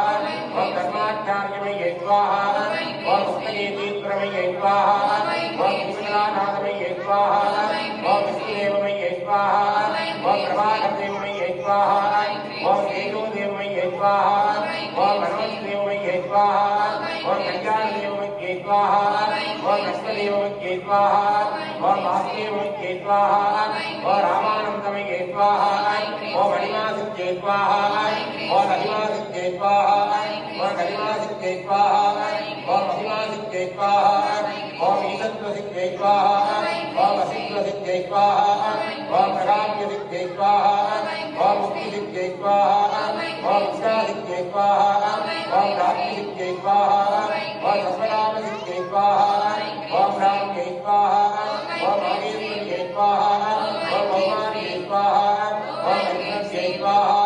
ஓம் கர்மாச்சாரியமையை ஸ்வாஹா, ஓம் புஷ்ணகேதீஸ்வரமையை ஸ்வாஹா, ஓம் விமலாநாதமையை ஸ்வாஹா, ஓம் விஷ்ணுதேவமையை ஸ்வாஹா, ஓம் பிரபாகரதேவமையை ஸ்வாஹா, ஓம் தேஜோதேவமையை ஸ்வாஹா, ஓம் மனோஜ்தேவமையை ஸ்வாஹா, ஓம் கல்யாணதேவமையை ஸ்வாஹா, ஓம் நஷ்டதேவமையை ஸ்வாஹா, ஓம் வாசுதேவமையை ஸ்வாஹா, ஓம் ராமானந்தமையை ஸ்வாஹா, ஓம் அனிமாசித்யை ஸ்வாஹா, ஓம் அனிமாசித்யை ஸ்வாஹா, ஓம் கரிமாசித்யை ஸ்வாஹா, ஓம் அபிமாசித்யை ஸ்வாஹா, ஓம் ஈசத்வசித்யை ஸ்வாஹா, ஓம் அசித்வசித்யை ஸ்வாஹா, ஓம் பிரகாமியசித்யை ஸ்வாஹா, ஓம் முக்திசித்யை ஸ்வாஹா, ஓம் விஷ்ணாசித்யை ஸ்வாஹா, ஓம் ராஜ்யசித்யை ஸ்வாஹா, ஓம் சர்வராமசித்யை ஸ்வாஹா, ஓம் ராம்யை ஸ்வாஹா, ஓம் ஆகேஸ்வரியை ஸ்வாஹா, ஓம் பௌமானியை ஸ்வாஹா, ஓம் லக்ஷ்மணியை ஸ்வாஹா,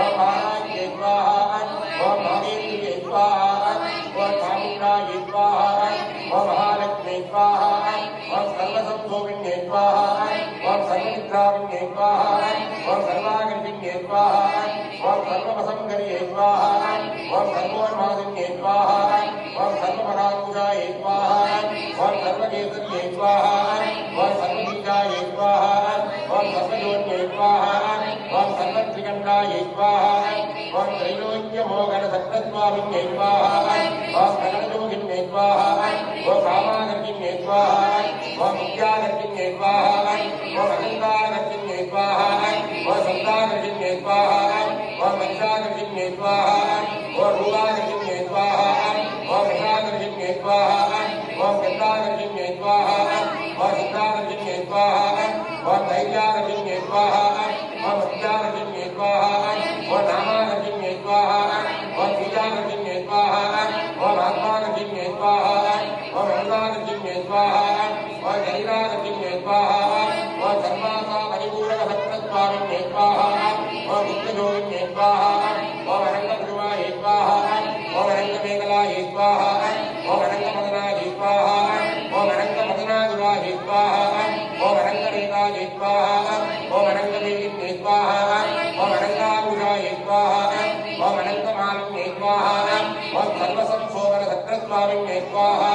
ஓம் பாராயை ஸ்வாஹா, ஓம் ஆகேஸ்வரியை ஸ்வாஹா, ஓம் சாமுண்டாயை ஸ்வாஹா, ஓம் மகாலட்சுமியை ஸ்வாஹா, ஓம் சர்வசம்போகின்யை ஸ்வாஹா, ஓம் சர்வமித்ராவின்யை ஸ்வாஹா, ஓம் சர்வாகர்ஷின்யை ஸ்வாஹா, ஓம் சர்வவசங்கரியை ஸ்வாஹா, ஓம் சர்வோன்மாதின்யை ஸ்வாஹா, ஓம் சர்வபராங்குஜாயை ஸ்வாஹா, ஓம் சர்வகேசரியை ஸ்வாஹா, ஓம் சர்வபீஜாயை ஸ்வாஹா, ஓம் சர்வஜோன்யை ஸ்வாஹா, ஓம் சர்வத்ரிகண்டாயை ஸ்வாஹா, ஓம் त्रैलोक्यमोहन सत्तस्वामिन्यै स्वाहा, ओम कनकयोगिन्यै स्वाहा, ओम कामागर्गिन्यै स्वाहा, ओम विद्यागर्गिन्यै स्वाहा, ओम अनन्तागर्गिन्यै स्वाहा, ओम सन्तागर्गिन्यै स्वाहा, ओम वंशागर्गिन्यै स्वाहा, ओम रूपागर्गिन्यै स्वाहा, ओम रसागर्गिन्यै स्वाहा, ओम गन्धागर्गिन्यै स्वाहा, ओम सिद्धागर्गिन्यै स्वाहा, ओम धैर्यागर्गिन्यै स्वाहा, ओम विद्यागर्गिन्यै स्वाहा, ओम नामागर्गिन्यै स्वाहा, ओम बीजागर्गिन्यै स्वाहा, ओम आत्मागर्गिन्यै स्वाहा, ओम अमृतागर्गिन्यै स्वाहा, ओम शरीरागर्गिन्यै स्वाहा, ओम सर्वासा परिपूरकसत्त्वस्वामिन्यै स्वाहा, ओम नित्ययोगिन्यै स्वाहा, ओम अनन्तध्रुवायै स्वाहा, ओम अनन्तमेखलायै स्वाहा, ओम अनन्तमदनायै स्वाहा, ओम अनन्तमदनाधुरायै स्वाहा, ओम अनन्तरेतायै स्वाहा, ओम अनन्तवेगिन्यै स्वाहा, ओम अनन्ताभुजायै स्वाहा, ओम अनन्तमालिन्यै स्वाहा, ओम सर्वसंशोधनसत्रस्वामिन्यै स्वाहा,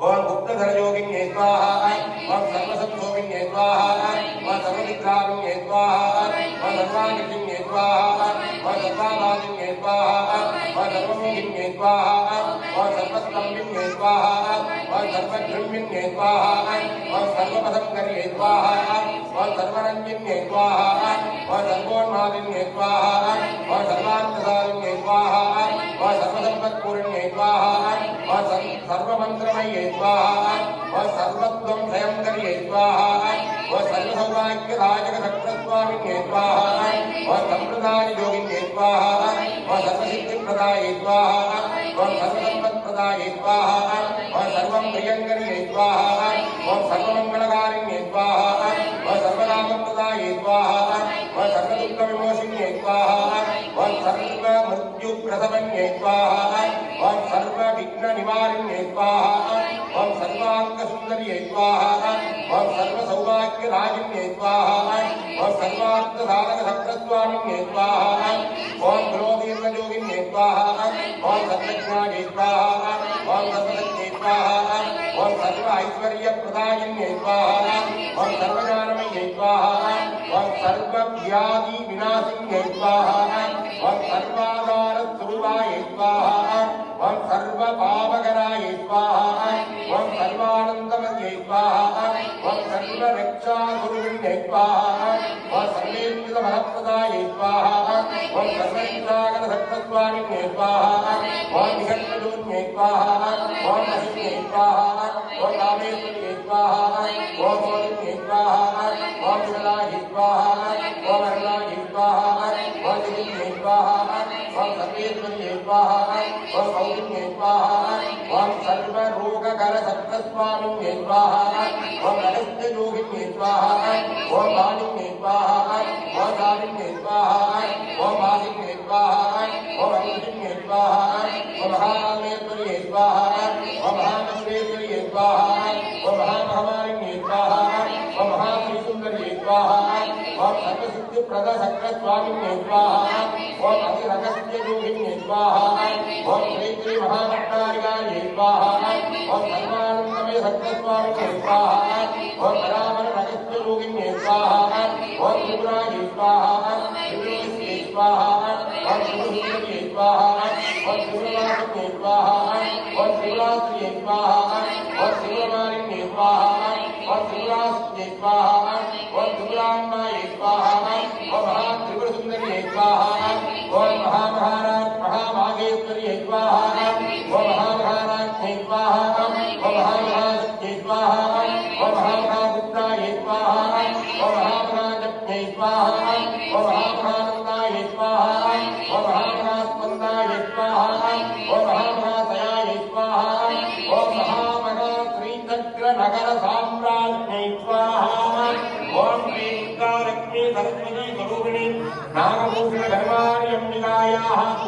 ओम गुप्तधरयोगिन्यै स्वाहा, ओम सर्वसंशोगिन्यै स्वाहा, ओम सर्वविद्राविन्यै स्वाहा, ओम सर्वांगिन्यै स्वाहा, ओम सर्वाभागिन्यै स्वाहा, ओम सर्वमोहिन्यै स्वाहा, ओम सर्वस्तम्भिन्यै स्वाहा, ओम सर्वद्रुम्भिन्यै स्वाहा, ओम सर्वपदंकर्यै स्वाहा, ओम सर्वरंजिन्यै स्वाहा, ओम सर्वोन्मादिन्यै स्वाहा, ओम सर्वान्तसारिण्यै स्वाहा, ओम सर्वसम्पत्पूर्ण्यै स्वाहा, ओम सर्वमन्त्रमयै स्वाहा, ओम सर्वत्वं स्वयंकर्यै स्वाहा, ओम सर्वसौभाग्यदायकसक्तस्वामिन्यै स्वाहा, ओम सम्प्रदाययोगिन्यै स्वाहा, ओम सर्वसिद्धिप्रदायै स्वाहा, ओम सर्वसम्पत्प्रदायै स्वाहा, ओम सर्वं प्रियङ्कर्यै स्वाहा, ओम सर्वमङ्गलकारिण्यै स्वाहा, ओम सर्वलाभप्रदायै स्वाहा, ओम सर्वदुःखविमोचिन्यै स्वाहा, ओम सर्वमृत्यु प्रसमन्ये स्वाहा ओम सर्व विघ्न निवारण्ये स्वाहा ओम सर्वांग सुंदर्ये स्वाहा ओम सर्व सौभाग्य राजिन्ये स्वाहा ओम सर्वार्थ साधक सक्तस्वामिन्ये स्वाहा ओम द्रौदीर्घ योगिन्ये स्वाहा ओम सर्वज्ञाये स्वाहा ओम सर्वशक्त्ये स्वाहा ओम सर्व ऐश्वर्य प्रदायिन्ये स्वाहा ओम सर्वज्ञानमये स्वाहा ओम सर्व व्याधि विनाशिन्ये स्वाहा ओम सर्वाधार स्वरूपाय स्वाहा ओम सर्व पावकराय स्वाहा ओम सर्वानंदमये स्वाहा ओम सर्व रक्षा गुरुविन्ये स्वाहा ओम सर्वेन्द्र महत्प्रदाय स्वाहा ओम सर्वज्ञागण सत्त्वस्वामिन्ये स्वाहा ओम निकटजोन्ये स्वाहा ओम महिम्ये स्वाहा ओम कामेश्वर्ये स्वाहा ओम मोदिन्ये स्वाहा ओम विमलाय स्वाहा ओम अरुणाय स्वाहा ओम दिव्ये स्वाहा ओम सर्वेश्वर्ये स्वाहा ओम सौम्ये स्वाहा ओम सर्वरोगकर सत्त्वस्वामिन्ये स्वाहा ओम रहस्य योगिन्ये स्वाहा ओम वाणिन्ये स्वाहा ओम दारिण्ये स्वाहा ओम वादिन्ये स्वाहा ओम अमृतिन्ये स्वाहा ओम महामेश्वर्ये स्वाहा ओम महामश्वेश्वर्ये स्वाहा ओम महामहामारिण्ये स्वाहा ओम महात्रिसुन्दर्ये स्वाहा ओम सर्वसिद्धिप्रद सक्तस्वामिन्ये स्वाहा ओम अतिरहस्य योगिन्ये स्वाहा ओम श्री श्री महाभट्टारिकाये स्वाहा ओम सर्वानन्दमय सक्तस्वामिन्ये स्वाहा ओम बराबर रहस्य योगिन्ये स्वाहा ओम त्रिपुराये स्वाहा त्रिपुरेश्ये स्वाहा ओम त्रिपुरेश्ये स्वाहा ओम त्रिपुरासुरे स्वाहा ओम त्रिपुराश्रिये स्वाहा ओम त्रिपुरमारिण्ये स्वाहा ओम त्रिपुराश्रिये स्वाहा ओम त्रिपुराम्बाये स्वाहा ओम महात्रिपुरसुन्दर्ये स्वाहा ओम महामागेश्वर्ये स्वाहा ओम महामहाराज्ञे स्वाहा ओम महामहाशक्त्यै स्वाहा ओम महामहागुप्ताये स्वाहा ओम महामहाजप्ये स्वाहा ओम महामहानन्दाये स्वाहा ओम महामहास्पन्दाये स्वाहा ओम महामहादयाये स्वाहा ओम महामहाश्रीचक्रनगर साम्राज्ञै स्वाहा ओम श्री दुर्गा लक्ष्मी सरस्वती स्वरूपिणी नागभूषण धर्मार्यम्बिकायाः